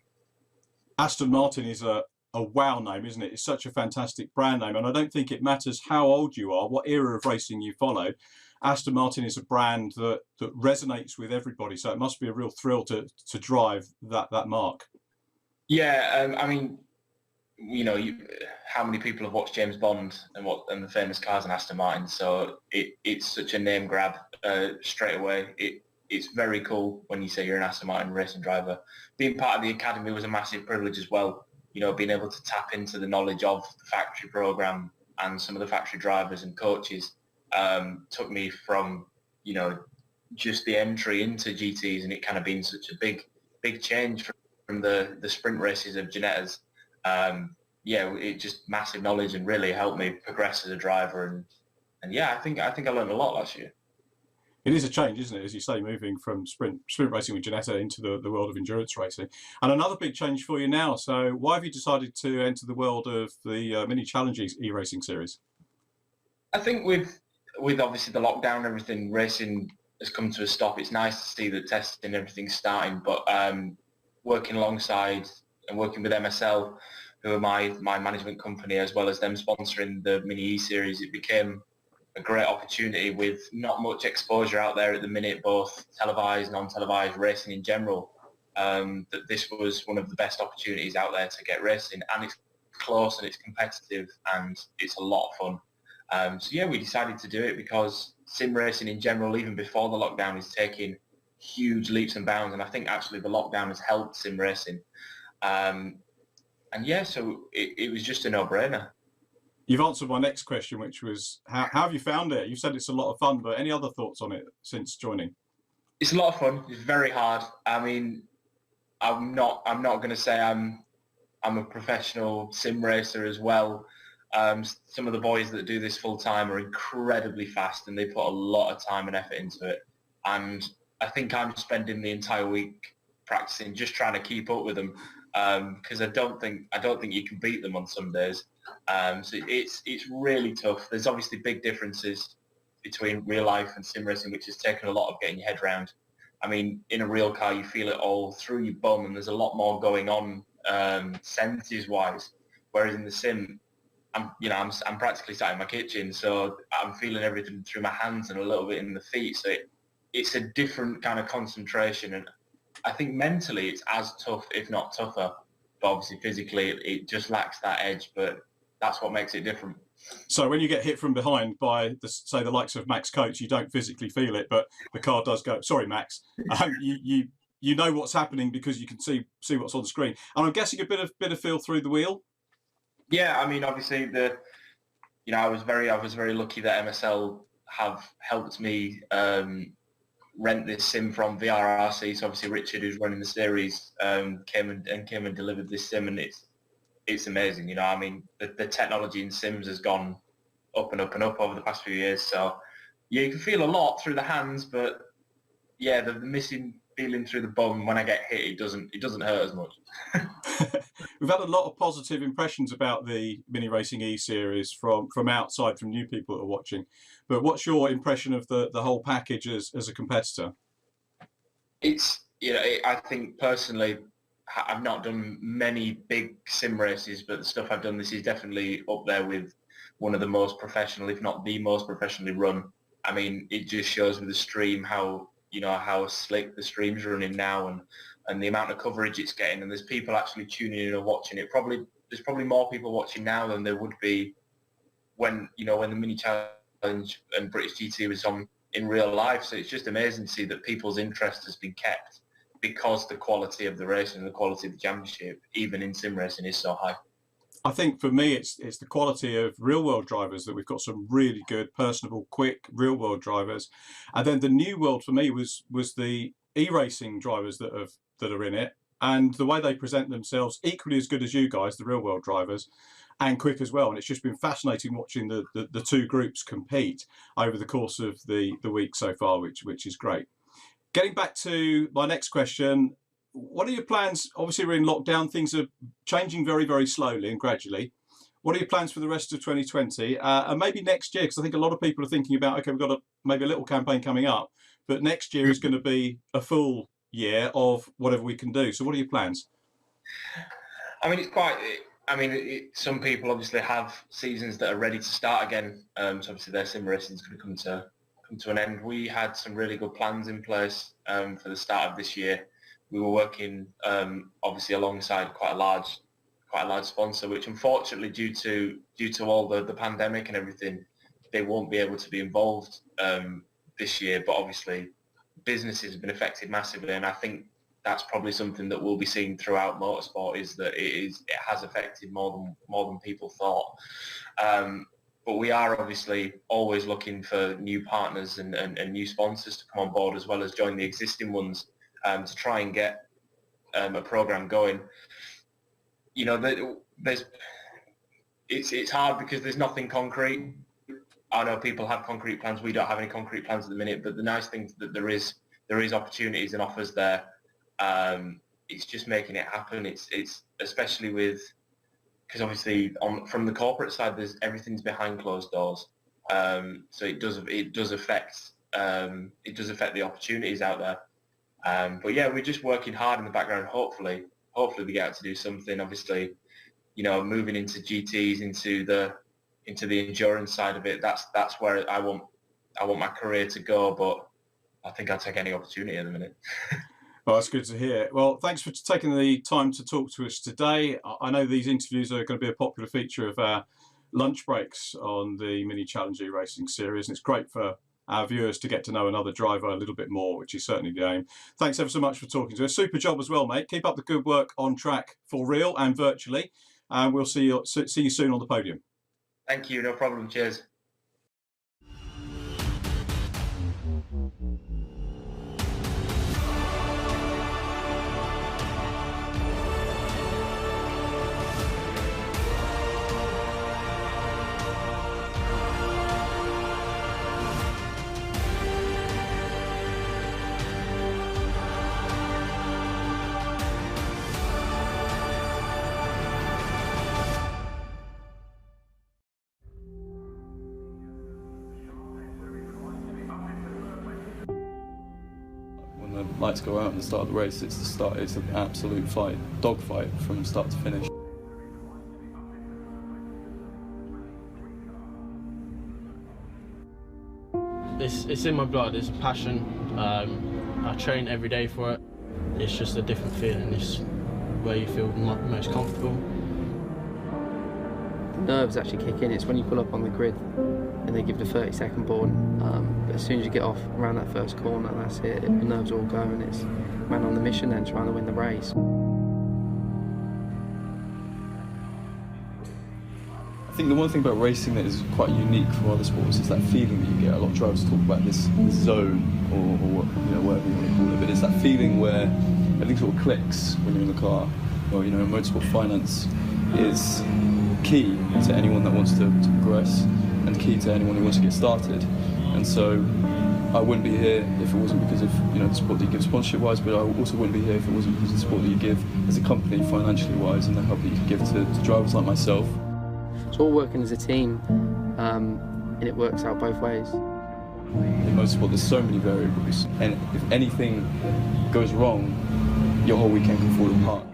Aston Martin is a wow name, isn't it? It's such a fantastic brand name, and I don't think it matters how old you are, what era of racing you followed. Aston Martin is a brand that resonates with everybody, so it must be a real thrill to drive that mark. Yeah, I mean, how many people have watched James Bond and the famous cars in Aston Martin? So it's such a name grab straight away. It's very cool when you say you're an Aston Martin racing driver. Being part of the academy was a massive privilege as well. Being able to tap into the knowledge of the factory program and some of the factory drivers and coaches took me from, just the entry into GTs, and it kind of been such a big change from the sprint races of Ginettas. It just massive knowledge and really helped me progress as a driver. And yeah, I think I learned a lot last year. It is a change, isn't it? As you say, moving from sprint racing with Ginetta into the world of endurance racing. And another big change for you now. So why have you decided to enter the world of the Mini Challenge e-racing series? I think with obviously the lockdown and everything, racing has come to a stop. It's nice to see that testing and everything's starting, but working alongside and working with MSL, who are my management company, as well as them sponsoring the Mini E-Series, it became a great opportunity with not much exposure out there at the minute, both televised, non-televised, racing in general, that this was one of the best opportunities out there to get racing. And it's close and it's competitive and it's a lot of fun. So yeah, we decided to do it because sim racing in general, even before the lockdown, is taking huge leaps and bounds. And I think actually the lockdown has helped sim racing. And yeah, so it was just a no-brainer. You've answered my next question, which was how have you found it? You said it's a lot of fun, but any other thoughts on it since joining? It's a lot of fun. It's very hard. I mean, I'm not going to say I'm a professional sim racer as well. Some of the boys that do this full time are incredibly fast, and they put a lot of time and effort into it. And I think I'm spending the entire week practicing, just trying to keep up with them, because I don't think you can beat them on some days. So it's really tough. There's obviously big differences between real life and sim racing, which has taken a lot of getting your head around. I mean, in a real car, you feel it all through your bum, and there's a lot more going on senses-wise. Whereas in the sim, I'm practically sat in my kitchen, so I'm feeling everything through my hands and a little bit in the feet. So it's a different kind of concentration, and I think mentally it's as tough, if not tougher. But obviously physically it just lacks that edge, but that's what makes it different. So when you get hit from behind by, say, the likes of Max Coates, you don't physically feel it, but the car does go. Sorry, Max. You know what's happening because you can see what's on the screen. And I'm guessing a bit of feel through the wheel. Yeah, I mean, obviously I was very lucky that MSL have helped me rent this sim from VRRC. So obviously Richard, who's running the series, came and delivered this sim, and it's amazing. I mean, the technology in sims has gone up and up and up over the past few years. So yeah, you can feel a lot through the hands, but yeah, the missing feeling through the bum when I get hit, it doesn't hurt as much. We've had a lot of positive impressions about the Mini Racing eSeries from outside, from new people that are watching. But what's your impression of the whole package as a competitor? It's, I think personally, I've not done many big sim races, but the stuff I've done, this is definitely up there with one of the most professional, if not the most professionally run. I mean, it just shows with the stream how slick the stream's running now, and the amount of coverage it's getting, and there's people actually tuning in and watching it. There's probably more people watching now than there would be when the Mini Challenge and British GT was on in real life. So it's just amazing to see that people's interest has been kept because the quality of the racing and the quality of the championship, even in sim racing, is so high. I think for me, it's the quality of real-world drivers that we've got some really good, personable, quick, real-world drivers. And then the new world for me was the e-racing drivers that are in it, and the way they present themselves, equally as good as you guys, the real-world drivers, and quick as well. And it's just been fascinating watching the two groups compete over the course of the week so far, which is great. Getting back to my next question, what are your plans? Obviously, we're in lockdown. Things are changing very, very slowly and gradually. What are your plans for the rest of 2020 and maybe next year? Because I think a lot of people are thinking about, okay, we've got maybe a little campaign coming up, but next year is going to be a full year of whatever we can do. So what are your plans? I mean, some people obviously have seasons that are ready to start again. So obviously their sim racing is going to come to an end. We had some really good plans in place for the start of this year. We were working obviously alongside quite a large sponsor, which unfortunately due to all the pandemic and everything, they won't be able to be involved this year. But obviously businesses have been affected massively, and I think that's probably something that we'll be seeing throughout motorsport, is that it has affected more than people thought. But we are obviously always looking for new partners and new sponsors to come on board, as well as join the existing ones, to try and get a program going. It's hard because there's nothing concrete. I know people have concrete plans. We don't have any concrete plans at the minute, but the nice thing is that there is opportunities and offers there. It's just making it happen. It's especially because obviously from the corporate side, everything's behind closed doors. So it does affect the opportunities out there. But yeah, we're just working hard in the background. Hopefully we get out to do something. Obviously, moving into GTs, into the endurance side of it. That's where I want my career to go. But I think I'll take any opportunity at the minute. Well, that's good to hear. Well, thanks for taking the time to talk to us today. I know these interviews are going to be a popular feature of our lunch breaks on the Mini Challenge Racing series, and it's great for our viewers to get to know another driver a little bit more, which is certainly the aim. Thanks ever so much for talking to us. Super job as well, mate. Keep up the good work on track for real and virtually, and we'll see you soon on the podium. Thank you. No problem. Cheers. Lights go out at the start of the race. It's an absolute fight, dogfight from start to finish. it's in my blood. It's a passion. I train every day for it. It's just a different feeling. It's where you feel most comfortable. The nerves actually kick in. It's when you pull up on the grid and they give the 30-second warning. But as soon as you get off around that first corner, that's it. The nerves all go, and it's man on the mission then trying to win the race. I think the one thing about racing that is quite unique from other sports is that feeling that you get. A lot of drivers talk about this zone or whatever you want to call it, but it's that feeling where everything sort of clicks when you're in the car. Or motorsport finance is key to anyone that wants to progress and key to anyone who wants to get started. And so I wouldn't be here if it wasn't because of the support that you give sponsorship-wise, but I also wouldn't be here if it wasn't because of the support that you give as a company financially-wise and the help that you can give to drivers like myself. It's all working as a team, and it works out both ways. In motorsport, there's so many variables, and if anything goes wrong, your whole weekend can fall apart.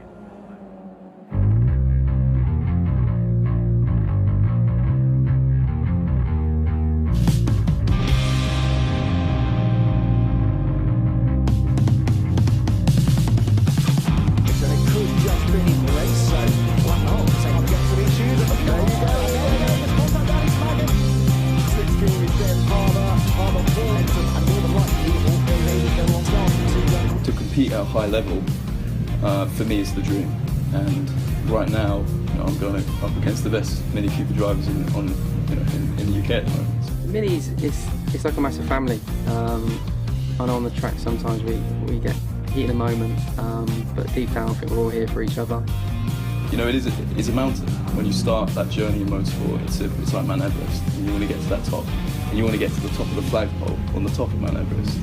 At a high level, for me, is the dream. And right now, I'm going up against the best Mini Cooper drivers in the UK at the moment. The Minis, it's like a massive family. I know on the track sometimes we get heat in a moment, but deep down I think we're all here for each other. It's a mountain. When you start that journey in motorsport, it's like Mount Everest. And you want to get to that top, and you want to get to the top of the flagpole on the top of Mount Everest.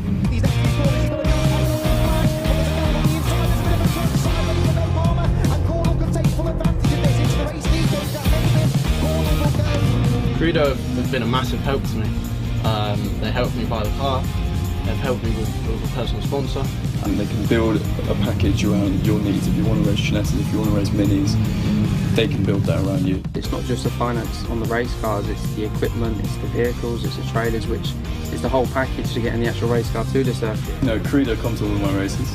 Crudo have been a massive help to me. They helped me buy the car, they've helped me with a personal sponsor. And they can build a package around your needs. If you want to race Kinetic, if you want to race Minis, they can build that around you. It's not just the finance on the race cars, it's the equipment, it's the vehicles, it's the trailers, which is the whole package to getting the actual race car to the circuit. Crudo come to all of my races.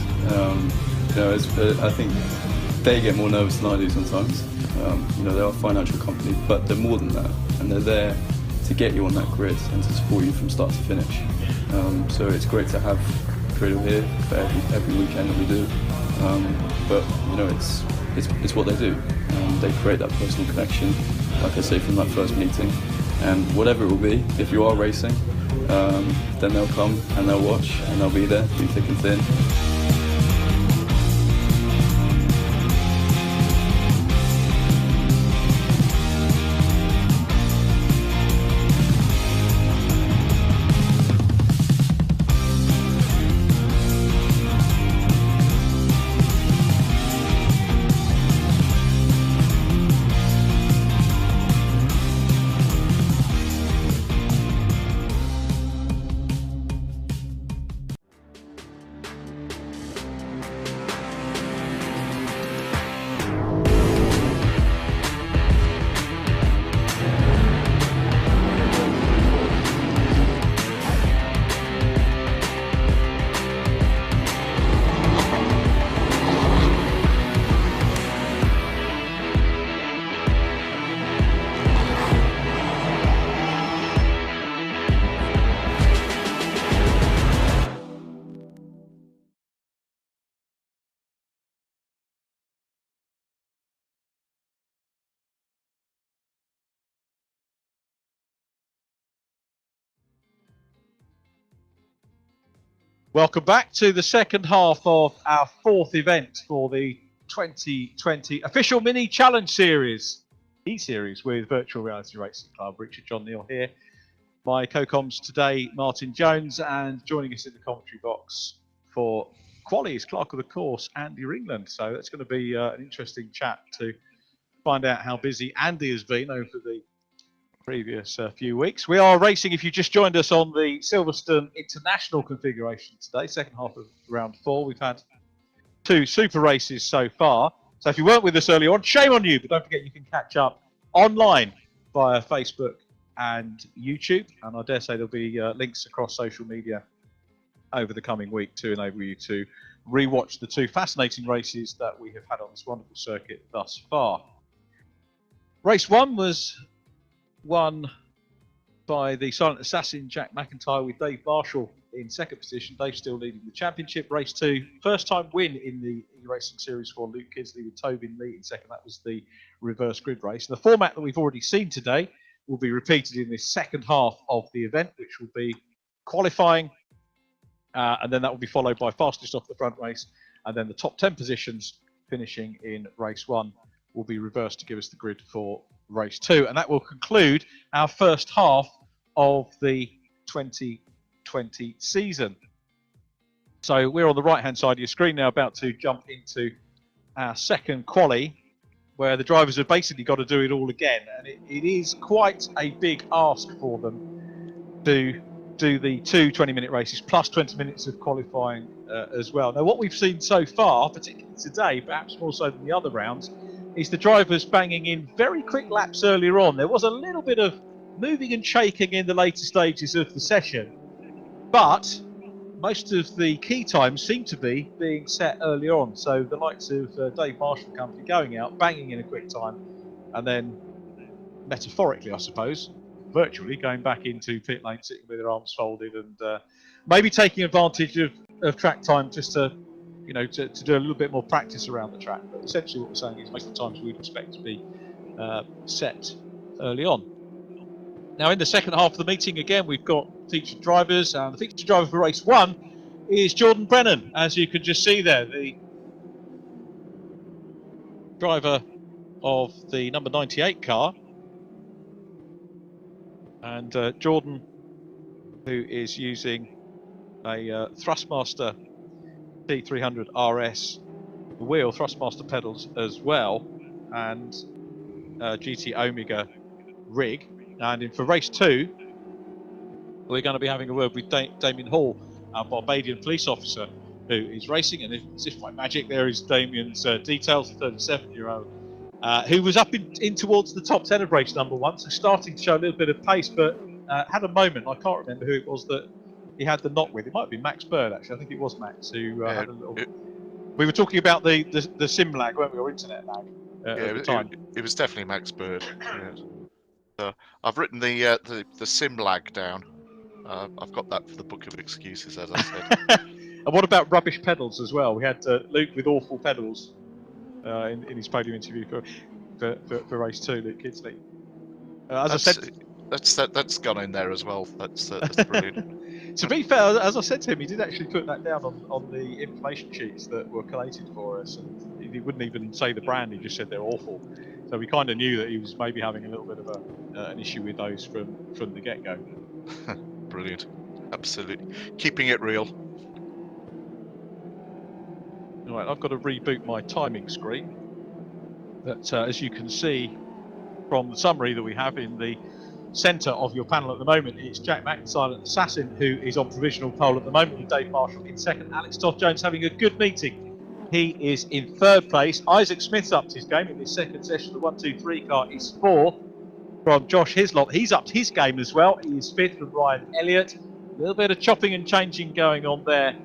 I think they get more nervous than I do sometimes. They're a financial company, but they're more than that, and they're there to get you on that grid and to support you from start to finish. So it's great to have Crudo here for every weekend that we do. But it's what they do. They create that personal connection, like I say, from that first meeting. And whatever it will be, if you are racing, then they'll come and they'll watch and they'll be there through thick and thin. Welcome back to the second half of our fourth event for the 2020 official Mini Challenge Series, eSeries with Virtual Reality Racing Club. Richard John Neal here. My co-coms today, Martin Jones, and joining us in the commentary box for Quali's Clerk of the Course, Andy Ringland. So that's going to be an interesting chat to find out how busy Andy has been over the previous few weeks. We are racing, if you just joined us, on the Silverstone International configuration today, second half of round 4. We've had 2 super races so far. So if you weren't with us earlier on, shame on you, but don't forget you can catch up online via Facebook and YouTube, and I dare say there'll be links across social media over the coming week to enable you to rewatch the 2 fascinating races that we have had on this wonderful circuit thus far. Race 1 was won by the silent assassin Jack MacIntrye, with Dave Marshall in second position. Dave still leading the championship. Race 2, first time win in the racing series for Luke Kidsley, with Tobin leading second. That was the reverse grid race. And the format that we've already seen today will be repeated in this second half of the event, which will be qualifying, and then that will be followed by fastest off the front race, and then the top 10 positions finishing in race 1 will be reversed to give us the grid for race 2, and that will conclude our first half of the 2020 season. So we're on the right hand side of your screen now, about to jump into our second quali, where the drivers have basically got to do it all again, and it is quite a big ask for them to do the 2 20-minute races plus 20 minutes of qualifying as well. Now, what we've seen so far, particularly today, perhaps more so than the other rounds, is the drivers banging in very quick laps earlier on. There was a little bit of moving and shaking in the later stages of the session, but most of the key times seem to be being set early on. So the likes of Dave Marshall and company going out, banging in a quick time, and then metaphorically, I suppose, virtually going back into pit lane, sitting with their arms folded, and maybe taking advantage of track time just to, you know, to do a little bit more practice around the track. But essentially what we're saying is most of the times we'd expect to be set early on. Now, in the second half of the meeting, again, we've got featured drivers, and the featured driver for race 1 is Jordan Brennan, as you can just see there, the driver of the number 98 car. And Jordan, who is using a Thrustmaster T300 RS wheel, Thrustmaster pedals as well, and GT Omega rig. And for race 2, we're going to be having a word with Damien Hall, our Barbadian police officer, who is racing. And as if by magic, there is Damien's details, the 37-year-old, who was up in towards the top 10 of race number 1, so starting to show a little bit of pace, but had a moment, I can't remember who it was that he had the knock with. It might have been Max Bird, actually. I think it was Max who had a little... We were talking about the sim lag, weren't we, or internet lag at the time. It was definitely Max Bird. Yeah. I've written the sim lag down. I've got that for the book of excuses, as I said. And what about rubbish pedals as well? We had Luke with awful pedals in his podium interview for race 2, Luke Kidsley. As I said, that's gone in there as well. That's brilliant. To be fair, as I said to him, he did actually put that down on the information sheets that were collated for us, and he wouldn't even say the brand. He just said they're awful. So we kind of knew that he was maybe having a little bit of an issue with those from the get-go. Brilliant, absolutely, keeping it real. All right, I've got to reboot my timing screen. But as you can see from the summary that we have in the centre of your panel at the moment, it's Jack MacIntrye, Silent Assassin, who is on provisional pole at the moment, with Dave Marshall in second. Alex Toth-Jones having a good meeting. He is in third place. Isaac Smith's upped his game in this second session. The 1-2-3 car is 4 from Josh Hislop. He's upped his game as well. He is 5th from Ryan Elliott. A little bit of chopping and changing going on there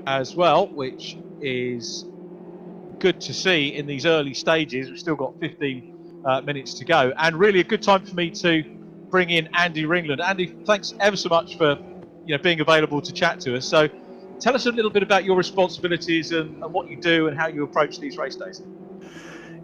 as well, which is good to see in these early stages. We've still got 15 minutes to go, and really a good time for me to bring in Andy Ringland. Andy, thanks ever so much for being available to chat to us. So tell us a little bit about your responsibilities and what you do and how you approach these race days.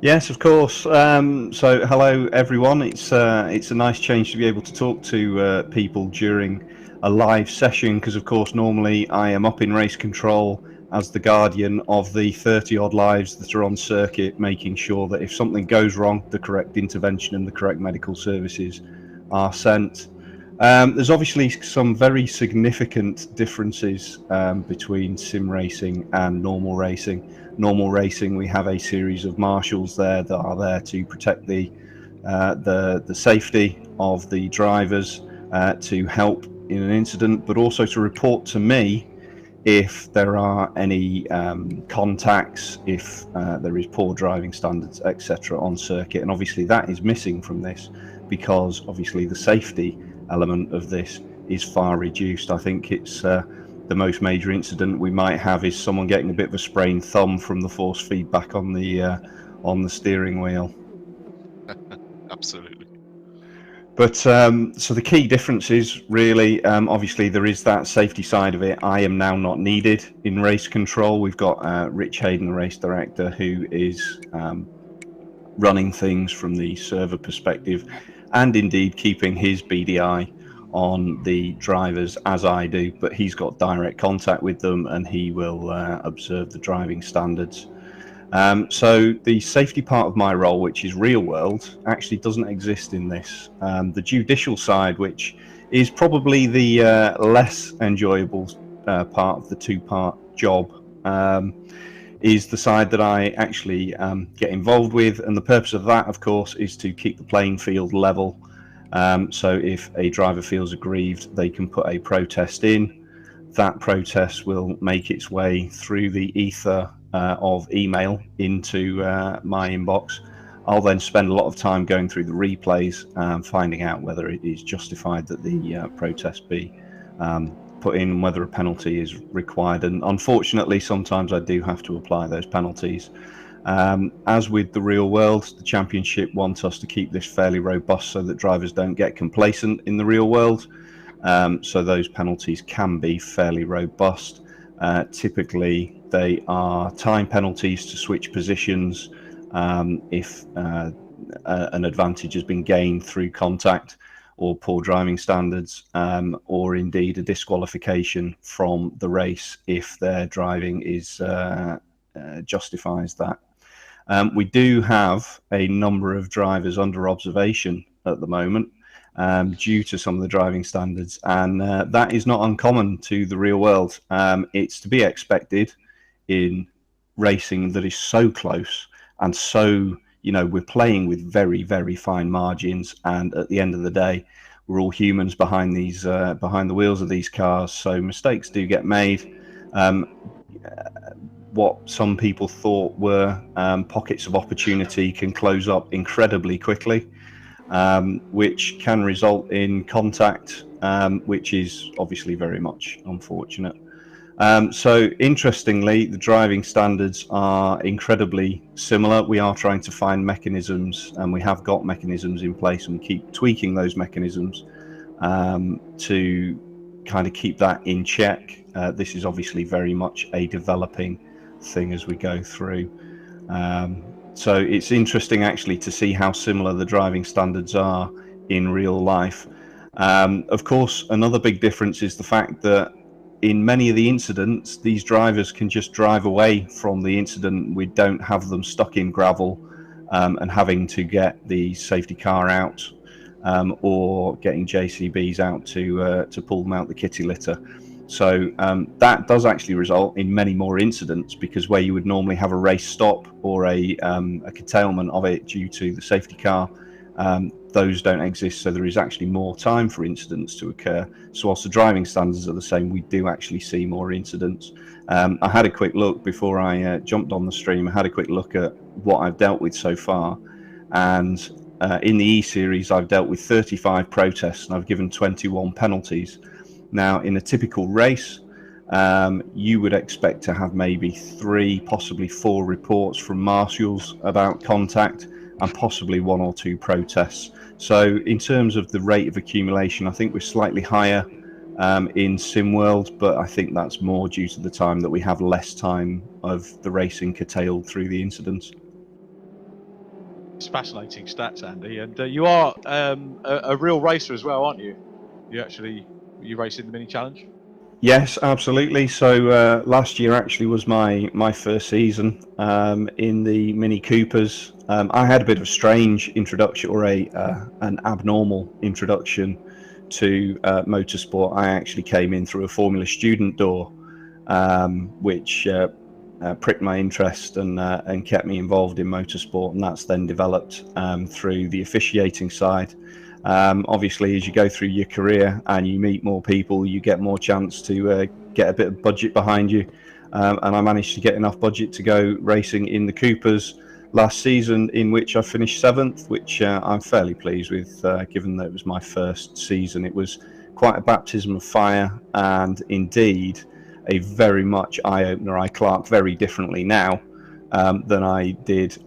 Yes, of course. So hello everyone. It's a nice change to be able to talk to people during a live session, because of course normally I am up in race control as the guardian of the 30 odd lives that are on circuit, making sure that if something goes wrong, the correct intervention and the correct medical services are sent. There's obviously some very significant differences between sim racing and normal racing. Normal racing, we have a series of marshals there that are there to protect the safety of the drivers, to help in an incident, but also to report to me if there are any contacts, if there is poor driving standards, etc. on circuit. And obviously that is missing from this, because obviously the safety element of this is far reduced. I think it's the most major incident we might have is someone getting a bit of a sprained thumb from the force feedback on the steering wheel. Absolutely. But so the key difference is really, obviously there is that safety side of it. I am now not needed in race control. We've got Rich Hayden, the race director, who is running things from the server perspective, and indeed keeping his BDI on the drivers as I do, but he's got direct contact with them and he will observe the driving standards. So the safety part of my role, which is real world, actually doesn't exist in this. The judicial side, which is probably the less enjoyable part of the two-part job, is the side that I actually get involved with, and the purpose of that, of course, is to keep the playing field level. So if a driver feels aggrieved, they can put a protest in. That protest will make its way through the ether of email into my inbox. I'll then spend a lot of time going through the replays, finding out whether it is justified that the protest be put in, whether a penalty is required. And unfortunately, sometimes I do have to apply those penalties. As with the real world, the championship wants us to keep this fairly robust so that drivers don't get complacent in the real world. So those penalties can be fairly robust. Typically, they are time penalties to switch positions if an advantage has been gained through contact or poor driving standards, or indeed a disqualification from the race if their driving is justifies that. We do have a number of drivers under observation at the moment due to some of the driving standards, and that is not uncommon to the real world. It's to be expected in racing that is so close and so, you know, we're playing with very, very fine margins, and at the end of the day, we're all humans behind these behind the wheels of these cars, so mistakes do get made. What some people thought were pockets of opportunity can close up incredibly quickly, which can result in contact, which is obviously very much unfortunate. So interestingly, the driving standards are incredibly similar. We are trying to find mechanisms, and we have got mechanisms in place, and we keep tweaking those mechanisms to kind of keep that in check. This is obviously very much a developing thing as we go through. So it's interesting actually to see how similar the driving standards are in real life. Of course, another big difference is the fact that in many of the incidents, these drivers can just drive away from the incident. We don't have them stuck in gravel and having to get the safety car out or getting JCBs out to pull them out the kitty litter. So that does actually result in many more incidents, because where you would normally have a race stop or a curtailment of it due to the safety car, those don't exist, so there is actually more time for incidents to occur. So whilst the driving standards are the same, we do actually see more incidents. I had a quick look before I jumped on the stream. I had a quick look at what I've dealt with so far, and in the eSeries I've dealt with 35 protests and I've given 21 penalties. Now in a typical race, you would expect to have maybe 3, possibly 4 reports from marshals about contact, and possibly 1 or 2 protests. So in terms of the rate of accumulation, I think we're slightly higher in SimWorld, but I think that's more due to the time that we have less time of the racing curtailed through the incidents. It's fascinating stats, Andy, and you are a real racer as well, aren't you? You race in the mini challenge? Yes, absolutely. So last year actually was my first season in the Mini Coopers. I had a bit of a strange introduction, or an abnormal introduction to motorsport. I actually came in through a Formula student door, which pricked my interest and kept me involved in motorsport, and that's then developed through the officiating side. Obviously, as you go through your career and you meet more people, you get more chance to get a bit of budget behind you. And I managed to get enough budget to go racing in the Coopers last season, in which I finished 7th, which I'm fairly pleased with, given that it was my first season. It was quite a baptism of fire, and indeed a very much eye-opener. I clerk very differently now than I did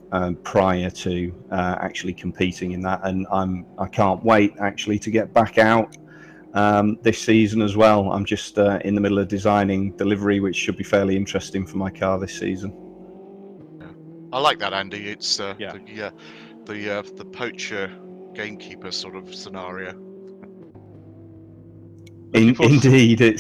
prior to actually competing in that, and I can't wait actually to get back out this season as well. I'm just in the middle of designing the livery, which should be fairly interesting for my car this season. I like that, Andy. It's the poacher gamekeeper sort of scenario. Indeed, it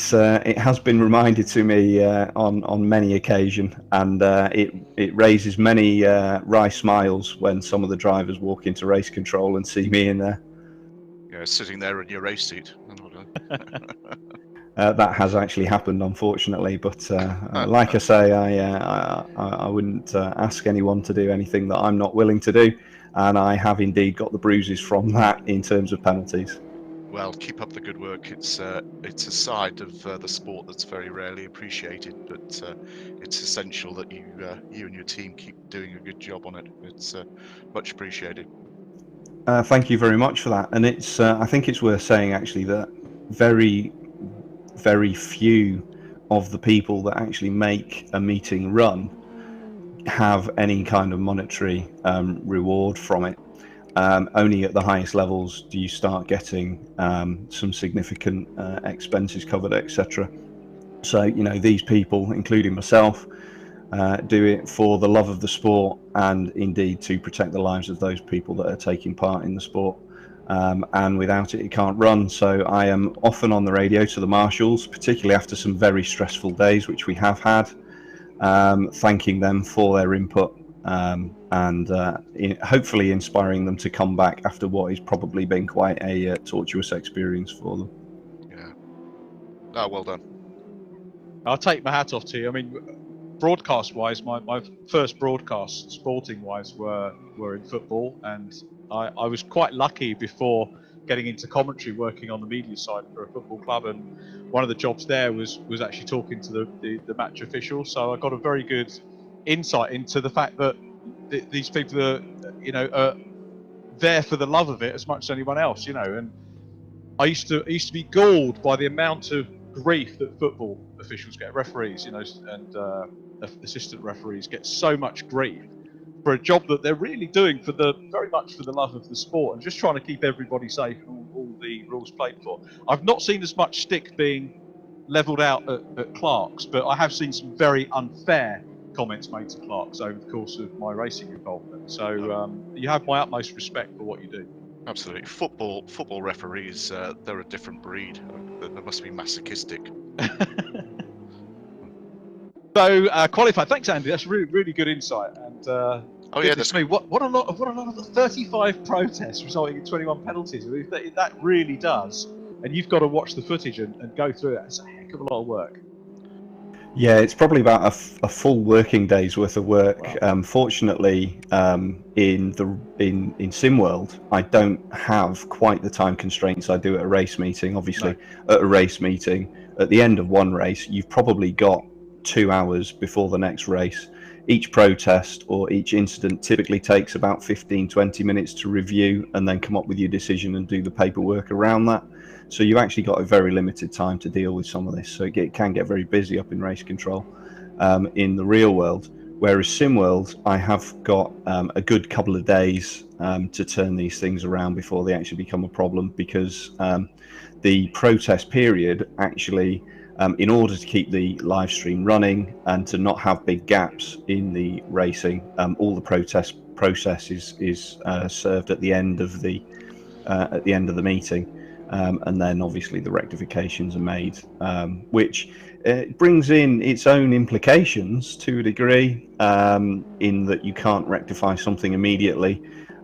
has been reminded to me on many occasions, and it raises many wry smiles when some of the drivers walk into race control and see me in there. Yeah, sitting there in your race seat. That has actually happened, unfortunately, but like I say, I wouldn't ask anyone to do anything that I'm not willing to do, and I have indeed got the bruises from that in terms of penalties. Well, keep up the good work. It's a side of the sport that's very rarely appreciated, but it's essential that you and your team keep doing a good job on it. It's much appreciated. Thank you very much for that. And it's I think it's worth saying actually that very, very few of the people that actually make a meeting run have any kind of monetary reward from it. Only at the highest levels do you start getting some significant expenses covered, etc. So, you know, these people, including myself, do it for the love of the sport and indeed to protect the lives of those people that are taking part in the sport. And without it, it can't run. So I am often on the radio to the marshals, particularly after some very stressful days, which we have had, thanking them for their input. And hopefully inspiring them to come back after what has probably been quite a tortuous experience for them. Yeah. Oh, well done. I'll take my hat off to you. I mean, broadcast-wise, my first broadcasts, sporting-wise, were in football, and I was quite lucky before getting into commentary, working on the media side for a football club, and one of the jobs there was actually talking to the match officials. So I got a very good insight into the fact that these people are there for the love of it as much as anyone else, and I used to be galled by the amount of grief that football officials get, referees, and assistant referees get so much grief for a job that they're really doing very much for the love of the sport and just trying to keep everybody safe and all the rules played for. I've not seen as much stick being levelled out at clerks, but I have seen some very unfair comments made to clerks over the course of my racing involvement. So you have my utmost respect for what you do. Absolutely. Football referees, they're a different breed. They must be masochistic. So qualified. Thanks, Andy. That's really, really good insight. And that's me. What a lot of 35 protests resulting in 21 penalties. I mean, that really does. And you've got to watch the footage and go through it. It's a heck of a lot of work. Yeah, it's probably about a full working day's worth of work. Wow. Fortunately, in SimWorld, I don't have quite the time constraints I do at a race meeting. Obviously, at a race meeting, at the end of one race, you've probably got 2 hours before the next race. Each protest or each incident typically takes about 15-20 minutes to review and then come up with your decision and do the paperwork around that. So you've actually got a very limited time to deal with some of this. So it can get very busy up in race control in the real world. Whereas SimWorld, I have got a good couple of days to turn these things around before they actually become a problem, because the protest period actually, in order to keep the live stream running and to not have big gaps in the racing, all the protest process is served at the end of the meeting. And then obviously the rectifications are made, which brings in its own implications to a degree, in that you can't rectify something immediately,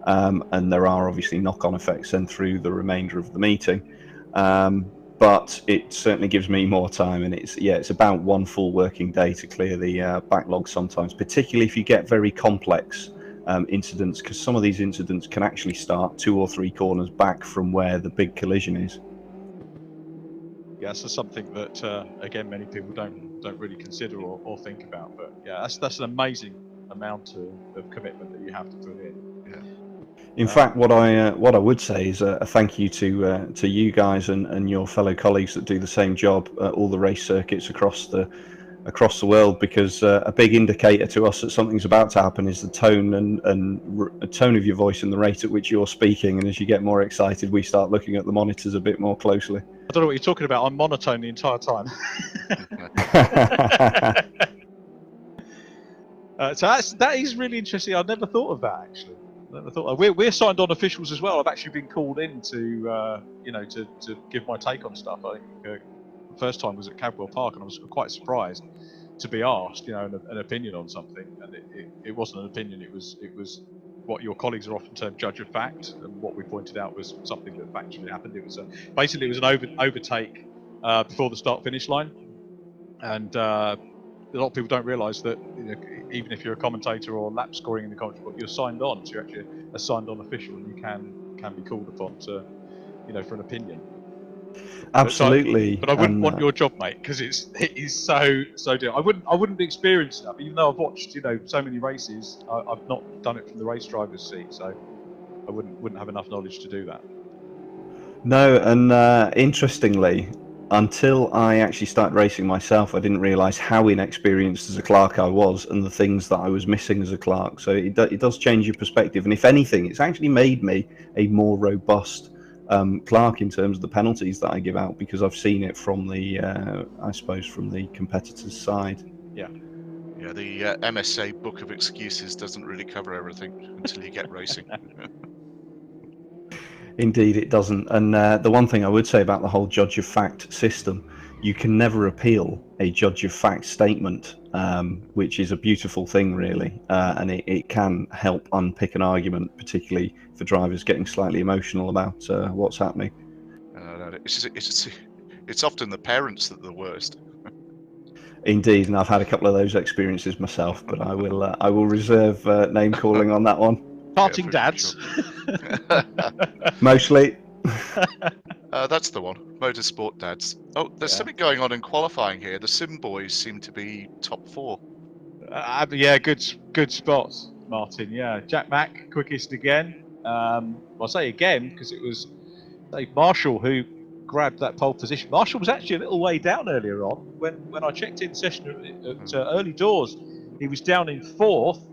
and there are obviously knock-on effects then through the remainder of the meeting. But it certainly gives me more time, and it's about one full working day to clear the backlog sometimes, particularly if you get very complex incidents, because some of these incidents can actually start 2 or 3 corners back from where the big collision is. Yeah, so something that again many people don't really consider or think about. But yeah, that's an amazing amount of commitment that you have to put in. Yeah. In fact, what I would say is a thank you to you guys and your fellow colleagues that do the same job at all the race circuits across the world, because a big indicator to us that something's about to happen is the tone and tone of your voice and the rate at which you're speaking. And as you get more excited, we start looking at the monitors a bit more closely. I don't know what you're talking about. I'm monotone the entire time. So that is really interesting. I've never thought of that actually. Never thought. We're signed on officials as well. I've actually been called in to to give my take on stuff. I think the first time was at Cadwell Park, and I was quite surprised to be asked, an opinion on something. And it wasn't an opinion. It was what your colleagues are often termed judge of fact, and what we pointed out was something that factually happened. It was basically an overtake before the start-finish line, and a lot of people don't realise that even if you're a commentator or lap scoring in the commentary book, you're signed on. So you're actually a signed-on official, and you can be called upon to, for an opinion. Absolutely. But I wouldn't want your job, mate, because it is so different. I wouldn't experience that, even though I've watched so many races. I've not done it from the race driver's seat, so I wouldn't have enough knowledge to do that. No, and interestingly, until I actually started racing myself, I didn't realise how inexperienced as a clerk I was and the things that I was missing as a clerk. So it does change your perspective, and if anything, it's actually made me a more robust clerk in terms of the penalties that I give out, because I've seen it from the, I suppose, from the competitor's side. Yeah. Yeah, the MSA book of excuses doesn't really cover everything until you get racing. Indeed, it doesn't. And the one thing I would say about the whole judge of fact system, you can never appeal a judge of fact statement, which is a beautiful thing, really. And it can help unpick an argument, particularly for drivers getting slightly emotional about what's happening. It's often the parents that are the worst. Indeed, and I've had a couple of those experiences myself, but I will reserve name calling on that one. Parting dads. Sure. Mostly. That's the one. Motorsport dads. Oh, there's something going on in qualifying here. The Sim boys seem to be top 4. Yeah, good spots, Martin. Yeah, Jack Mack quickest again. I'll say again because it was Dave Marshall who grabbed that pole position. Marshall was actually a little way down earlier on. When I checked in session at early doors, he was down in 4th.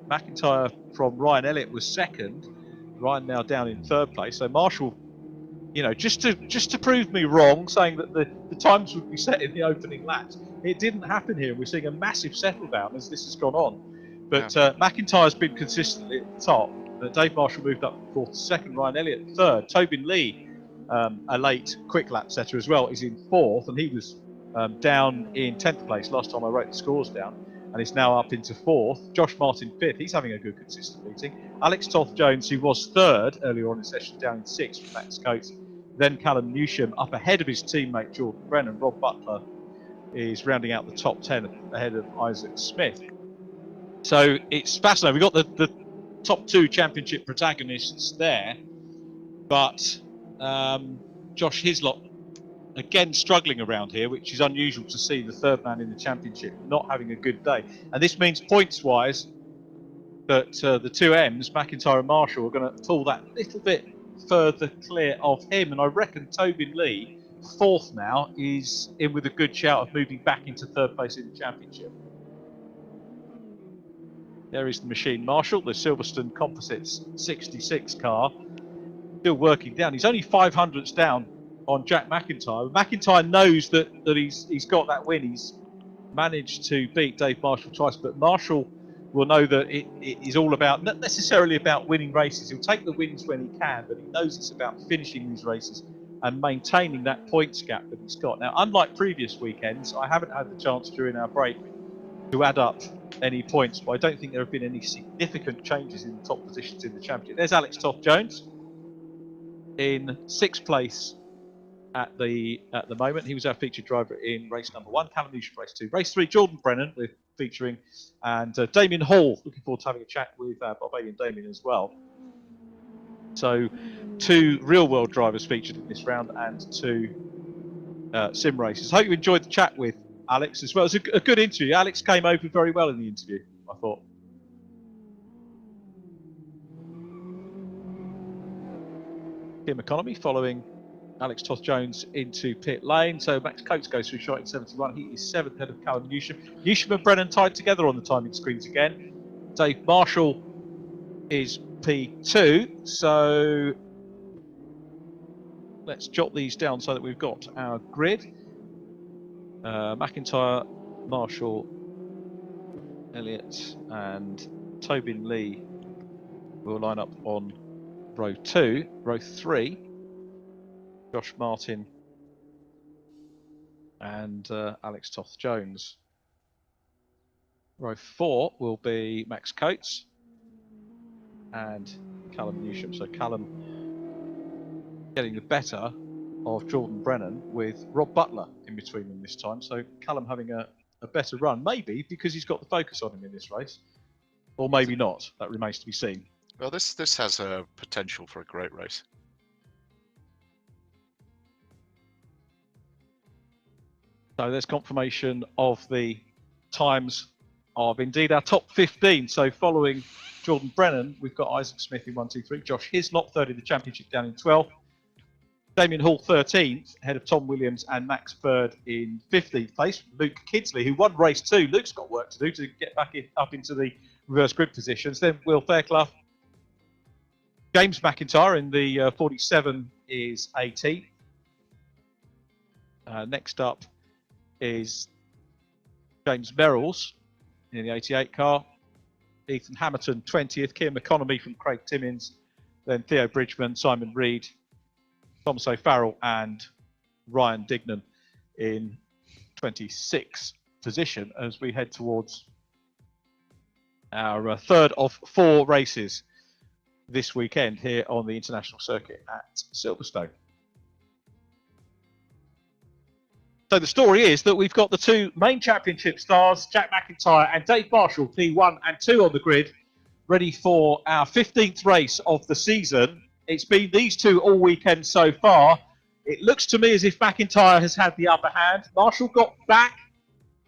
MacIntrye from Ryan Elliott was 2nd. Ryan now down in 3rd place. So Marshall, just to prove me wrong, saying that the times would be set in the opening laps. It didn't happen here. We're seeing a massive settle down as this has gone on. But MacIntyre's been consistently at the top. Dave Marshall moved up from 4th to 2nd. Ryan Elliott 3rd. Tobin Lee, a late quick lap setter as well, is in 4th, and he was down in 10th place last time I wrote the scores down, and is now up into 4th. Josh Martin 5th. He's having a good consistent meeting. Alex Toth-Jones, who was 3rd earlier on in session, down in 6th with Max Coates. Then Callum Newsham up ahead of his teammate Jordan Brennan. Rob Butler is rounding out the top 10 ahead of Isaac Smith. So it's fascinating. We've got the top 2 championship protagonists there, but Josh Hislop again struggling around here, which is unusual to see the 3rd man in the championship not having a good day. And this means points-wise that the 2 M's, MacIntyre and Marshall, are going to pull that little bit further clear of him. And I reckon Tobin Lee, 4th now, is in with a good shout of moving back into 3rd place in the championship. There is the machine Marshall, the Silverstone Composites 66 car, still working down. He's only 500ths down on Jack MacIntyre. MacIntyre knows that he's got that win. He's managed to beat Dave Marshall twice, but Marshall will know that it is all about, not necessarily about winning races. He'll take the wins when he can, but he knows it's about finishing these races and maintaining that points gap that he's got. Now, unlike previous weekends, I haven't had the chance during our break to add up any points, but I don't think there have been any significant changes in the top positions in the championship. There's Alex Toth-Jones in 6th place at the moment. He was our featured driver in race number 1. Callum Newsham, race 2. Race 3, Jordan Brennan, we're featuring, and Damien Hall. Looking forward to having a chat with Bob Bailey and Damien as well. So 2 real-world drivers featured in this round and 2 sim races. Hope you enjoyed the chat with Alex as well. It was a good interview. Alex came over very well in the interview, I thought. Team economy following Alex Toth-Jones into pit lane. So Max Coates goes through shot in 71. He is 7th ahead of Callum Newsham. Newsham and Brennan tied together on the timing screens again. Dave Marshall is P2. So let's jot these down so that we've got our grid. MacIntyre, Marshall, Elliott and Tobin Lee will line up on row 2. Row 3, Josh Martin and Alex Toth-Jones. Row 4 will be Max Coates and Callum Newsham. So Callum getting the better of Jordan Brennan with Rob Butler in between them this time. So Callum having a better run, maybe because he's got the focus on him in this race, or maybe not. That remains to be seen. Well, this has a potential for a great race. So there's confirmation of the times of indeed our top 15. So following Jordan Brennan, we've got Isaac Smith in 1, 2, 3, Josh Hislop third in the championship down in 12th. Damien Hall 13th, ahead of Tom Williams and Max Bird in 15th place. Luke Kidsley, who won race 2. Luke's got work to do to get back up into the reverse grid positions. Then Will Fairclough. James MacIntyre in the 47 is 18th. Next up is James Merrills in the 88 car. Ethan Hammerton 20th. Kian McConomy from Craig Timmins. Then Theo Bridgeman, Simon Reed, Thomas O'Farrell and Ryan Dignan in 26th position as we head towards our third of 4 races this weekend here on the international circuit at Silverstone. So the story is that we've got the 2 main championship stars, Jack McIntyre and Dave Marshall, P1 and 2 on the grid, ready for our 15th race of the season. It's been these 2 all weekend so far. It looks to me as if McIntyre has had the upper hand. Marshall got back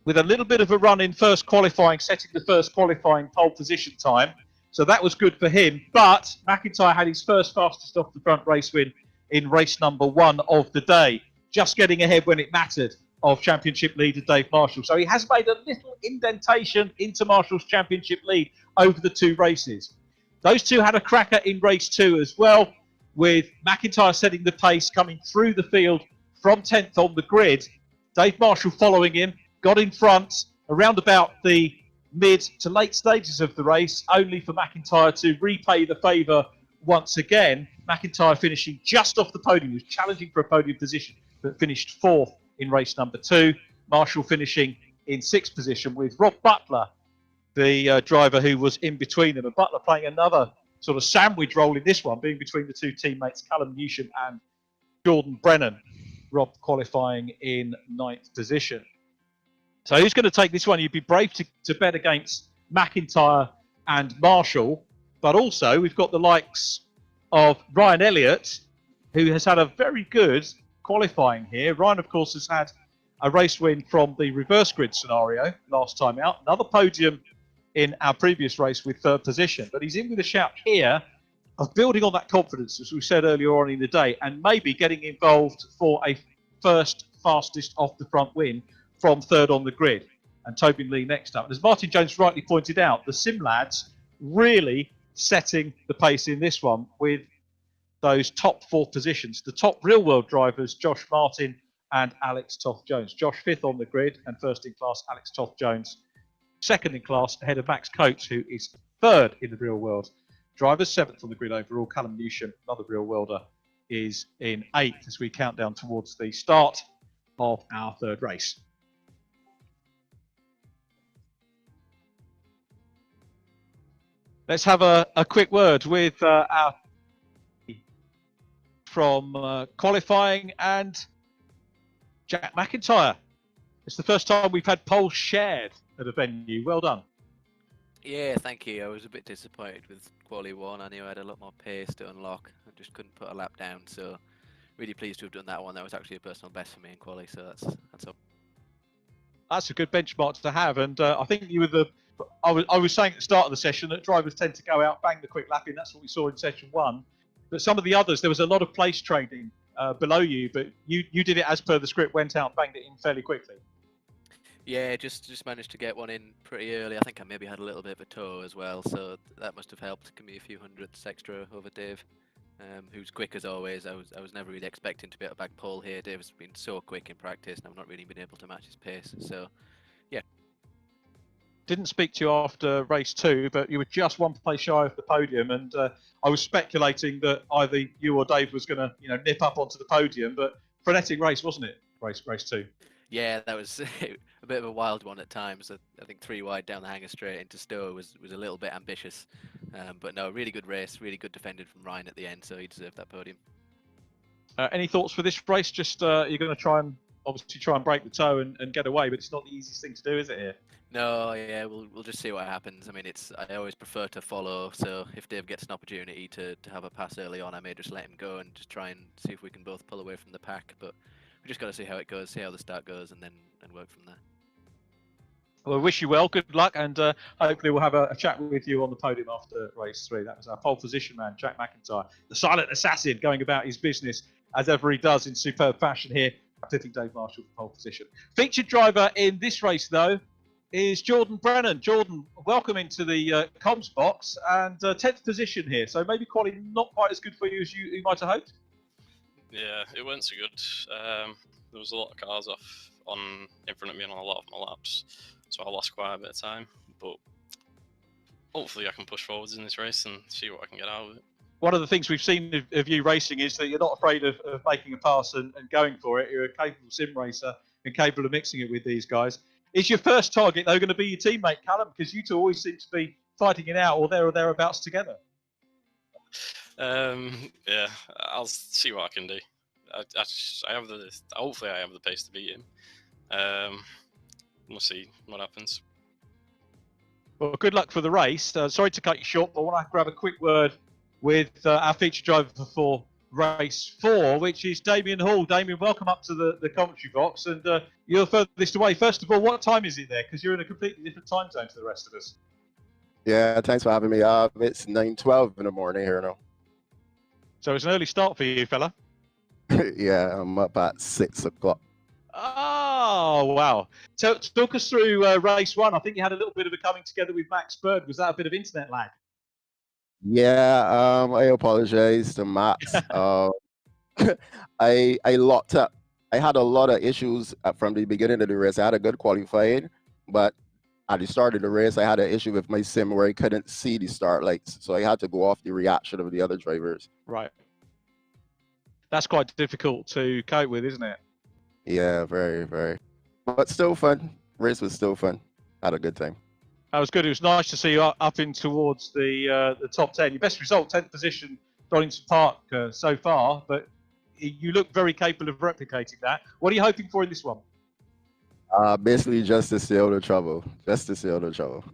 with a little bit of a run in first qualifying, setting the first qualifying pole position time. So that was good for him. But McIntyre had his first fastest off the front race win in race number 1 of the day, just getting ahead when it mattered of championship leader Dave Marshall. So he has made a little indentation into Marshall's championship lead over the 2 races. Those 2 had a cracker in race 2 as well, with McIntyre setting the pace, coming through the field from 10th on the grid. Dave Marshall following him, got in front around about the mid to late stages of the race, only for McIntyre to repay the favour once again. McIntyre finishing just off the podium, he was challenging for a podium position, but finished 4th in race number 2. Marshall finishing in 6th position with Rob Butler, the driver who was in between them, and Butler playing another sort of sandwich role in this one, being between the 2 teammates, Callum Newsham and Jordan Brennan. Rob qualifying in 9th position. So who's going to take this one? You'd be brave to bet against McIntyre and Marshall, but also we've got the likes of Ryan Elliott, who has had a very good qualifying here. Ryan, of course, has had a race win from the reverse grid scenario last time out. Another podium in our previous race with 3rd position, but he's in with a shout here of building on that confidence, as we said earlier on in the day, and maybe getting involved for a first fastest off the front win from 3rd on the grid. And Tobin Lee next up. And as Martin Jones rightly pointed out, the Sim lads really setting the pace in this one with those top 4 positions. The top real-world drivers, Josh Martin and Alex Toth-Jones. Josh 5th on the grid and 1st in class, Alex Toth-Jones 2nd in class, ahead of Max Coates, who is 3rd in the real-world drivers, 7th on the grid overall. Callum Newsham, another real-worlder, is in 8th as we count down towards the start of our 3rd race. Let's have a quick word with our from qualifying and Jack MacIntyre. It's the first time we've had poles shared at a venue. Well done. Yeah, thank you. I was a bit disappointed with Quali 1. I knew I had a lot more pace to unlock. I just couldn't put a lap down, so really pleased to have done that one. That was actually a personal best for me in Quali, so that's all. That's a good benchmark to have, and I think you were the. I was saying at the start of the session that drivers tend to go out, bang the quick lap in. That's what we saw in session 1. But some of the others, there was a lot of place trading below you, but you did it as per the script, went out, banged it in fairly quickly. Yeah, just managed to get one in pretty early. I think I maybe had a little bit of a toe as well, so that must have helped. Give me a few hundredths extra over Dave, who's quick as always. I was never really expecting to be able to bag pole here. Dave's been so quick in practice, and I've not really been able to match his pace. So, yeah. Didn't speak to you after race 2, but you were just one place shy of the podium, and I was speculating that either you or Dave was going to, nip up onto the podium. But frenetic race, wasn't it? Race 2. Yeah, that was a bit of a wild one at times. I think 3 wide down the hanger straight into Stowe was a little bit ambitious. But no, really good race, really good defended from Ryan at the end, so he deserved that podium. Any thoughts for this race? Just you're going to try and break the toe and get away, but it's not the easiest thing to do, is it here? No, yeah, we'll just see what happens. I mean, I always prefer to follow, so if Dave gets an opportunity to have a pass early on, I may just let him go and just try and see if we can both pull away from the pack. But we just got to see how it goes, see how the start goes, and then work from there. Well, I wish you well, good luck, and hopefully we'll have a chat with you on the podium after race 3. That was our pole position man, Jack MacIntyre, the silent assassin, going about his business as ever he does in superb fashion here. Tipping Dave Marshall for pole position. Featured driver in this race, though, is Jordan Brennan. Jordan, welcome into the comms box, and 10th position here, so maybe quality not quite as good for you as you might have hoped. Yeah, it weren't so good. There was a lot of cars in front of me on a lot of my laps, so I lost quite a bit of time. But hopefully I can push forwards in this race and see what I can get out of it. One of the things we've seen of you racing is that you're not afraid of making a pass and going for it. You're a capable sim racer and capable of mixing it with these guys. Is your first target, though, going to be your teammate, Callum? Because you two always seem to be fighting it out or thereabouts together. Yeah, I'll see what I can do. Hopefully I have the pace to beat him. We'll see what happens. Well, good luck for the race. Sorry to cut you short, but I want to grab a quick word with our feature driver for race 4, which is Damien Hall. Damien, welcome up to the commentary box, and you're furthest away. First of all, what time is it there? Because you're in a completely different time zone to the rest of us. Yeah, thanks for having me. It's 9:12 in the morning here now. So it's an early start for you, fella. Yeah, I'm up at 6 o'clock. Oh, wow. So talk us through race 1. I think you had a little bit of a coming together with Max Bird. Was that a bit of internet lag? Yeah, I apologize to Max. I locked up. I had a lot of issues from the beginning of the race. I had a good qualifying, but at the start of the race, I had an issue with my sim where I couldn't see the start lights. So I had to go off the reaction of the other drivers. Right. That's quite difficult to cope with, isn't it? Yeah, very, very. But still fun. Race was still fun. Had a good time. That was good. It was nice to see you up in towards the top 10. Your best result, 10th position, Donington Park so far, but you look very capable of replicating that. What are you hoping for in this one? Basically just to sail the trouble. Just to sail the trouble.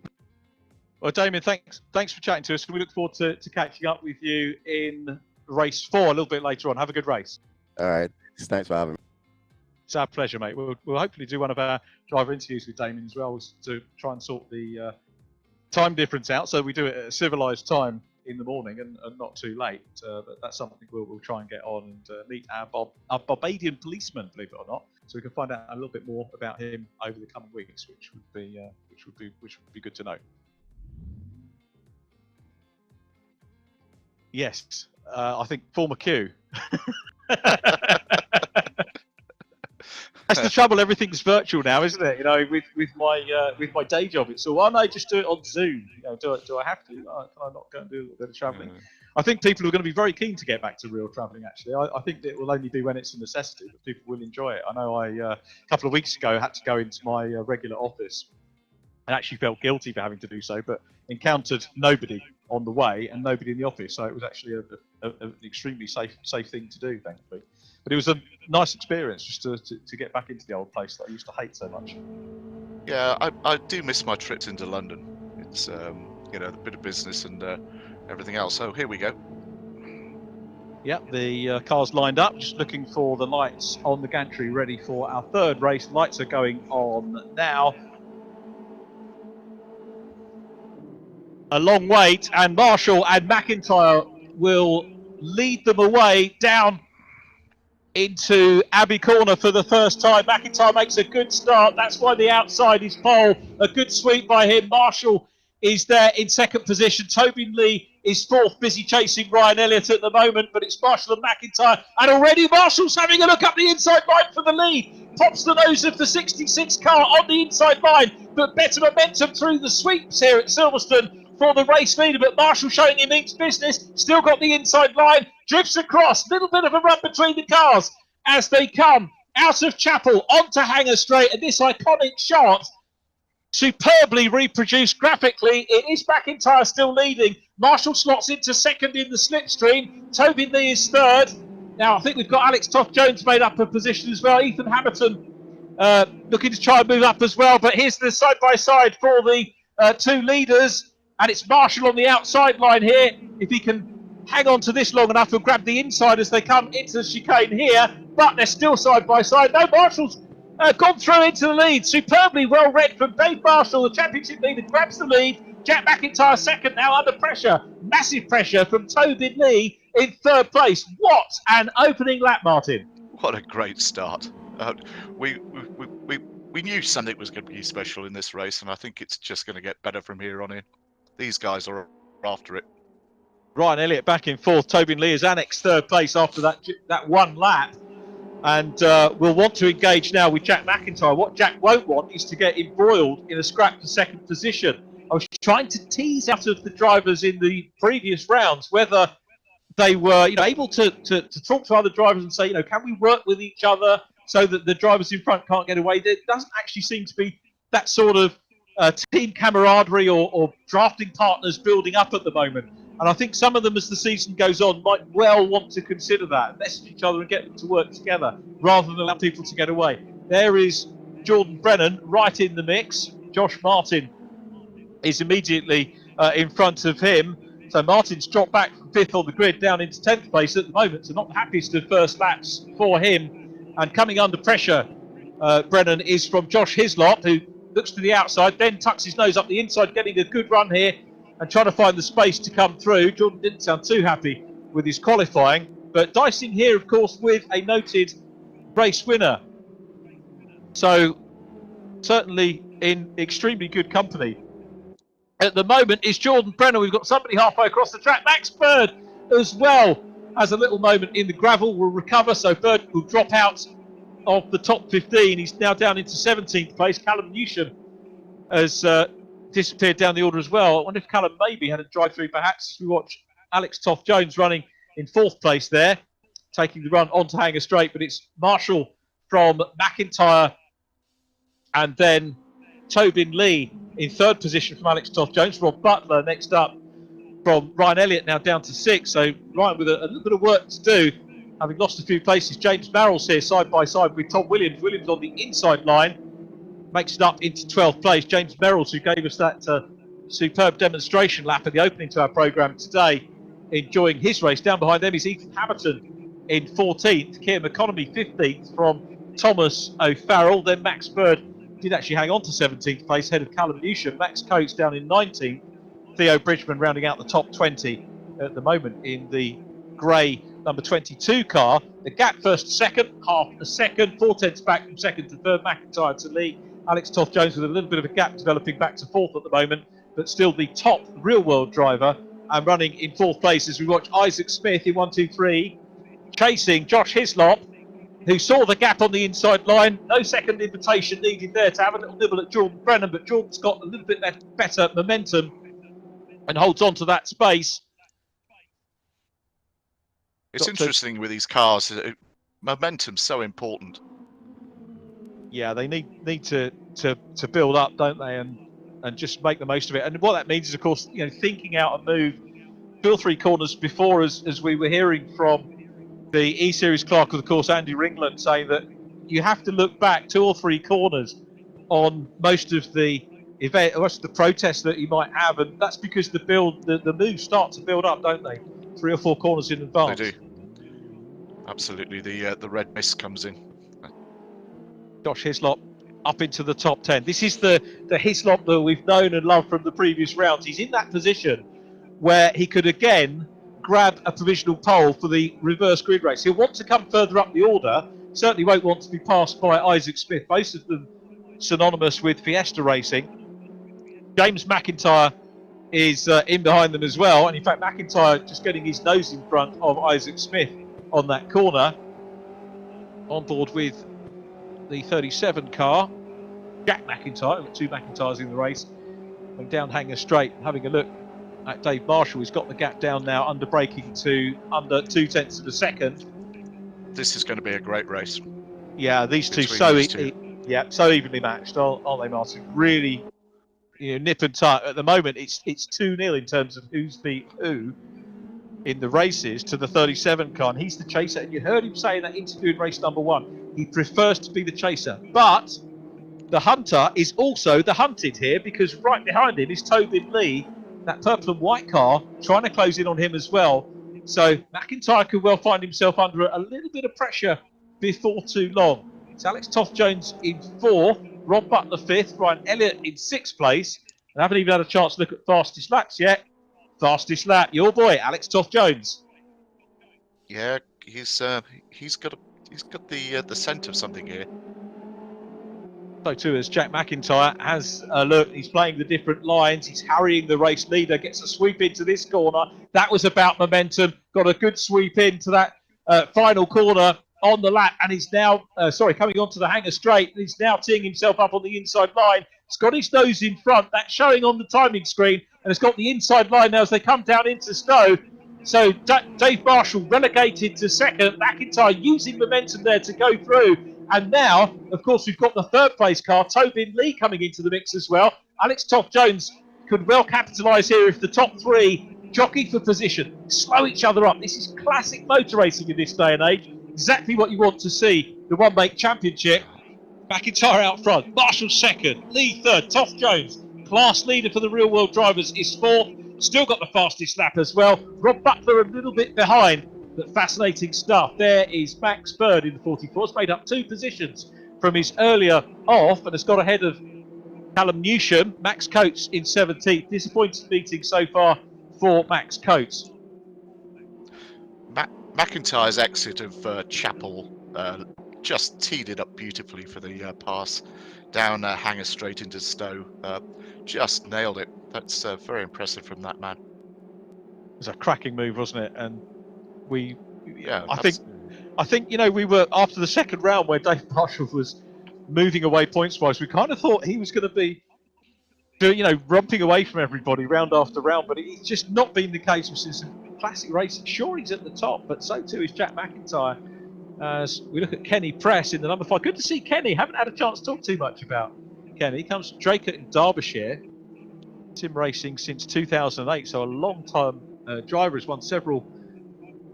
Well, Damien, thanks for chatting to us. We look forward to catching up with you in race 4 a little bit later on. Have a good race. All right. Thanks for having me. It's our pleasure, mate. We'll hopefully do one of our driver interviews with Damien as well to try and sort the time difference out, so we do it at a civilised time in the morning and not too late. But that's something we'll try and get on and meet our Barbadian policeman, believe it or not, so we can find out a little bit more about him over the coming weeks, which would be good to know. Yes, I think former Q. That's the trouble. Everything's virtual now, isn't it? You know, with my day job, it's all. Oh no, just do it on Zoom. You know, do I have to? Can I not go and do a little bit of travelling? I think people are going to be very keen to get back to real travelling. Actually, I think that it will only be when it's a necessity that people will enjoy it. I know a couple of weeks ago had to go into my regular office and actually felt guilty for having to do so, but encountered nobody on the way and nobody in the office, so it was actually an extremely safe thing to do, thankfully. But it was a nice experience just to get back into the old place that I used to hate so much. Yeah, I do miss my trips into London. It's you know, a bit of business and everything else. So here we go. Yep, the cars lined up, just looking for the lights on the gantry ready for our third race. Lights are going on now. A long wait, and Marshall and MacIntrye will lead them away down into Abbey Corner for the first time. MacIntrye makes a good start. That's why the outside is pole. A good sweep by him. Marshall is there in second position. Tobin Lee is fourth, busy chasing Ryan Elliott at the moment, but it's Marshall and MacIntrye. And already Marshall's having a look up the inside line for the lead. Pops the nose of the 66 car on the inside line, but better momentum through the sweeps here at Silverstone for the race leader. But Marshall showing he means business. Still got the inside line. Drifts across. Little bit of a run between the cars as they come out of Chapel onto Hanger Straight. And this iconic shot, superbly reproduced graphically. It is MacIntyre still leading. Marshall slots into second in the slipstream. Tobin Lee is third. Now I think we've got Alex Toth-Jones made up a position as well. Ethan Hammerton looking to try and move up as well. But here's the side-by-side for the two leaders. And it's Marshall on the outside line here. If he can hang on to this long enough, he'll grab the inside as they come into the chicane here. But they're still side-by-side. No, Marshall's gone through into the lead. Superbly well read from Dave Marshall, the championship leader, grabs the lead. Jack MacIntyre second now under pressure. Massive pressure from Tobin Lee in third place. What an opening lap, Martin. What a great start. We knew something was going to be special in this race, and I think it's just going to get better from here on in. These guys are after it. Ryan Elliott back in fourth. Tobin Lee has annexed third place after that one lap. And we'll want to engage now with Jack MacIntyre. What Jack won't want is to get embroiled in a scrap for second position. I was trying to tease out of the drivers in the previous rounds whether they were, able to talk to other drivers and say, can we work with each other so that the drivers in front can't get away. There doesn't actually seem to be that sort of team camaraderie or drafting partners building up at the moment. And I think some of them, as the season goes on, might well want to consider that, message each other and get them to work together rather than allow people to get away. There is Jordan Brennan right in the mix. Josh Martin is immediately in front of him. So Martin's dropped back from 5th on the grid down into 10th place at the moment. So not the happiest of first laps for him. And coming under pressure, Brennan, is from Josh Hislop, who looks to the outside, then tucks his nose up the inside, getting a good run here and trying to find the space to come through. Jordan didn't sound too happy with his qualifying. But dicing here, of course, with a noted race winner. So certainly in extremely good company. At the moment is Jordan Brenner. We've got somebody halfway across the track. Max Bird as well has a little moment in the gravel, will recover. So Bird will drop out of the top 15. He's now down into 17th place. Callum Newsham has disappeared down the order as well. I wonder if Callum maybe had a drive-through perhaps. We watch Alex Toth-Jones running in 4th place there, taking the run onto Hanger Straight. But it's Marshall from MacIntyre and then Tobin Lee in 3rd position from Alex Toth-Jones. Rob Butler next up from Ryan Elliott, now down to 6th. So Ryan with a little bit of work to do, having lost a few places. James Merrill's here side by side with Tom Williams. Williams on the inside line makes it up into 12th place. James Merrill, who gave us that superb demonstration lap at the opening to our programme today, enjoying his race. Down behind them is Ethan Hammerton in 14th. Kieran McConomy 15th from Thomas O'Farrell. Then Max Bird did actually hang on to 17th place, ahead of Callum Newsham. Max Coates down in 19th. Theo Bridgeman rounding out the top 20 at the moment in the grey number 22 car. The gap first to second, half a second, 4/10 back from second to third. MacIntyre to lead. Alex Toth-Jones with a little bit of a gap developing back to 4th at the moment, but still the top real-world driver and running in 4th place as we watch Isaac Smith in 1-2-3 chasing Josh Hislop, who saw the gap on the inside line. No second invitation needed there to have a little nibble at Jordan Brennan, but Jordan's got a little bit better momentum and holds on to that space. It's interesting with these cars. Momentum's so important. Yeah, they need to build up, don't they, and just make the most of it. And what that means is, of course, thinking out a move 2 or 3 corners before, as we were hearing from the eSeries clerk of the course, Andy Ringland, saying that you have to look back 2 or 3 corners on most of the event, most of the protests that you might have, and that's because the moves start to build up, don't they? 3 or 4 corners in advance. They do. Absolutely. The red mist comes in. Josh Hislop up into the top 10. This is the Hislop that we've known and loved from the previous rounds. He's in that position where he could again grab a provisional pole for the reverse grid race. He'll want to come further up the order. Certainly won't want to be passed by Isaac Smith, both of them synonymous with Fiesta racing. James MacIntyre is in behind them as well, and in fact MacIntyre just getting his nose in front of Isaac Smith on that corner. On board with the 37 car, Jack MacIntyre, with 2 MacIntyres in the race, going down Hanger Straight, having a look at Dave Marshall. He's got the gap down now, under braking to under 0.2 of a second. This is going to be a great race. Yeah, these two so evenly matched, aren't they, Martin? Really, nip and tuck. At the moment, it's 2-0 in terms of who's beat who in the races to the 37 car, and he's the chaser. And you heard him say in that interview in race number 1, he prefers to be the chaser. But the hunter is also the hunted here, because right behind him is Tobin Lee, that purple and white car, trying to close in on him as well. So MacIntyre could well find himself under a little bit of pressure before too long. It's Alex Toth-Jones in 4th, Rob Butler 5th, Ryan Elliott in 6th place. And I haven't even had a chance to look at fastest laps yet. Fastest lap, your boy Alex Toth-Jones. Yeah, he's got the scent of something here. So too as Jack MacIntyre has a look. He's playing the different lines. He's harrying the race leader. Gets a sweep into this corner. That was about momentum. Got a good sweep into that final corner on the lap, and he's now coming onto the Hanger Straight. He's now teeing himself up on the inside line. He's got his nose in front. That's showing on the timing screen, and it's got the inside line now as they come down into Stowe. So Dave Marshall relegated to 2nd. MacIntyre using momentum there to go through. And now, of course, we've got the 3rd place car, Tobin Lee, coming into the mix as well. Alex Toth-Jones could well capitalise here if the top 3 jockey for position, slow each other up. This is classic motor racing in this day and age. Exactly what you want to see. The One Make Championship. MacIntyre out front, Marshall 2nd, Lee 3rd, Toth-Jones, class leader for the real world drivers, is 4th. Still got the fastest lap as well. Rob Butler a little bit behind. But fascinating stuff. There is Max Bird in the 44. It's made up 2 positions from his earlier off and has got ahead of Callum Newsham. Max Coates in 17th. Disappointing meeting so far for Max Coates. MacIntyre's exit of Chapel just teed it up beautifully for the pass down Hanger Straight into Stowe. Just nailed it. That's very impressive from that man. It was a cracking move, wasn't it? And I think we were after the 2nd round where Dave Marshall was moving away points wise. We kind of thought he was going to be, romping away from everybody round after round, but it's just not been the case. We've seen some classic racing. Sure, he's at the top, but so too is Jack MacIntyre. As we look at Kenny Press in the number 5. Good to see Kenny. Haven't had a chance to talk too much about Kenny. He comes from Draycote in Derbyshire. Sim racing since 2008, so a long time driver. Has won several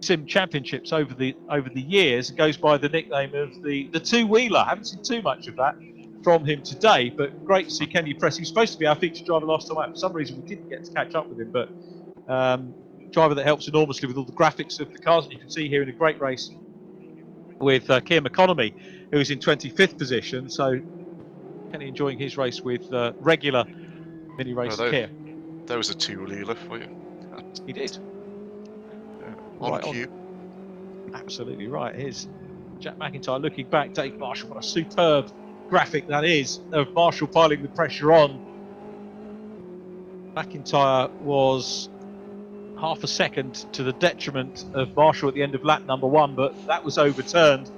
sim championships over the years, and goes by the nickname of the two-wheeler. Haven't seen too much of that from him today, but great to see Kenny Press. He was supposed to be our featured driver last time out. For some reason we didn't get to catch up with him, but driver that helps enormously with all the graphics of the cars. And you can see here in a great race with Keir McConomy, who's in 25th position. So Kenny enjoying his race with regular mini race Keir. That was a two-wheeler for you. He did. On cue. Absolutely right. Here's Jack MacIntyre looking back. Dave Marshall, what a superb graphic that is of Marshall piling the pressure on. MacIntyre was half a second to the detriment of Marshall at the end of lap number 1, but that was overturned.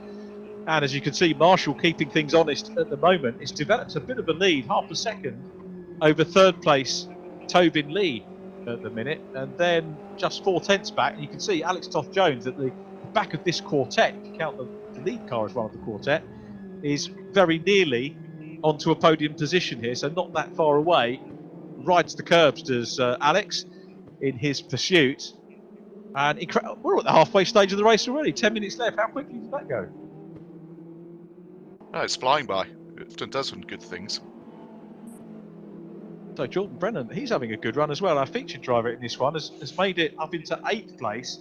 And as you can see, Marshall keeping things honest at the moment. It's developed a bit of a lead, half a second, over 3rd place Tobin Lee at the minute, and then just 4/10 back. You can see Alex Toth-Jones at the back of this quartet, if you count the lead car as one of the quartet, is very nearly onto a podium position here, so not that far away. Rides the curbs, does Alex, in his pursuit. And we're at the halfway stage of the race already. 10 minutes left. How quickly did that go? Oh, it's flying by. It often does some good things. So Jordan Brennan, he's having a good run as well. Our featured driver in this one has made it up into 8th place,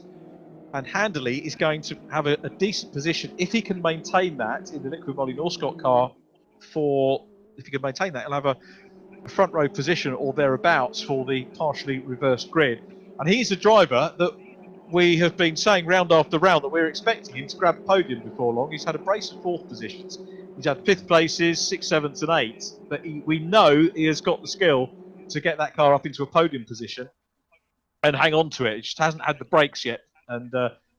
and handily is going to have a decent position if he can maintain that in the Liquid Molly Norscott car. If he can maintain that, he'll have a front row position or thereabouts for the partially reversed grid. And he's a driver that we have been saying round after round that we're expecting him to grab a podium before long. He's had a brace of 4th positions. He's had 5th places, 6th, 7th and 8th. But we know he has got the skill to get that car up into a podium position and hang on to it. It just hasn't had the brakes yet. And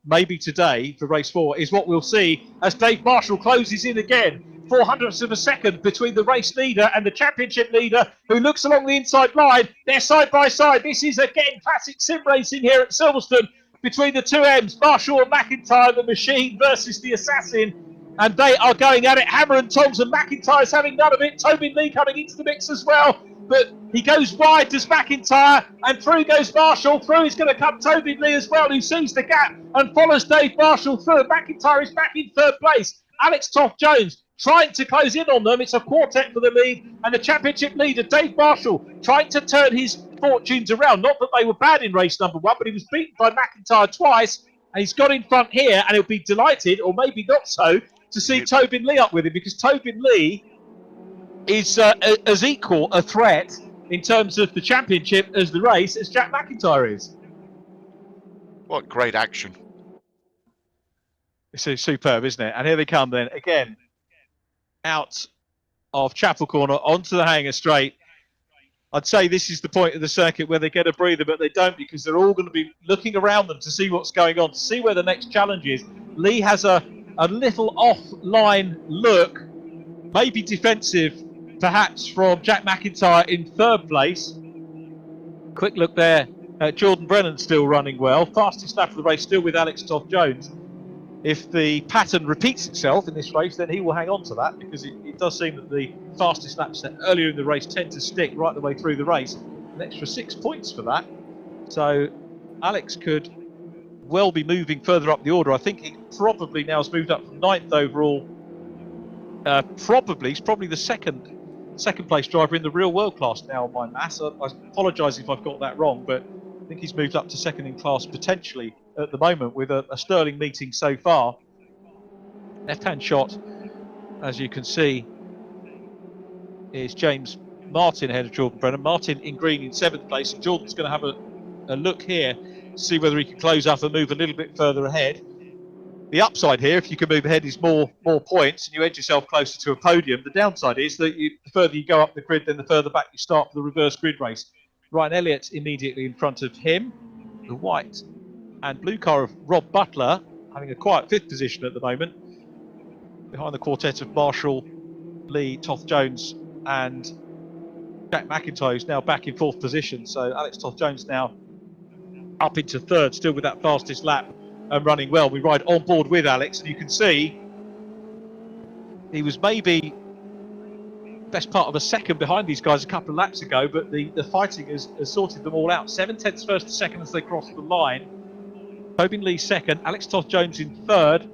maybe today, for race 4, is what we'll see as Dave Marshall closes in again. 400ths of a second between the race leader and the championship leader, who looks along the inside line. They're side by side. This is again classic sim racing here at Silverstone between the two M's, Marshall and MacIntyre, the machine versus the assassin. And they are going at it. Hammer and Toms, and MacIntyre's having none of it. Tobin Lee coming into the mix as well. But he goes wide, does MacIntyre, and through goes Marshall. Through is going to come Tobin Lee as well, who sees the gap and follows Dave Marshall through. MacIntyre is back in 3rd place. Alex Toth-Jones trying to close in on them. It's a quartet for the lead, and the championship leader, Dave Marshall, trying to turn his fortunes around. Not that they were bad in race number 1, but he was beaten by MacIntyre twice, and he's got in front here, and he'll be delighted, or maybe not so, to see Tobin Lee up with him, because Tobin Lee is as equal a threat in terms of the championship as the race as Jack MacIntyre is. What great action. It's superb, isn't it? And here they come then, again, out of Chapel Corner onto the Hangar Straight. I'd say this is the point of the circuit where they get a breather, but they don't, because they're all going to be looking around them to see what's going on, to see where the next challenge is. Lee has a little off-line look, maybe defensive, perhaps, from Jack MacIntyre in 3rd place. Quick look there. Jordan Brennan still running well. Fastest lap of the race still with Alex Toth-Jones. If the pattern repeats itself in this race, then he will hang on to that, because it does seem that the fastest laps set earlier in the race tend to stick right the way through the race. An extra 6 points for that. So Alex could well be moving further up the order. I think he probably now has moved up from 9th overall. He's probably the second place driver in the real world class now on my maths. I apologise if I've got that wrong, but I think he's moved up to 2nd in class potentially at the moment with a Sterling meeting so far. Left-hand shot, as you can see, is James Martin ahead of Jordan Brennan. Martin in green in 7th place. Jordan's going to have a look here, see whether he can close up and move a little bit further ahead. The upside here, if you can move ahead, is more points and you edge yourself closer to a podium. The downside is that the further you go up the grid, then the further back you start for the reverse grid race. Ryan Elliott immediately in front of him. The white and blue car of Rob Butler having a quiet 5th position at the moment. Behind the quartet of Marshall, Lee, Toth-Jones and Jack MacIntyre, who's now back in 4th position. So Alex Toth-Jones now up into 3rd, still with that fastest lap and running well. We ride on board with Alex, and you can see he was maybe best part of a second behind these guys a couple of laps ago, but the fighting has sorted them all out. 7/10 first to second as they cross the line. Tobin Lee 2nd, Alex Toth-Jones in 3rd,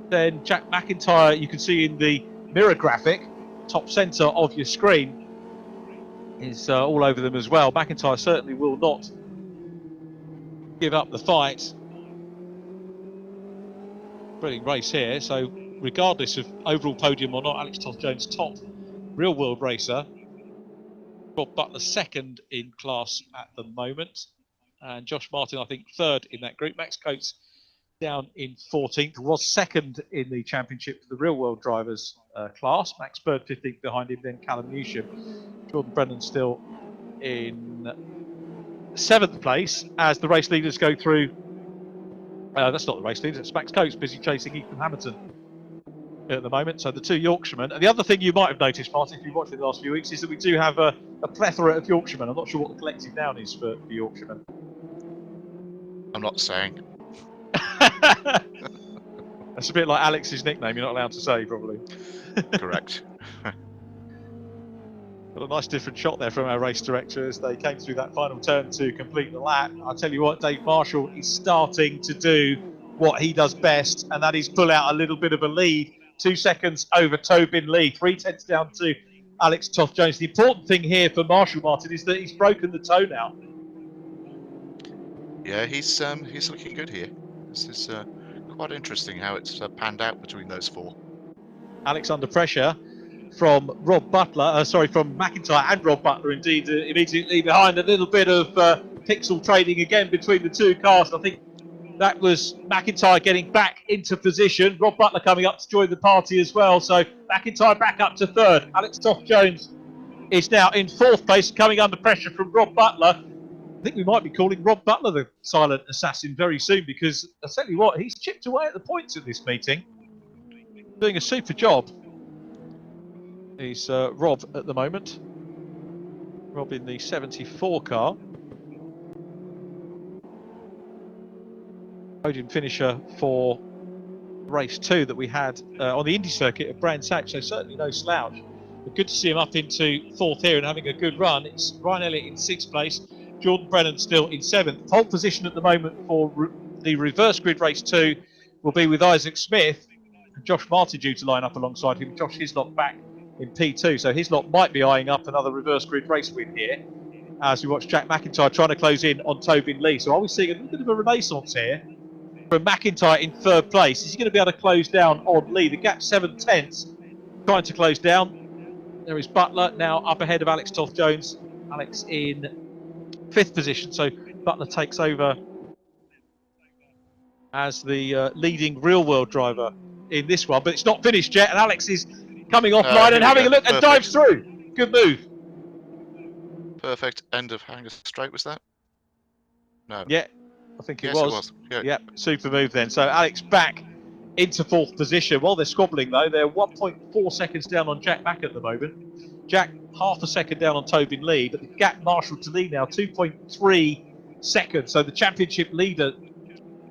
then Jack MacIntyre, you can see in the mirror graphic, top centre of your screen, is all over them as well. MacIntyre certainly will not give up the fight. Brilliant race here, so regardless of overall podium or not, Alex Toth-Jones top real world racer. Rob Butler 2nd in class at the moment, and Josh Martin I think 3rd in that group. Max Coates down in 14th, was 2nd in the championship for the real world drivers class. Max Bird 15th behind him, then Callum Newsham. Jordan Brennan still in 7th place as the race leaders go through. That's not the race leaders, it's Max Coates busy chasing Ethan Hammerton at the moment. So the two Yorkshiremen. And the other thing you might have noticed, Martin, if you've watched it the last few weeks, is that we do have a plethora of Yorkshiremen. I'm not sure what the collective noun is for Yorkshiremen. I'm not saying. That's a bit like Alex's nickname, you're not allowed to say, probably. Correct. Got a nice different shot there from our race director as they came through that final turn to complete the lap. I'll tell you what, Dave Marshall is starting to do what he does best, and that is pull out a little bit of a lead. 2 seconds over Tobin Lee, 3/10 down to Alex Toth-Jones. The important thing here for Marshall, Martin, is that he's broken the toe now. Yeah, he's looking good here. This is quite interesting how it's panned out between those four. Alex under pressure from from MacIntrye and Rob Butler, indeed, immediately behind. A little bit of pixel trading again between the two cars. I think that was MacIntrye getting back into position. Rob Butler coming up to join the party as well. So MacIntrye back up to third. Alex Toth-Jones is now in fourth place, coming under pressure from Rob Butler. I think we might be calling Rob Butler the silent assassin very soon, because I'll tell you what, he's chipped away at the points at this meeting. Doing a super job. He's Rob at the moment. Rob in the 74 car. Podium finisher for race 2 that we had on the Indy circuit at Brands Hatch, so certainly no slouch. But good to see him up into 4th here and having a good run. It's Ryan Elliott in 6th place, Jordan Brennan still in 7th. Pole position at the moment for the reverse grid race 2 will be with Isaac Smith. Josh Martin due to line up alongside him. Josh Hislop back in P2, so Hislop might be eyeing up another reverse grid race win here as we watch Jack MacIntrye trying to close in on Tobin Lee. So are we seeing a little bit of a renaissance here from MacIntrye in 3rd place? Is he going to be able to close down on Lee? The gap 7/10, trying to close down. There is Butler now up ahead of Alex Toth-Jones. Alex in 5th position, so Butler takes over as the leading real-world driver in this one, but it's not finished yet, and Alex is coming offline and having a look and dives through. Good move. Perfect end of hanger straight, was that? No. Yeah, I think it Yes, was. Yeah. Yep, super move then. So Alex back into 4th position. While they're squabbling though, they're 1.4 seconds down on Jack Mack at the moment. Jack half a second down on Tobin Lee, but the gap Marshall to Lee now 2.3 seconds. So the championship leader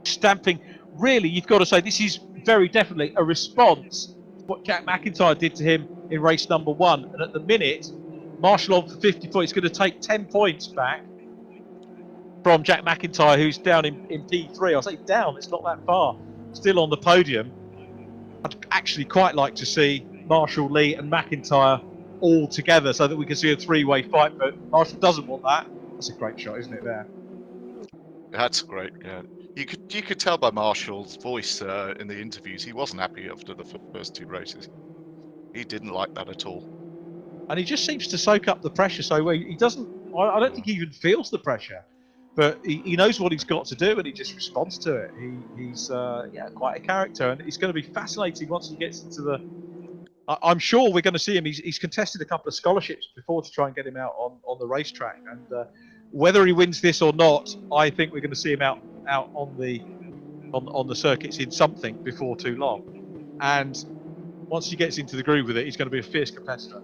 stamping. Really, you've got to say this is very definitely a response to what Jack MacIntrye did to him in race number 1. And at the minute, Marshall on for 50 points. It's going to take 10 points back from Jack MacIntrye, who's down in P3. I'll say down, it's not that far. Still on the podium. I'd actually quite like to see Marshall, Lee and MacIntrye all together so that we can see a 3-way fight, but Marshall doesn't want that. That's a great shot, isn't it, there? That's great, yeah. You could tell by Marshall's voice in the interviews he wasn't happy after the first 2 races. He didn't like that at all. And he just seems to soak up the pressure so well. He doesn't, I don't think he even feels the pressure, but he knows what he's got to do and he just responds to it. He's quite a character, and it's going to be fascinating once he gets into the... I'm sure we're going to see him. He's contested a couple of scholarships before to try and get him out on the racetrack, and whether he wins this or not, I think we're going to see him out on the circuits in something before too long. And once he gets into the groove with it, he's going to be a fierce competitor.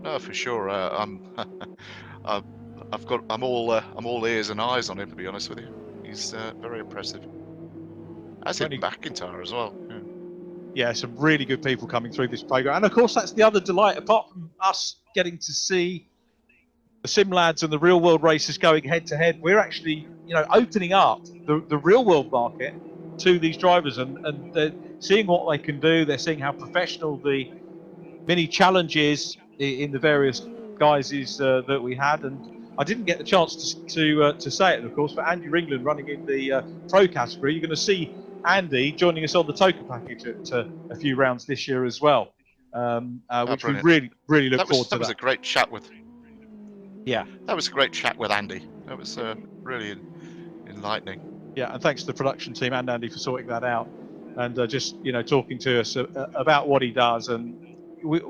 No, for sure. I'm all ears and eyes on him, to be honest with you. He's very impressive. As in MacIntrye as well. Yeah, some really good people coming through this program, and of course that's the other delight. Apart from us getting to see the sim lads and the real world racers going head to head, we're actually, opening up the real world market to these drivers, and they're seeing what they can do. They're seeing how professional the mini challenge is in the various guises that we had, and I didn't get the chance to say it, of course, but Andy Ringland running in the pro category. You're going to see Andy joining us on the token package at a few rounds this year as well, which we really look forward to. That was a great chat with. Yeah, that was a great chat with Andy. That was really enlightening. Yeah, and thanks to the production team and Andy for sorting that out, and just talking to us about what he does. And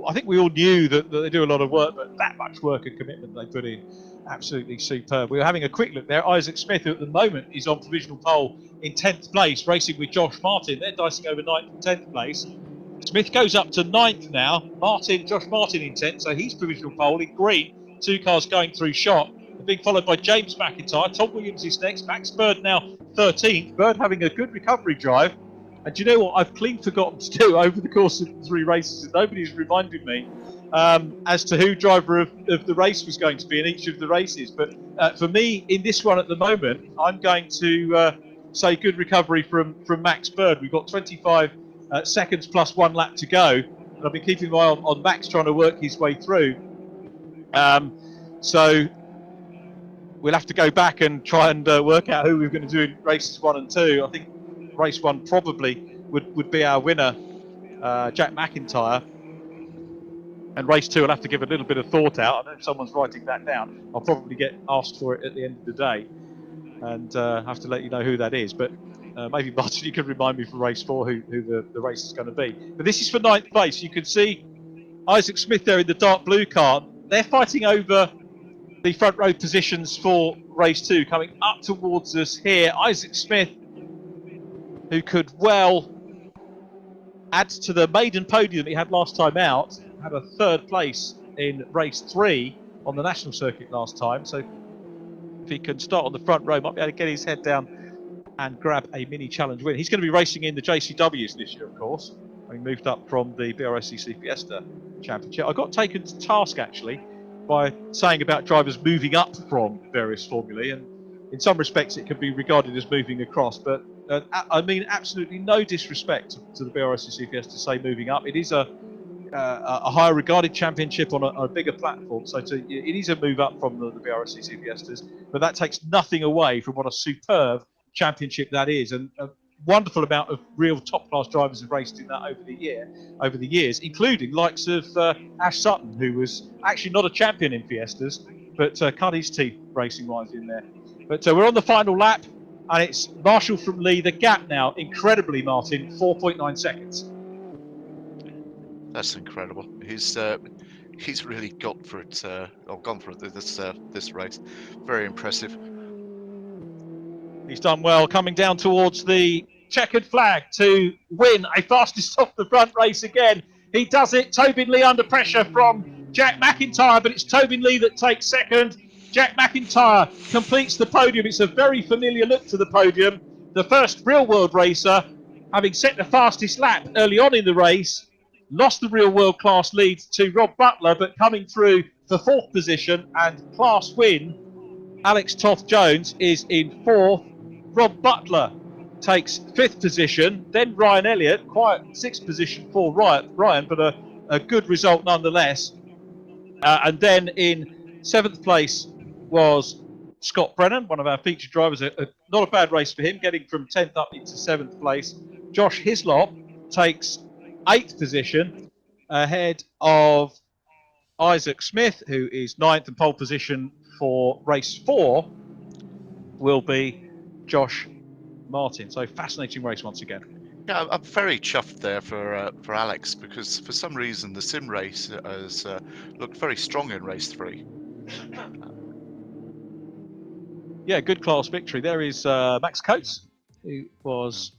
I think we all knew that they do a lot of work, but that much work and commitment they put in, absolutely superb. We were having a quick look there. Isaac Smith, who at the moment is on provisional pole in 10th place, racing with Josh Martin. They're dicing over 9th and 10th place. Smith goes up to 9th now. Josh Martin in 10th, so he's provisional pole in green. 2 cars going through shot. They're being followed by James MacIntrye. Tom Williams is next. Max Bird now 13th. Bird having a good recovery drive. And do you know what I've clean forgotten to do over the course of the 3 races? And nobody's reminded me as to who driver of the race was going to be in each of the races. But for me, in this one at the moment, I'm going to say good recovery from Max Bird. We've got 25 seconds plus 1 lap to go. And I've been keeping my eye on Max trying to work his way through. So we'll have to go back and try and work out who we're going to do in races 1 and 2. I think race 1 probably would be our winner, Jack MacIntyre. And race 2 I'll have to give a little bit of thought out. I don't know if someone's writing that down. I'll probably get asked for it at the end of the day. And have to let you know who that is. But maybe Martin, you can remind me for race 4 who the race is going to be. But this is for 9th place. You can see Isaac Smith there in the dark blue car. They're fighting over the front row positions for race 2, coming up towards us here. Isaac Smith, who could well add to the maiden podium he had last time out, had a 3rd place in race 3 on the national circuit last time. So if he can start on the front row, might be able to get his head down and grab a mini challenge win. He's going to be racing in the JCWs this year, of course. He moved up from the BRSCC Fiesta Championship. I got taken to task actually by saying about drivers moving up from various formulae, and in some respects it can be regarded as moving across, but I mean absolutely no disrespect to the BRSCC Fiesta to say moving up. It is a higher regarded championship on a bigger platform, so it is a move up from the BRSCC Fiestas, but that takes nothing away from what a superb championship that is, and a wonderful amount of real top-class drivers have raced in that over the years, including likes of Ash Sutton, who was actually not a champion in Fiestas, but cut his teeth racing-wise in there. But we're on the final lap, and it's Marshall from Lee. The gap now, incredibly, Martin, 4.9 seconds. That's incredible. He's really gone for it this race. Very impressive. He's done well, coming down towards the checkered flag to win a fastest off the front race again. He does it. Tobin Lee under pressure from Jack MacIntyre, but it's Tobin Lee that takes 2nd. Jack MacIntyre completes the podium. It's a very familiar look to the podium. The first real-world racer, having set the fastest lap early on in the race, lost the real-world class lead to Rob Butler, but coming through for 4th position and class win, Alex Toth-Jones is in 4th. Rob Butler takes 5th position. Then Ryan Elliott, quiet 6th position for Ryan, but a good result nonetheless. And then in 7th place was Scott Brennan, one of our featured drivers. Not a bad race for him, getting from 10th up into 7th place. Josh Hislop takes 8th position ahead of Isaac Smith, who is 9th, and pole position for race 4 will be Josh Martin. So fascinating race once again. Yeah, I'm very chuffed there for Alex, because for some reason the sim race has looked very strong in race 3. Yeah, good class victory. There is Max Coates, who was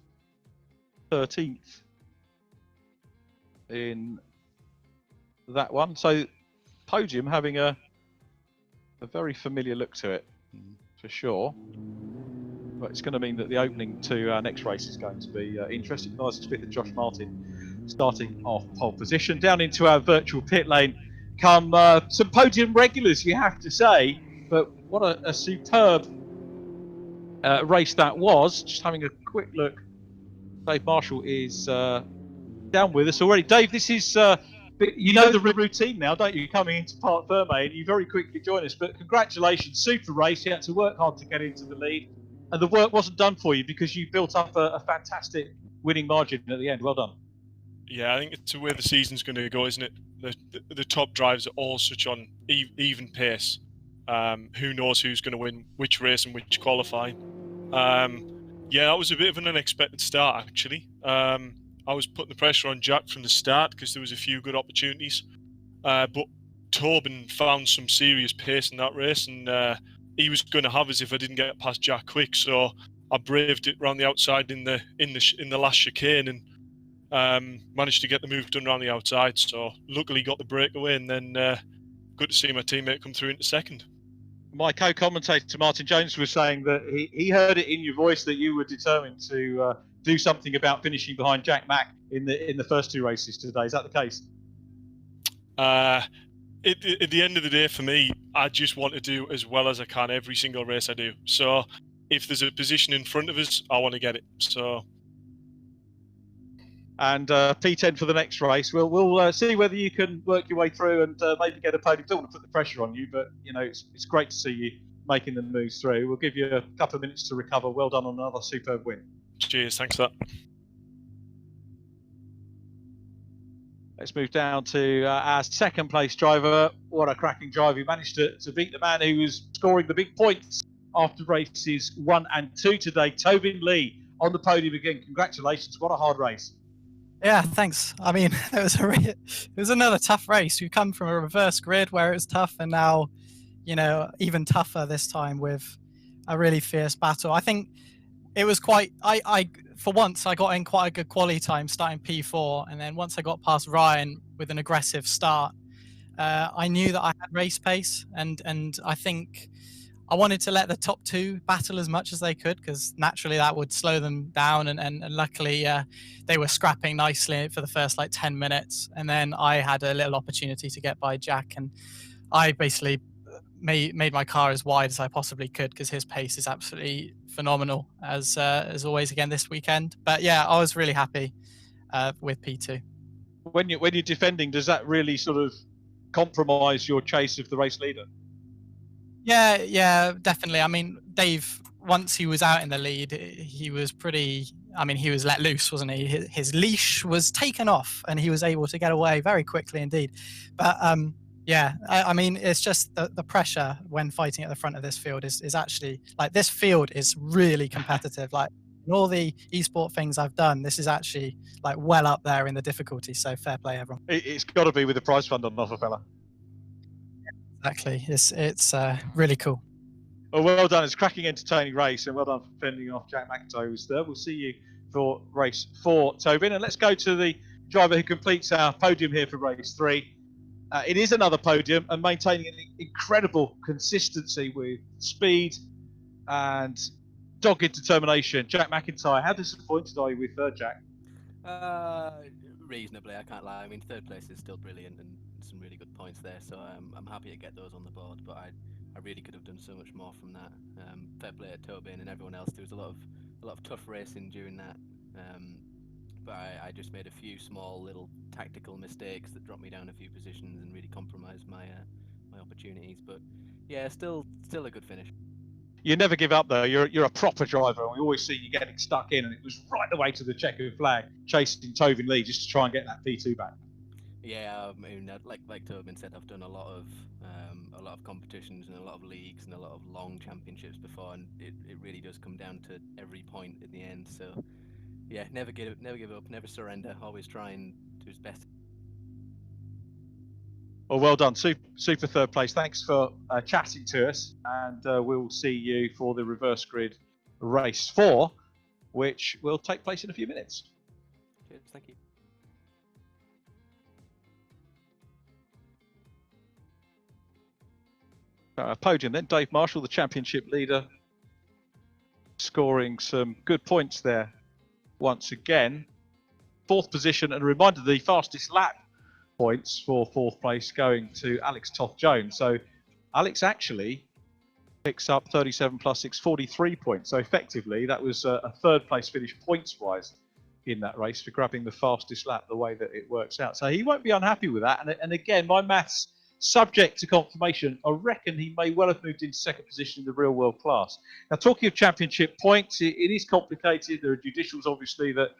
13th in that one. So podium having a very familiar look to it, for sure. But it's going to mean that the opening to our next race is going to be interesting. Isaac Smith and Josh Martin starting off pole position. Down into our virtual pit lane come some podium regulars, you have to say. But what a superb race that was. Just having a quick look. Dave Marshall is down with us already. Dave, this is... you know the routine now, don't you? Coming into Parc Ferme, and you very quickly join us. But congratulations, super race. You had to work hard to get into the lead, and the work wasn't done for you because you built up a fantastic winning margin at the end. Well done. Yeah, I think it's where the season's going to go, isn't it? The top drivers are all such on even pace. Who knows who's going to win which race and which qualifying? Yeah, that was a bit of an unexpected start, actually. I was putting the pressure on Jack from the start because there was a few good opportunities. But Tobin found some serious pace in that race, and he was going to have us if I didn't get past Jack quick. So I braved it around the outside in the last chicane, and managed to get the move done around the outside. So luckily got the breakaway, and then good to see my teammate come through into 2nd. My co-commentator Martin Jones was saying that he heard it in your voice that you were determined to do something about finishing behind Jack Mack in the first 2 races today. Is that the case? At the end of the day, for me, I just want to do as well as I can every single race I do. So if there's a position in front of us, I want to get it. So. And P10 for the next race. We'll see whether you can work your way through and maybe get a podium. Don't want to put the pressure on you, but you know it's great to see you making the moves through. We'll give you a couple of minutes to recover. Well done on another superb win. Cheers, thanks for that. Let's move down to our second place driver. What a cracking drive. He managed to beat the man who was scoring the big points after races 1 and 2 today. Tobin Lee on the podium again. Congratulations. What a hard race. Yeah, thanks. I mean, it was another tough race. We come from a reverse grid where it was tough, and now, you know, even tougher this time with a really fierce battle. I think it was quite. I for once I got in quite a good quality time, starting P4, and then once I got past Ryan with an aggressive start, I knew that I had race pace, and I think I wanted to let the top 2 battle as much as they could, because naturally that would slow them down, and luckily they were scrapping nicely for the first like 10 minutes, and then I had a little opportunity to get by Jack, and I basically made my car as wide as I possibly could, because his pace is absolutely phenomenal as always again this weekend. But yeah, I was really happy with P2. When you're defending, does that really sort of compromise your chase of the race leader? Yeah, definitely. I mean, Dave, once he was out in the lead, he was pretty. I mean, he was let loose, wasn't he? His leash was taken off, and he was able to get away very quickly indeed. But yeah, I mean, it's just the pressure when fighting at the front of this field is actually like, this field is really competitive. Like, in all the esport things I've done, this is actually like well up there in the difficulty. So fair play, everyone. It's got to be with the prize fund on offer, fella. Exactly. It's really cool. Well done. It's a cracking, entertaining race, and well done for fending off Jack McIntyre, who's there. We'll see you for race 4, Tobin. And let's go to the driver who completes our podium here for race 3. It is another podium, and maintaining an incredible consistency with speed and dogged determination. Jack McIntyre, how disappointed are you with third, Jack? Reasonably, I can't lie. I mean, third place is still brilliant and some really good points there, so I'm happy to get those on the board, but I really could have done so much more from that. Fair play to Tobin and everyone else. There was a lot of tough racing during that, but I just made a few small little tactical mistakes that dropped me down a few positions and really compromised my opportunities. But yeah, still a good finish. You never give up though. You're a proper driver, and we always see you getting stuck in, and it was right the way to the checkered flag, chasing Tobin Lee just to try and get that P2 back. Yeah, I mean, like Tobin said, I've done a lot of competitions and a lot of leagues and a lot of long championships before, and it really does come down to every point in the end. So yeah, never give up, never surrender, always try and do his best. Well done, super third place. Thanks for chatting to us, and we'll see you for the reverse grid race 4, which will take place in a few minutes. Cheers, thank you. Podium then, Dave Marshall, the championship leader, scoring some good points there once again. 4th position, and a reminder, the fastest lap points for 4th place going to Alex Toth-Jones. So Alex actually picks up 37 plus 6, 43 points. So effectively, that was a 3rd place finish points-wise in that race for grabbing the fastest lap the way that it works out. So he won't be unhappy with that. And again, my maths, subject to confirmation, I reckon he may well have moved into 2nd position in the real world class. Now, talking of championship points, it is complicated. There are judicials, obviously, that,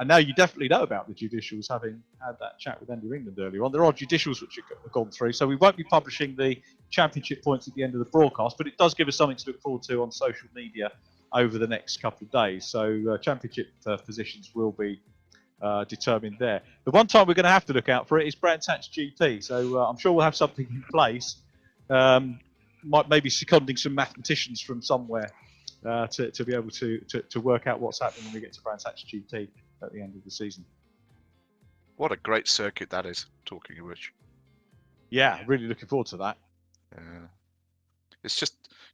and now you definitely know about the judicials, having had that chat with Andy England earlier on. There are judicials which have gone through, so we won't be publishing the championship points at the end of the broadcast, but it does give us something to look forward to on social media over the next couple of days. So championship positions will be determined there. The one time we're going to have to look out for it is Brands Hatch GP. So I'm sure we'll have something in place. Maybe seconding some mathematicians from somewhere to be able to work out what's happening when we get to Brands Hatch GP at the end of the season. What a great circuit that is, talking of which. Yeah, really looking forward to that. It's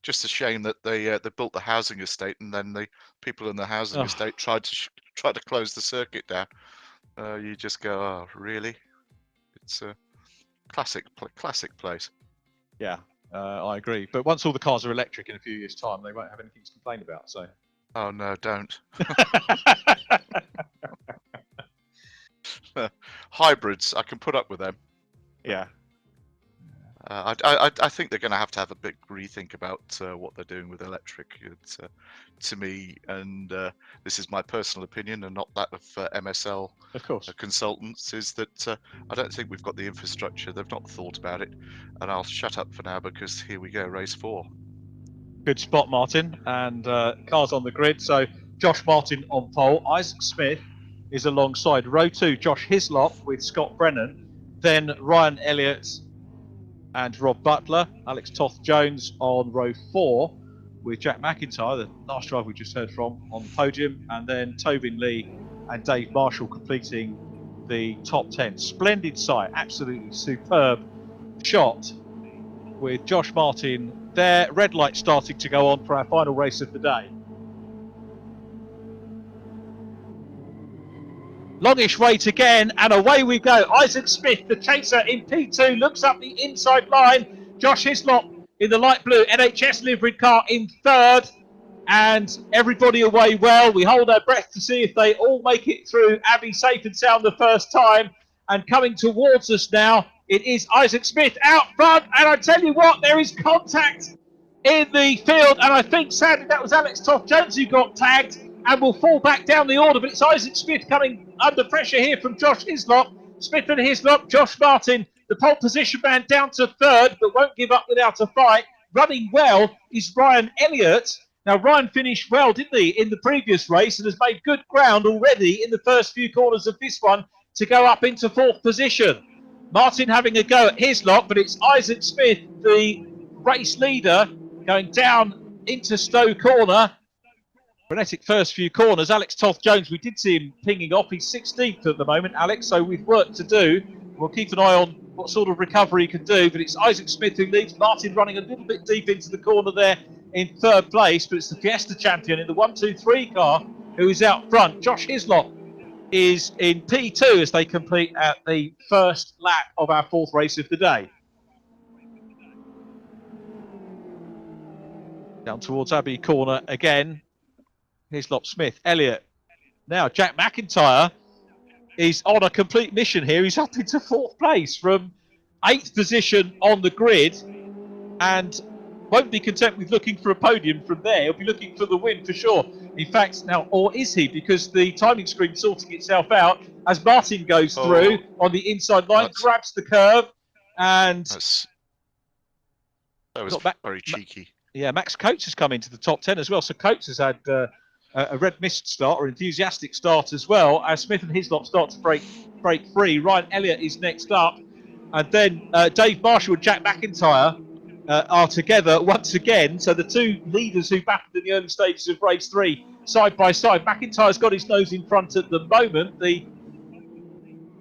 just a shame that they built the housing estate, and then the people in the housing estate tried try to close the circuit down. You just go, oh, really? It's a classic place. Yeah, I agree. But once all the cars are electric in a few years' time, they won't have anything to complain about. So. Oh no, don't. Hybrids, I can put up with them. Yeah. I think they're going to have a big rethink about what they're doing with electric. It's, to me, and this is my personal opinion and not that of MSL of course. Consultants, is that I don't think we've got the infrastructure. They've not thought about it. And I'll shut up for now because here we go, race 4. Good spot, Martin. And cars on the grid. So Josh Martin on pole. Isaac Smith is alongside row 2, Josh Hislop with Scott Brennan. Then Ryan Elliott and Rob Butler. Alex Toth-Jones on row 4 with Jack MacIntrye, the last driver we just heard from, on the podium. And then Tobin Lee and Dave Marshall completing the top 10. Splendid sight, absolutely superb shot with Josh Martin there. Red light starting to go on for our final race of the day. Longish wait again, and away we go. Isaac Smith, the chaser in P2, looks up the inside line. Josh Hislop in the light blue NHS liveried car in 3rd, and everybody away well. We hold our breath to see if they all make it through Abbey safe and sound the first time. And coming towards us now, it is Isaac Smith out front, and I tell you what, there is contact in the field, and I think sadly that was Alex Toth-Jones who got tagged and will fall back down the order, but it's Isaac Smith coming under pressure here from Josh Hislop. Smith and Hislop, Josh Martin, the pole position man, down to 3rd, but won't give up without a fight. Running well is Ryan Elliott. Now, Ryan finished well, didn't he, in the previous race, and has made good ground already in the first few corners of this one to go up into 4th position. Martin having a go at Hislop, but it's Isaac Smith, the race leader, going down into Stowe Corner. Frenetic first few corners. Alex Toth-Jones, we did see him pinging off. He's 16th at the moment, Alex, so we've work to do. We'll keep an eye on what sort of recovery he can do, but it's Isaac Smith who leads. Martin running a little bit deep into the corner there in 3rd place, but it's the Fiesta champion in the 1-2-3 car who is out front. Josh Hislop is in P2 as they complete at the first lap of our 4th race of the day. Down towards Abbey Corner again. Hislop, Smith, Elliott. Now Jack MacIntyre is on a complete mission here. He's up into 4th place from 8th position on the grid, and won't be content with looking for a podium from there. He'll be looking for the win for sure. In fact, now, or is he? Because the timing screen sorting itself out as Martin goes through on the inside line, grabs the curve, and that was very cheeky. Yeah, Max Coates has come into the top 10 as well. So Coates has had a red mist start, or enthusiastic start as well, as Smith and Hislop start to break free. Ryan Elliott is next up, and then Dave Marshall and Jack MacIntyre are together once again. So the two leaders who battled in the early stages of race 3 side by side. MacIntyre's got his nose in front at the moment. The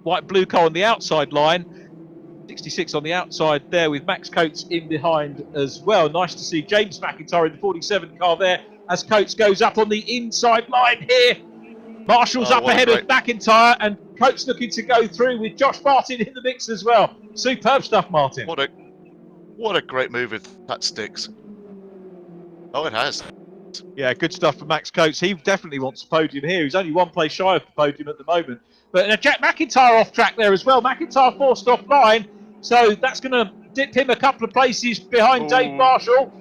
white-blue car on the outside line. 66 on the outside there with Max Coates in behind as well. Nice to see James MacIntyre in the 47 car there as Coates goes up on the inside line here. Marshall's up ahead of MacIntyre, and Coates looking to go through with Josh Martin in the mix as well. Superb stuff, Martin. What a great move if that sticks. Oh, it has. Yeah, good stuff for Max Coates. He definitely wants a podium here. He's only 1 place shy of the podium at the moment. But Jack MacIntyre off track there as well. MacIntyre forced off line, so that's going to dip him a couple of places behind Dave Marshall.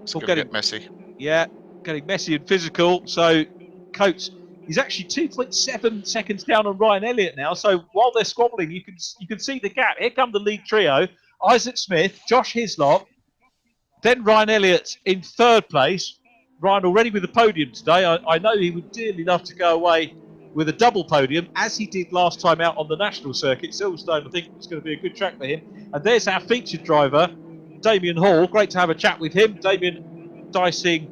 It's going to get messy. Yeah, getting messy and physical. So Coates, he's actually 2.7 seconds down on Ryan Elliott now. So while they're squabbling, you can see the gap. Here come the lead trio: Isaac Smith, Josh Hislop, then Ryan Elliott in 3rd place. Ryan already with the podium today. I know he would dearly love to go away with a double podium, as he did last time out on the national circuit. Silverstone, I think, it's going to be a good track for him. And there's our featured driver, Damien Hall. Great to have a chat with him. Damien dicing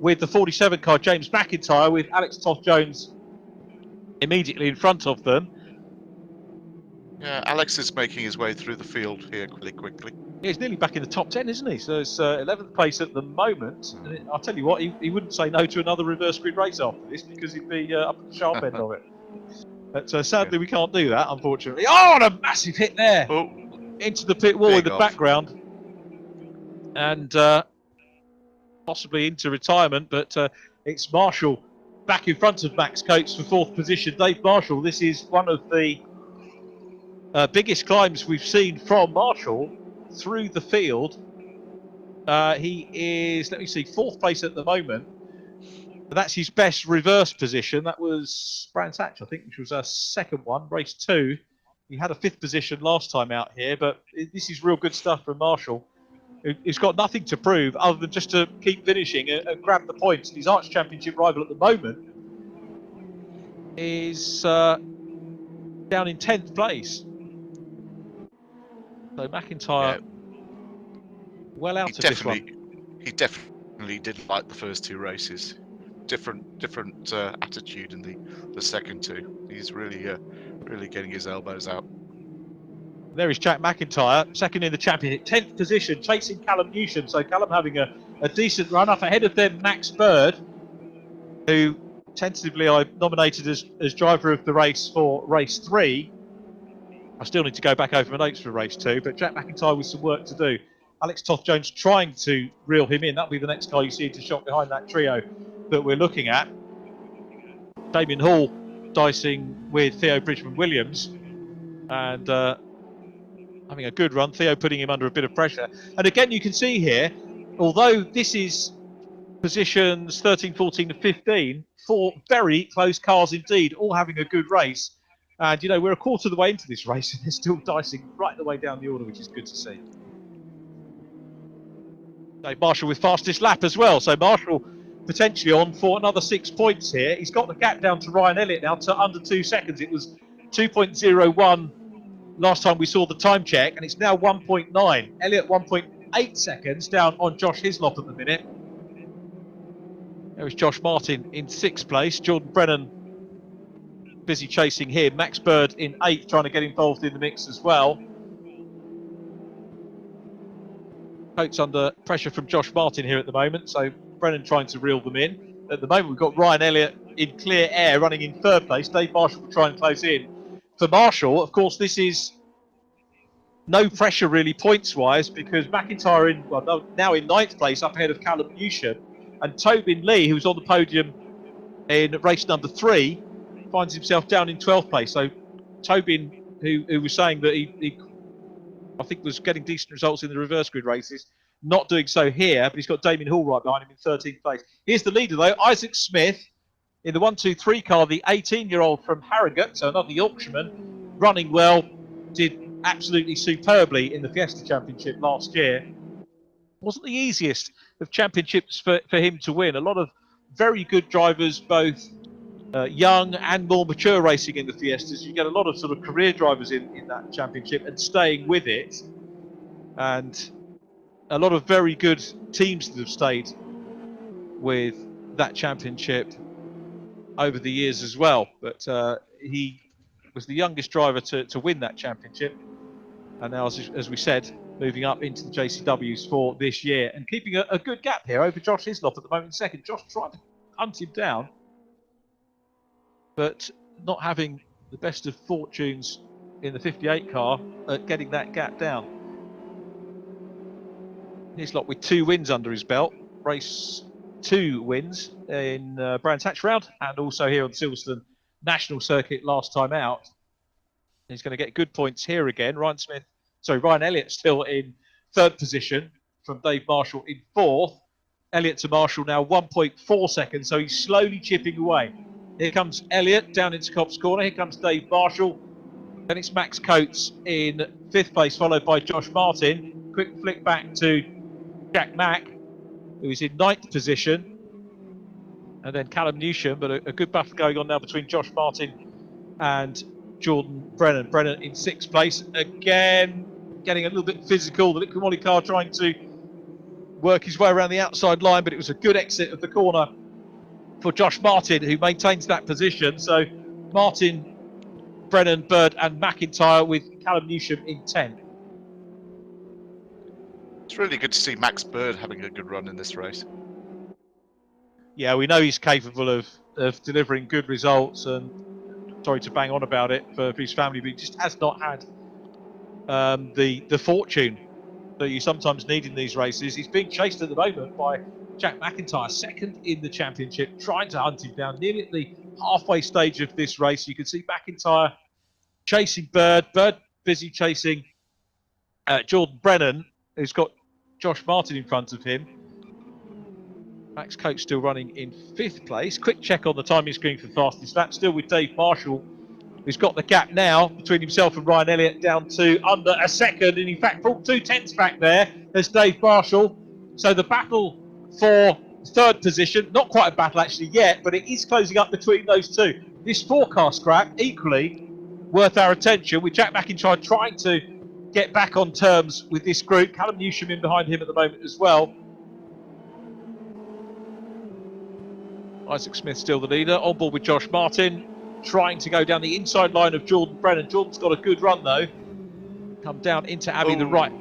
with the 47 car, James MacIntyre, with Alex Toth-Jones immediately in front of them. Yeah, Alex is making his way through the field here really quickly. He's nearly back in the top 10, isn't he? So it's 11th place at the moment. And I'll tell you what, he wouldn't say no to another reverse grid race after this because he'd be up at the sharp end of it. But sadly, we can't do that, unfortunately. Oh, and a massive hit there! Oh, into the pit wall in the off. background. And possibly into retirement, but it's Marshall back in front of Max Coates for 4th position. Dave Marshall, this is one of the biggest climbs we've seen from Marshall through the field. He is, let me see, 4th place at the moment. That's his best reverse position. That was Brands Hatch, I think, which was our second one, race 2. He had a 5th position last time out here, but this is real good stuff from Marshall. He's got nothing to prove other than just to keep finishing and grab the points. His Arch Championship rival at the moment is down in 10th place. So MacIntyre well out of this one. He definitely did like the first 2 races. Different attitude in the second 2. He's really getting his elbows out. There is Jack MacIntyre, second in the championship, 10th position, chasing Callum Newsham. So Callum having a decent run up ahead of them, Max Bird, who tentatively I nominated as driver of the race for race 3. I still need to go back over my notes for race 2, but Jack MacIntyre with some work to do. Alex Toth-Jones trying to reel him in. That'll be the next car you see into shot behind that trio that we're looking at. Damien Hall dicing with Theo Bridgeman Williams, and having a good run. Theo putting him under a bit of pressure. And again, you can see here, although this is positions 13, 14 and 15, 4 very close cars indeed, all having a good race. And, you know, we're a quarter of the way into this race and they're still dicing right the way down the order, which is good to see. Dave Marshall with fastest lap as well. So Marshall potentially on for another 6 points here. He's got the gap down to Ryan Elliott now to under 2 seconds. It was 2.01 last time we saw the time check, and it's now 1.9. Elliott 1.8 seconds down on Josh Hislop at the minute. There is Josh Martin in 6th place. Jordan Brennan busy chasing him. Max Bird in 8th, trying to get involved in the mix as well. Coates under pressure from Josh Martin here at the moment, so Brennan trying to reel them in. At the moment, we've got Ryan Elliott in clear air, running in 3rd place. Dave Marshall will try and close in. For Marshall, of course, this is no pressure really points-wise, because MacIntyre now in 9th place, up ahead of Callum Newsham, and Tobin Lee, who's on the podium in race number 3, finds himself down in 12th place. So Tobin, who was saying that he I think was getting decent results in the reverse grid races, not doing so here, but he's got Damien Hall right behind him in 13th place. Here's the leader though, Isaac Smith in the 1-2-3 car, the 18-year-old from Harrogate, so another Yorkshireman, running well, did absolutely superbly in the Fiesta Championship last year. Wasn't the easiest of championships for him to win. A lot of very good drivers, both young and more mature racing in the Fiestas. You get a lot of sort of career drivers in that championship and staying with it, and a lot of very good teams that have stayed with that championship over the years as well. But he was the youngest driver to win that championship, and now, as we said, moving up into the JCWs for this year and keeping a good gap here over Josh Hislop at the moment in 2nd. Josh trying to hunt him down, but not having the best of fortunes in the 58 car at getting that gap down. Hislop with 2 wins under his belt, race 2 wins in Brands Hatch round and also here on the Silverstone National Circuit last time out. He's going to get good points here again. Ryan Elliott still in 3rd position from Dave Marshall in 4th. Elliott to Marshall now 1.4 seconds, so he's slowly chipping away. Here comes Elliott down into Cops Corner. Here comes Dave Marshall. Then it's Max Coates in 5th place, followed by Josh Martin. Quick flick back to Jack Mack, who is in 9th position. And then Callum Newsham, but a good battle going on now between Josh Martin and Jordan Brennan. Brennan in 6th place. Again, getting a little bit physical. The Liquid Moly car trying to work his way around the outside line, but it was a good exit of the corner for Josh Martin, who maintains that position. So Martin, Brennan, Bird and MacIntyre with Callum Newsham in 10th. It's really good to see Max Bird having a good run in this race. Yeah, we know he's capable of delivering good results, and sorry to bang on about it for his family, but he just has not had the fortune that you sometimes need in these races. He's being chased at the moment by Jack MacIntyre, second in the championship, trying to hunt him down nearly at the halfway stage of this race. You can see MacIntyre chasing Bird, busy chasing Jordan Brennan, who's got Josh Martin in front of him. Max Coates still running in 5th place. Quick check on the timing screen for fastest lap, still with Dave Marshall, who's got the gap now between himself and Ryan Elliott down to under a second, and in fact brought 2 tenths back there as Dave Marshall. So the battle for 3rd position, not quite a battle actually yet, but it is closing up between those two. This forecast scrap, equally worth our attention, with Jack MacIntyre trying to get back on terms with this group. Callum Newsham in behind him at the moment as well. Isaac Smith still the leader, on board with Josh Martin, trying to go down the inside line of Jordan Brennan. Jordan's got a good run though. Come down into Abbey the right.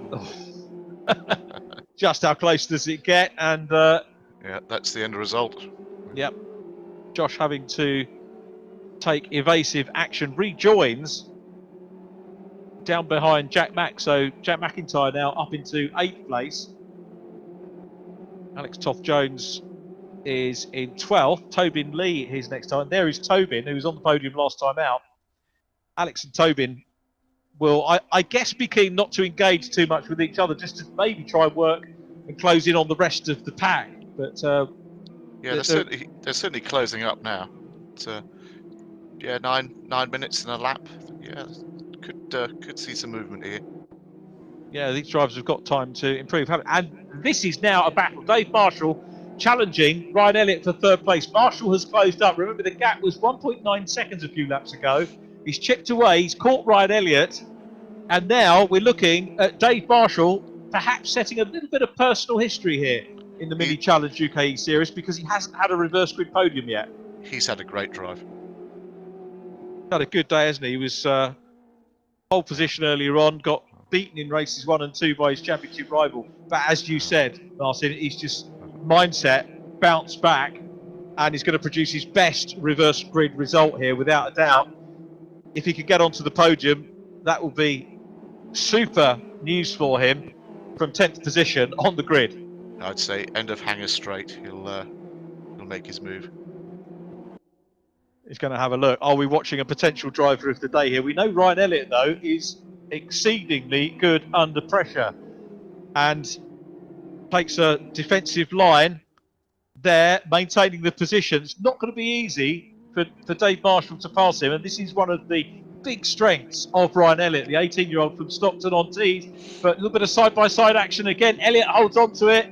Just how close does it get? And yeah, that's the end result. Yep. Josh having to take evasive action, rejoins down behind Jack Mack. So Jack MacIntyre now up into 8th place. Alex Toth-Jones is in 12th. Tobin Lee his next time. There is Tobin, who was on the podium last time out. Alex and Tobin will, I guess, be keen not to engage too much with each other, just to maybe try and work and close in on the rest of the pack. But yeah, they're certainly closing up now. So yeah, nine minutes and a lap. Yeah, could see some movement here. Yeah, these drivers have got time to improve. And this is now a battle. Dave Marshall challenging Ryan Elliott for 3rd place. Marshall has closed up. Remember, the gap was 1.9 seconds a few laps ago. He's chipped away. He's caught Ryan Elliott. And now we're looking at Dave Marshall perhaps setting a little bit of personal history here in the Mini Challenge UK Series, because he hasn't had a reverse grid podium yet. He's had a great drive. Had a good day, hasn't he? He was pole position earlier on, got beaten in races 1 and 2 by his championship rival. But as you said, Martin, he's just mindset, bounce back, and he's going to produce his best reverse grid result here without a doubt. If he could get onto the podium, that will be super news for him from 10th position on the grid. I'd say end of hanger straight. He'll make his move. He's going to have a look. Are we watching a potential driver of the day here? We know Ryan Elliott, though, is exceedingly good under pressure and takes a defensive line there, maintaining the position. It's not going to be easy for Dave Marshall to pass him, and this is one of the big strengths of Ryan Elliott, the 18-year-old from Stockton-on-Tees. But a little bit of side-by-side action again. Elliott holds on to it,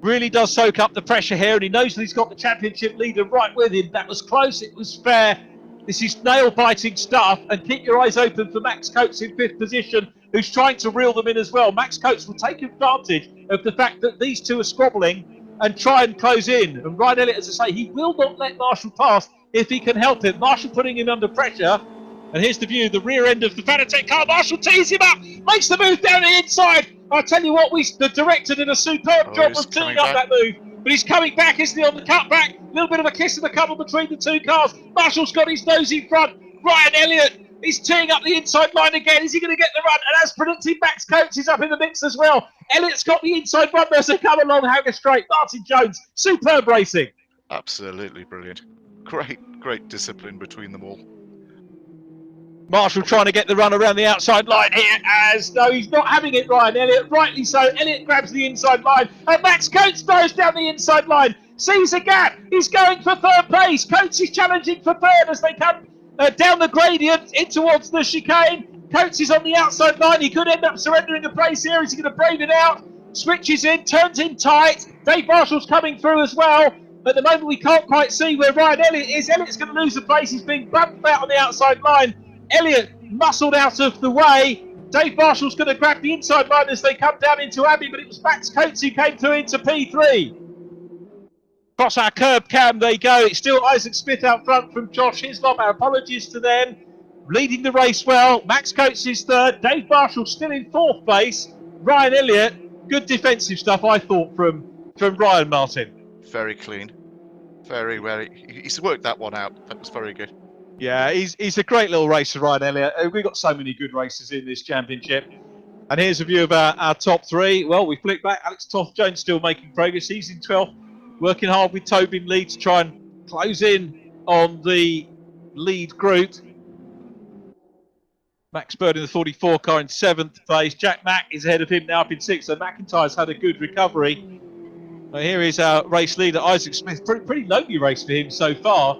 really does soak up the pressure here, and he knows that he's got the championship leader right with him. That was close, it was fair. This is nail-biting stuff, and keep your eyes open for Max Coates in 5th position, who's trying to reel them in as well. Max Coates will take advantage of the fact that these two are squabbling and try and close in. And Ryan Elliott, as I say, he will not let Marshall pass if he can help it. Marshall putting him under pressure. And here's the view, the rear end of the Fanatec car. Marshall tees him up, makes the move down the inside. I tell you what, the director did a superb job of teeing up that move. But he's coming back, isn't he, on the cutback? A little bit of a kiss of the couple between the two cars. Marshall's got his nose in front. Ryan Elliott is teeing up the inside line again. Is he going to get the run? And as predicted, Max Coates is up in the mix as well. Elliott's got the inside run there, so come along, hanger straight. Martin Jones, superb racing. Absolutely brilliant. Great discipline between them all. Marshall trying to get the run around the outside line here, as no, he's not having it, Ryan Elliott. Rightly so. Elliott grabs the inside line, and Max Coates goes down the inside line. Sees a gap. He's going for 3rd place. Coates is challenging for 3rd as they come down the gradient in towards the chicane. Coates is on the outside line. He could end up surrendering a place here. Is he going to brave it out? Switches in, turns in tight. Dave Marshall's coming through as well. At the moment, we can't quite see where Ryan Elliott is. Elliott's going to lose the place. He's being bumped out on the outside line. Elliott muscled out of the way. Dave Marshall's going to grab the inside line as they come down into Abbey, but it was Max Coates who came through into P3. Across our curb cam they go. It's still Isaac Smith out front from Josh Hislop. Our apologies to them. Leading the race well. Max Coates is 3rd. Dave Marshall still in 4th place. Ryan Elliott good defensive stuff, I thought, from Ryan Martin. Very clean. Very, he's worked that one out. That was very good. Yeah, he's a great little racer, Ryan Elliott. We've got so many good racers in this championship. And here's a view of our top three. Well, we flick back. Alex Toth-Jones still making progress. He's in 12th, working hard with Toby in lead to try and close in on the lead group. Max Bird in the 44 car in 7th place. Jack Mack is ahead of him now up in 6th. So MacIntyre's had a good recovery. Now here is our race leader, Isaac Smith. Pretty lonely race for him so far.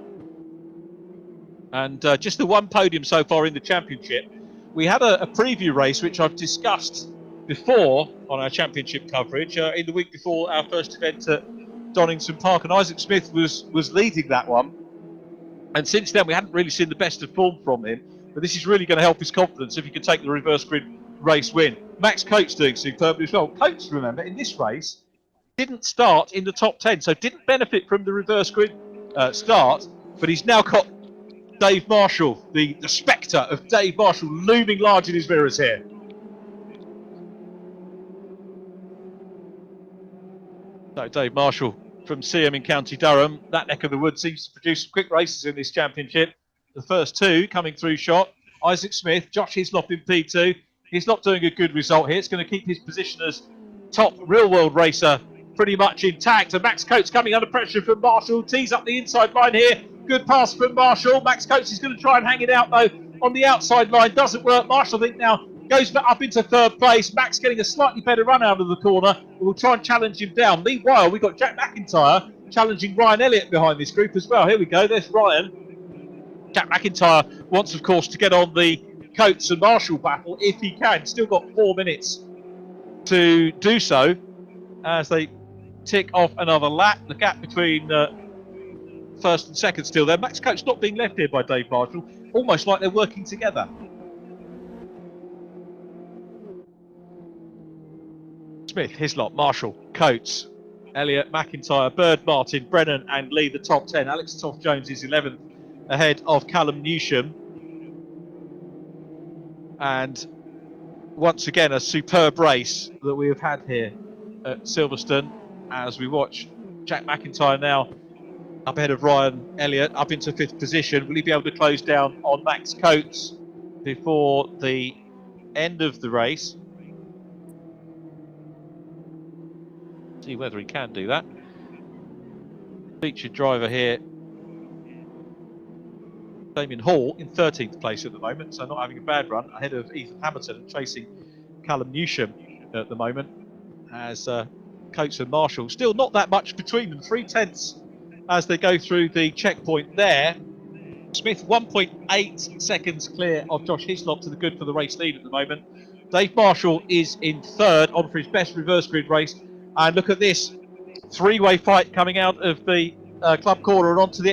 And just the one podium so far in the championship. We had a preview race, which I've discussed before on our championship coverage, in the week before our first event at Donington Park, and Isaac Smith was leading that one. And since then, we hadn't really seen the best of form from him, but this is really going to help his confidence if he can take the reverse grid race win. Max Coates doing superbly as well. Coates, remember, in this race, didn't start in the top 10, so didn't benefit from the reverse grid start, but he's now got Dave Marshall, the spectre of Dave Marshall, looming large in his mirrors here. So Dave Marshall from CM in County Durham, that neck of the woods, seems to produce some quick races in this championship. The first two coming through shot. Isaac Smith, Josh Hislop in P2. Hislop doing a good result here. It's going to keep his position as top real-world racer pretty much intact. And Max Coates coming under pressure from Marshall. Tees up the inside line here. Good pass from Marshall. Max Coates is going to try and hang it out, though, on the outside line. Doesn't work. Marshall, I think, now goes back up into 3rd place. Max getting a slightly better run out of the corner. We'll try and challenge him down. Meanwhile, we've got Jack MacIntyre challenging Ryan Elliott behind this group as well. Here we go. There's Ryan. Jack MacIntyre wants, of course, to get on the Coates and Marshall battle if he can. Still got 4 minutes to do so as they tick off another lap. The gap between first and second still there. Max Coates not being left here by Dave Marshall, almost like they're working together. Smith, Hislop, Marshall, Coates, Elliott, MacIntyre, Bird, Martin, Brennan and Lee, the top 10. Alex Toth-Jones is 11th ahead of Callum Newsham. And once again, a superb race that we have had here at Silverstone as we watch Jack MacIntyre now up ahead of Ryan Elliott, up into 5th position. Will he be able to close down on Max Coates before the end of the race? See whether he can do that. Featured driver here, Damien Hall, in 13th place at the moment, so not having a bad run, ahead of Ethan Hammerton and chasing Callum Newsham at the moment, as Coates and Marshall, still not that much between them, 3/10 as they go through the checkpoint there. Smith 1.8 seconds clear of Josh Hislop to the good for the race lead at the moment. Dave Marshall is in 3rd, on for his best reverse grid race. And look at this three-way fight coming out of the club corner and onto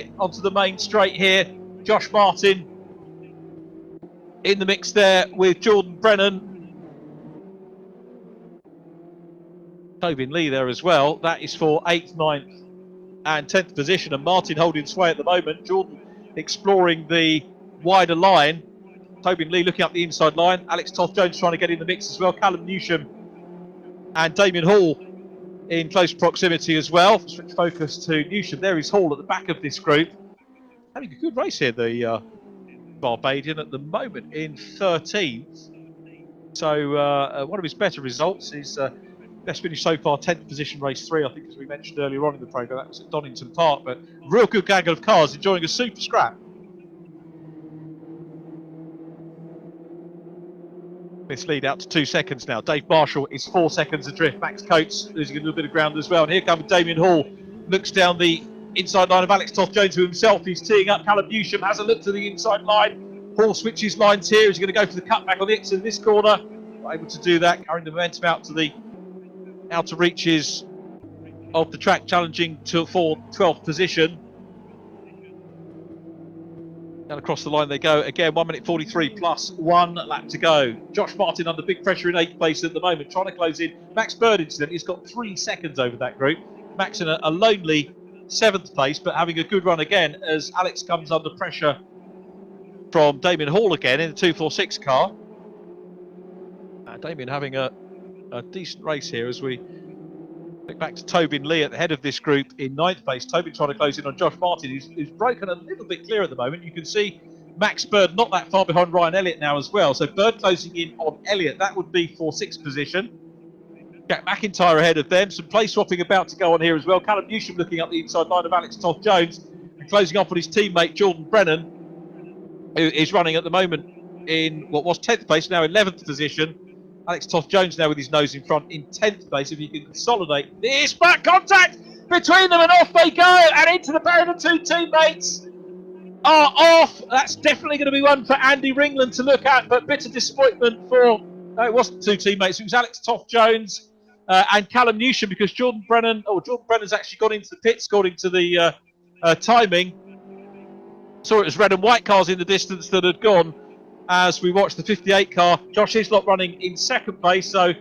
the main straight here. Josh Martin in the mix there with Jordan Brennan. Tobin Lee there as well. That is for 8th, 9th and 10th position, and Martin holding sway at the moment. Jordan exploring the wider line. Tobin Lee looking up the inside line. Alex Toth-Jones trying to get in the mix as well. Callum Newsham and Damien Hall in close proximity as well. Switch focus to Newsham. There is Hall at the back of this group. Having a good race here, the Barbadian at the moment in 13th. So one of his better results is best finish so far, 10th position, race 3, I think, as we mentioned earlier on in the programme. That was at Donington Park, but real good gaggle of cars enjoying a super scrap. This lead out to 2 seconds now. Dave Marshall is 4 seconds adrift. Max Coates losing a little bit of ground as well. And here comes Damien Hall. Looks down the inside line of Alex Toth-Jones to himself. He's teeing up. Callum Newsham has a look to the inside line. Hall switches lines here. He's going to go for the cutback on the exit of this corner. Not able to do that. Carrying the momentum out to the outer reaches of the track, challenging for 12th position. Down across the line they go again. 1 minute 43 plus 1 lap to go. Josh Martin under big pressure in 8th place at the moment, trying to close in. Max Bird, incidentally, has got 3 seconds over that group. Max in a lonely 7th place, but having a good run again as Alex comes under pressure from Damien Hall again in the 246 car. Damien having a a decent race here as we look back to Tobin Lee at the head of this group in 9th place. Tobin trying to close in on Josh Martin, who's broken a little bit clear at the moment. You can see Max Bird not that far behind Ryan Elliott now as well. So Bird closing in on Elliott. That would be for 6th position. Jack MacIntyre ahead of them. Some place swapping about to go on here as well. Callum Newsham looking up the inside line of Alex Toth-Jones and closing off on his teammate Jordan Brennan, who is running at the moment in what was 10th place, now 11th position. Alex Toth-Jones now with his nose in front in 10th place. If you can consolidate this, back contact between them and off they go and into the barrier. The two teammates are off. That's definitely going to be one for Andy Ringland to look at, but bitter disappointment for, no, it wasn't two teammates, it was Alex Toth-Jones and Callum Newsham, because Jordan Brennan's actually gone into the pits according to the timing. Saw it as red and white cars in the distance that had gone as we watched the 58 car. Josh Hislop running in 2nd place, so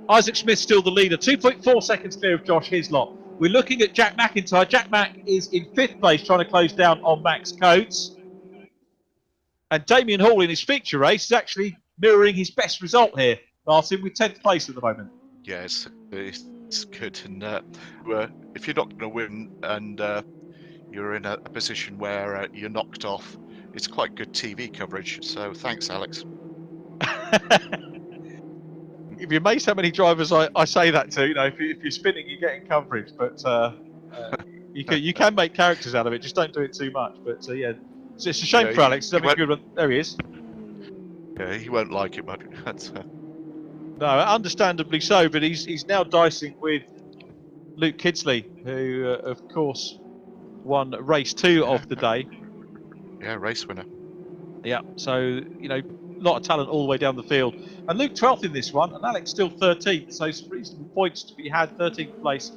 Isaac Smith still the leader, 2.4 seconds clear of Josh Hislop. We're looking at Jack MacIntyre. Jack Mac is in 5th place, trying to close down on Max Coates. And Damien Hall in his feature race is actually mirroring his best result here, Martin, with 10th place at the moment. Yeah, it's good. And if you're not going to win and you're in a position where you're knocked off, it's quite good TV coverage. So thanks, Alex. You'd be amazed how many drivers I say that to. You know, if you're spinning, you're getting coverage, but you can make characters out of it. Just don't do it too much. But yeah, it's a shame for Alex. There he is. Yeah, he won't like it, but no, understandably so. But he's now dicing with Luke Kidsley, who of course won race 2 of the day. Yeah, race winner. Yeah, so you know, a lot of talent all the way down the field. And Luke 12th in this one, and Alex still 13th. So some reasonable points to be had. 13th place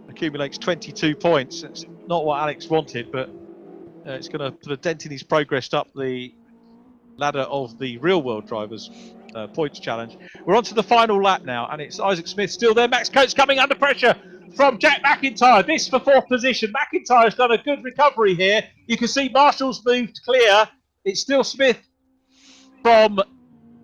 accumulates 22 points. It's not what Alex wanted, but it's going to put a dent in his progress up the ladder of the real world drivers points challenge. We're on to the final lap now, and it's Isaac Smith still there. Max Coates coming under pressure from Jack MacIntyre. This for 4th position. MacIntyre's done a good recovery here. You can see Marshall's moved clear. It's still Smith from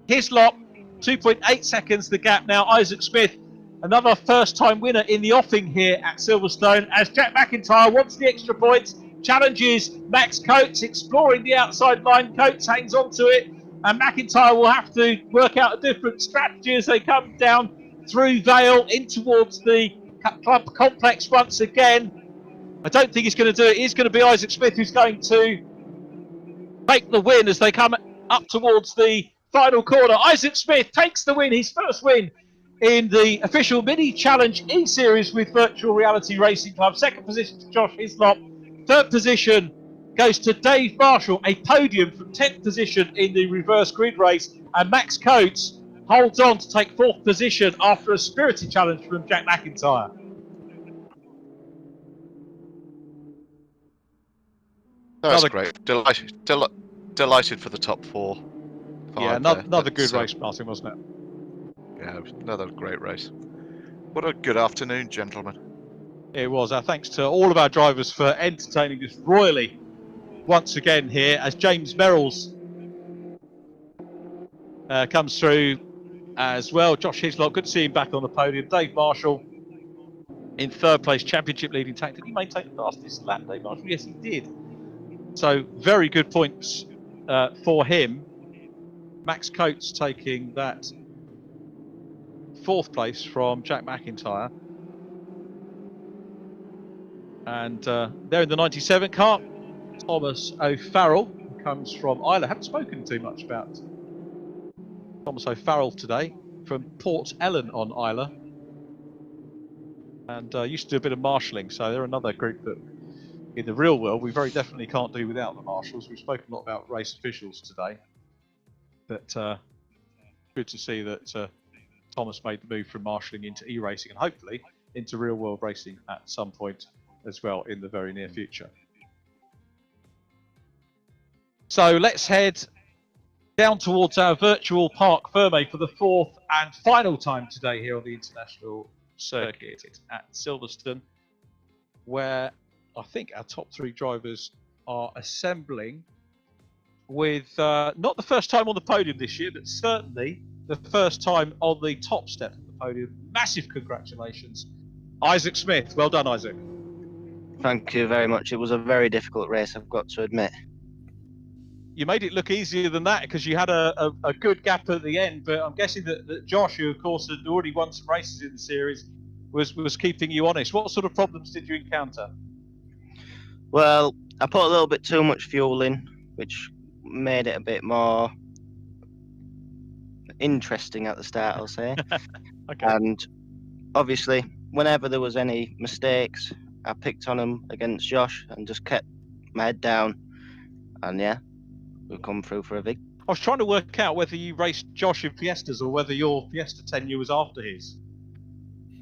Hislop. 2.8 seconds the gap now. Isaac Smith, another first-time winner in the offing here at Silverstone, as Jack MacIntyre wants the extra points, challenges Max Coates, exploring the outside line. Coates hangs on to it, and MacIntyre will have to work out a different strategy as they come down through Vale in towards the club complex once again. I don't think he's going to do it. It's going to be Isaac Smith who's going to take the win as they come up towards the final corner. Isaac Smith takes the win, his first win in the official mini challenge eSeries with Virtual Reality Racing Club. 2nd position to Josh Hislop. 3rd position goes to Dave Marshall, a podium from 10th position in the reverse grid race. And Max Coates holds on to take 4th position after a spirited challenge from Jack MacIntyre. That's great. Delighted for the top 4. Yeah, another good race, Martin, wasn't it? Yeah, another great race. What a good afternoon, gentlemen. It was. Our thanks to all of our drivers for entertaining us royally once again here as James Merrill's comes through as well. Josh Hislop, good to see him back on the podium. Dave Marshall in 3rd place, championship leading tank. Did he maintain the fastest lap, Dave Marshall? Yes, he did. So very good points for him. Max Coates taking that 4th place from Jack MacIntyre. And there in the 97 car, Thomas O'Farrell, who comes from Isla. Haven't spoken too much about Thomas O'Farrell today, from Port Ellen on Isla. And used to do a bit of marshalling, so they're another group that in the real world we very definitely can't do without the marshals. We've spoken a lot about race officials today. But good to see that Thomas made the move from marshalling into e-racing and hopefully into real world racing at some point as well in the very near future. So let's head down towards our virtual Parc Fermé for the 4th and final time today here on the international circuit at Silverstone, where I think our top 3 drivers are assembling with not the first time on the podium this year, but certainly the first time on the top step of the podium. Massive congratulations. Isaac Smith, well done, Isaac. Thank you very much. It was a very difficult race, I've got to admit. You made it look easier than that because you had a good gap at the end, but I'm guessing that Josh, who of course had already won some races in the series, was keeping you honest. What sort of problems did you encounter? Well, I put a little bit too much fuel in, which made it a bit more interesting at the start, I'll say. Okay. And obviously, whenever there was any mistakes, I picked on them against Josh and just kept my head down. And yeah, we've come through for a victory. I was trying to work out whether you raced Josh in Fiestas or whether your Fiesta tenure was after his.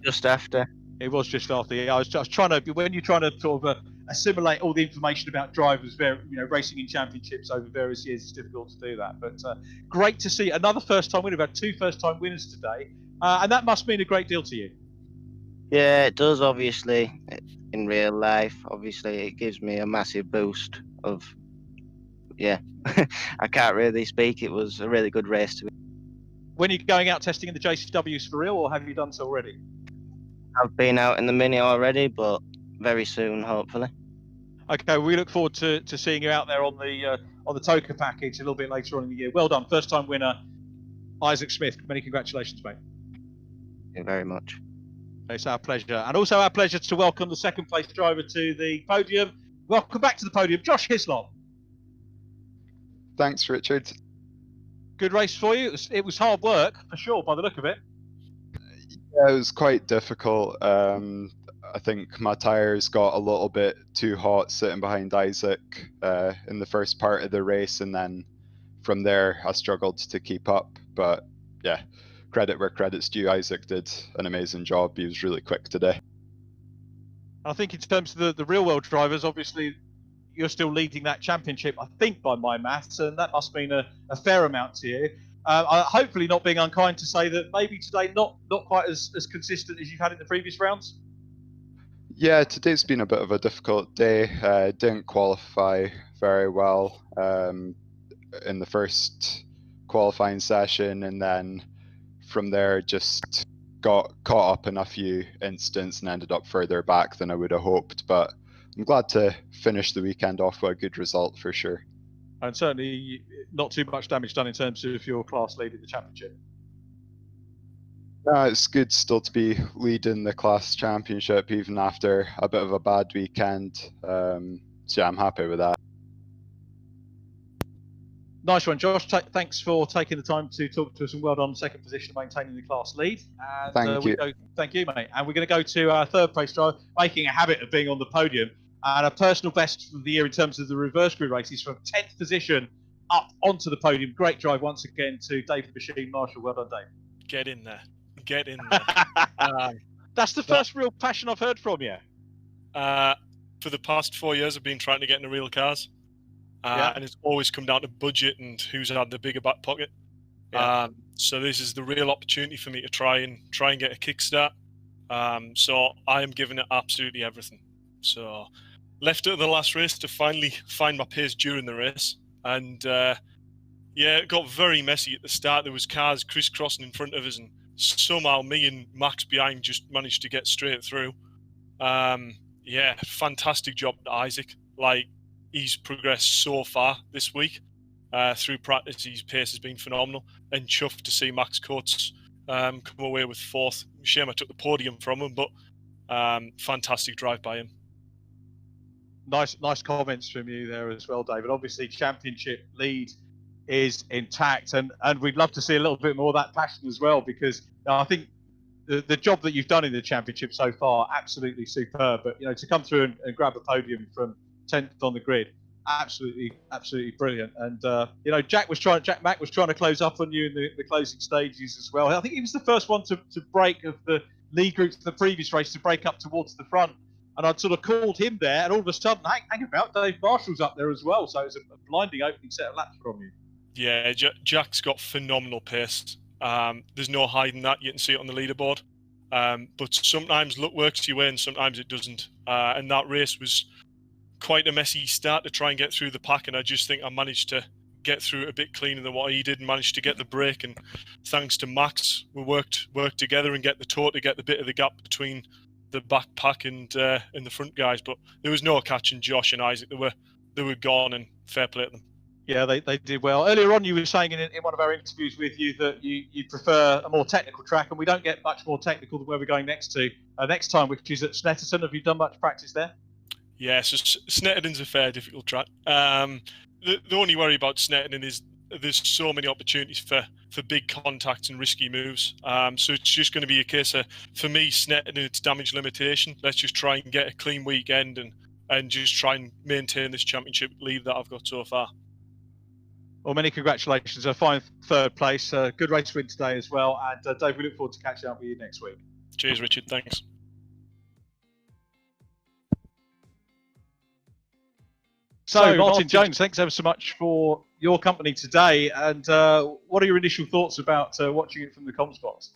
Just after. It was just after. Yeah, I was trying to, when you're trying to sort of assimilate all the information about drivers, racing in championships over various years, it's difficult to do that. But great to see another first-time winner. We've had 2 first-time winners today, and that must mean a great deal to you. Yeah, it does, obviously. In real life, obviously, it gives me a massive boost of, yeah, I can't really speak. It was a really good race to me. When are you going out testing in the JCWs for real, or have you done so already? I've been out in the Mini already, but very soon, hopefully. Okay, we look forward to seeing you out there on the Toka package a little bit later on in the year. Well done, first-time winner, Isaac Smith. Many congratulations, mate. Thank you very much. It's our pleasure. And also our pleasure to welcome the second place driver to the podium. Welcome back to the podium, Josh Hislop. Thanks, Richard. Good race for you. It was hard work, for sure, by the look of it. Yeah, it was quite difficult. I think my tyres got a little bit too hot sitting behind Isaac in the first part of the race, and then from there I struggled to keep up. But yeah, credit where credit's due. Isaac did an amazing job. He was really quick today. I think in terms of the real world drivers, obviously you're still leading that championship, I think, by my maths, and that must mean a fair amount to you. Hopefully not being unkind to say that maybe today not quite as consistent as you've had in the previous rounds. Yeah, today's been a bit of a difficult day. Didn't qualify very well in the first qualifying session, and then from there just got caught up in a few incidents and ended up further back than I would have hoped. But I'm glad to finish the weekend off with a good result for sure. And certainly not too much damage done in terms of your class lead in the championship. No, it's good still to be leading the class championship even after a bit of a bad weekend. So yeah, I'm happy with that. Nice one, Josh. Thanks for taking the time to talk to us, and well done on second position, maintaining the class lead. And, Thank you. Thank you, mate. And we're going to go to our third place driver, making a habit of being on the podium. And a personal best for the year in terms of the reverse grid races, from 10th position up onto the podium. Great drive once again to Davey Machine Marshall. Well done, Dave. Get in there. Get in there. That's the first real passion I've heard from you. For the past 4 years, I've been trying to get into real cars. And it's always come down to budget and who's had the bigger back pocket. Yeah. So this is the real opportunity for me to try and get a kickstart. So I am giving it absolutely everything. So left it at the last race to finally find my pace during the race. And yeah, it got very messy at the start. There was cars crisscrossing in front of us, and somehow me and Max behind just managed to get straight through. Yeah, fantastic job to Isaac. Like, he's progressed so far this week. Through practice, his pace has been phenomenal. And chuffed to see Max Coates come away with fourth. Shame I took the podium from him, but fantastic drive by him. Nice comments from you there as well, David. Obviously, championship lead is intact, and we'd love to see a little bit more of that passion as well, because I think the job that you've done in the championship so far, absolutely superb. But to come through and grab a podium from 10th on the grid, absolutely brilliant. And Jack Mack was trying to close up on you in the closing stages as well. I think he was the first one to break of the lead group for the previous race, to break up towards the front. And I'd sort of called him there, and all of a sudden, hang about, Dave Marshall's up there as well. So it was a blinding opening set of laps from you. Yeah, Jack's got phenomenal pace. There's no hiding that. You can see it on the leaderboard. But sometimes luck works your way and sometimes it doesn't. And that race was quite a messy start to try and get through the pack. And I just think I managed to get through it a bit cleaner than what he did and managed to get the break. And thanks to Max, we worked together and get the tow to get the bit of the gap between the back pack and the front guys. But there was no catching Josh and Isaac. They were gone, and fair play to them. Yeah, they did well. Earlier on, you were saying in one of our interviews with you that you prefer a more technical track, and we don't get much more technical than where we're going next time, which is at Snetterton. Have you done much practice there? Yeah, so Snetterton's a fair difficult track. The only worry about Snetterton is there's so many opportunities for big contacts and risky moves. So it's just going to be a case of, for me, Snetterton, it's damage limitation. Let's just try and get a clean weekend and just try and maintain this championship lead that I've got so far. Well, many congratulations. A fine third place. Good race win today as well. And Dave, we look forward to catching up with you next week. Cheers, Richard. Thanks. So, Martin Jones, thanks ever so much for your company today. And what are your initial thoughts about watching it from the comms box?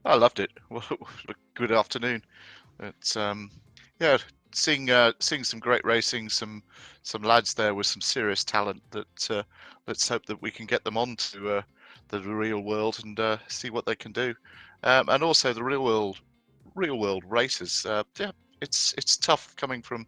I loved it. Good afternoon. It's seeing some great racing, some lads there with some serious talent. That let's hope that we can get them on to the real world and see what they can do, and also the real world races. It's tough coming from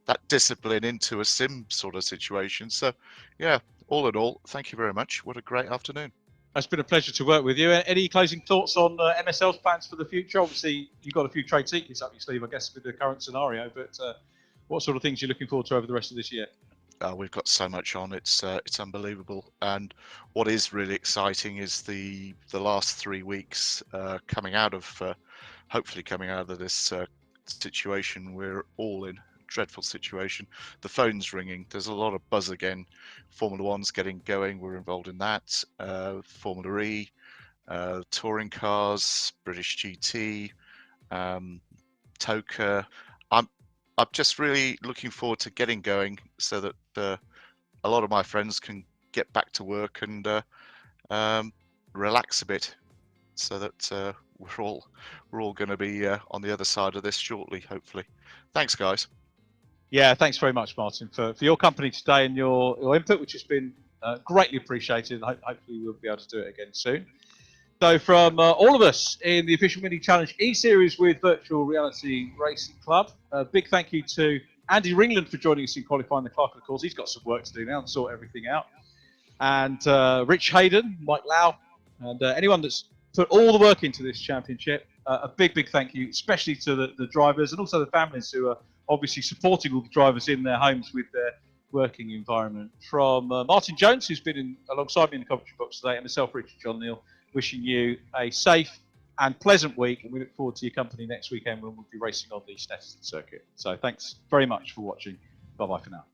that discipline into a sim sort of situation. So, yeah, all in all, thank you very much. What a great afternoon. It's been a pleasure to work with you. Any closing thoughts on MSL's plans for the future? Obviously, you've got a few trade secrets up your sleeve, I guess, with the current scenario. But what sort of things are you looking forward to over the rest of this year? We've got so much on. It's unbelievable. And what is really exciting is the last 3 weeks coming out of, hopefully coming out of this situation we're all in. Dreadful situation. The phone's ringing. There's a lot of buzz again. Formula One's getting going. We're involved in that. Formula E, touring cars, British GT, Toka. I'm just really looking forward to getting going so that a lot of my friends can get back to work and relax a bit, so that we're all going to be on the other side of this shortly, hopefully. Thanks, guys. Yeah, thanks very much, Martin, for your company today and your input, which has been greatly appreciated. Hopefully we'll be able to do it again soon. So from all of us in the official Mini Challenge eSeries with Virtual Reality Racing Club, a big thank you to Andy Ringland for joining us in qualifying the Clerk of the Course. He's got some work to do now and sort everything out. And Rich Hayden, Mike Lau, and anyone that's put all the work into this championship, a big thank you, especially to the drivers and also the families who are obviously supporting all the drivers in their homes with their working environment. From Martin Jones, who's been alongside me in the commentary box today, and myself, Richard John Neal, wishing you a safe and pleasant week, and we look forward to your company next weekend when we'll be racing on the Snetterton circuit. So thanks very much for watching. Bye-bye for now.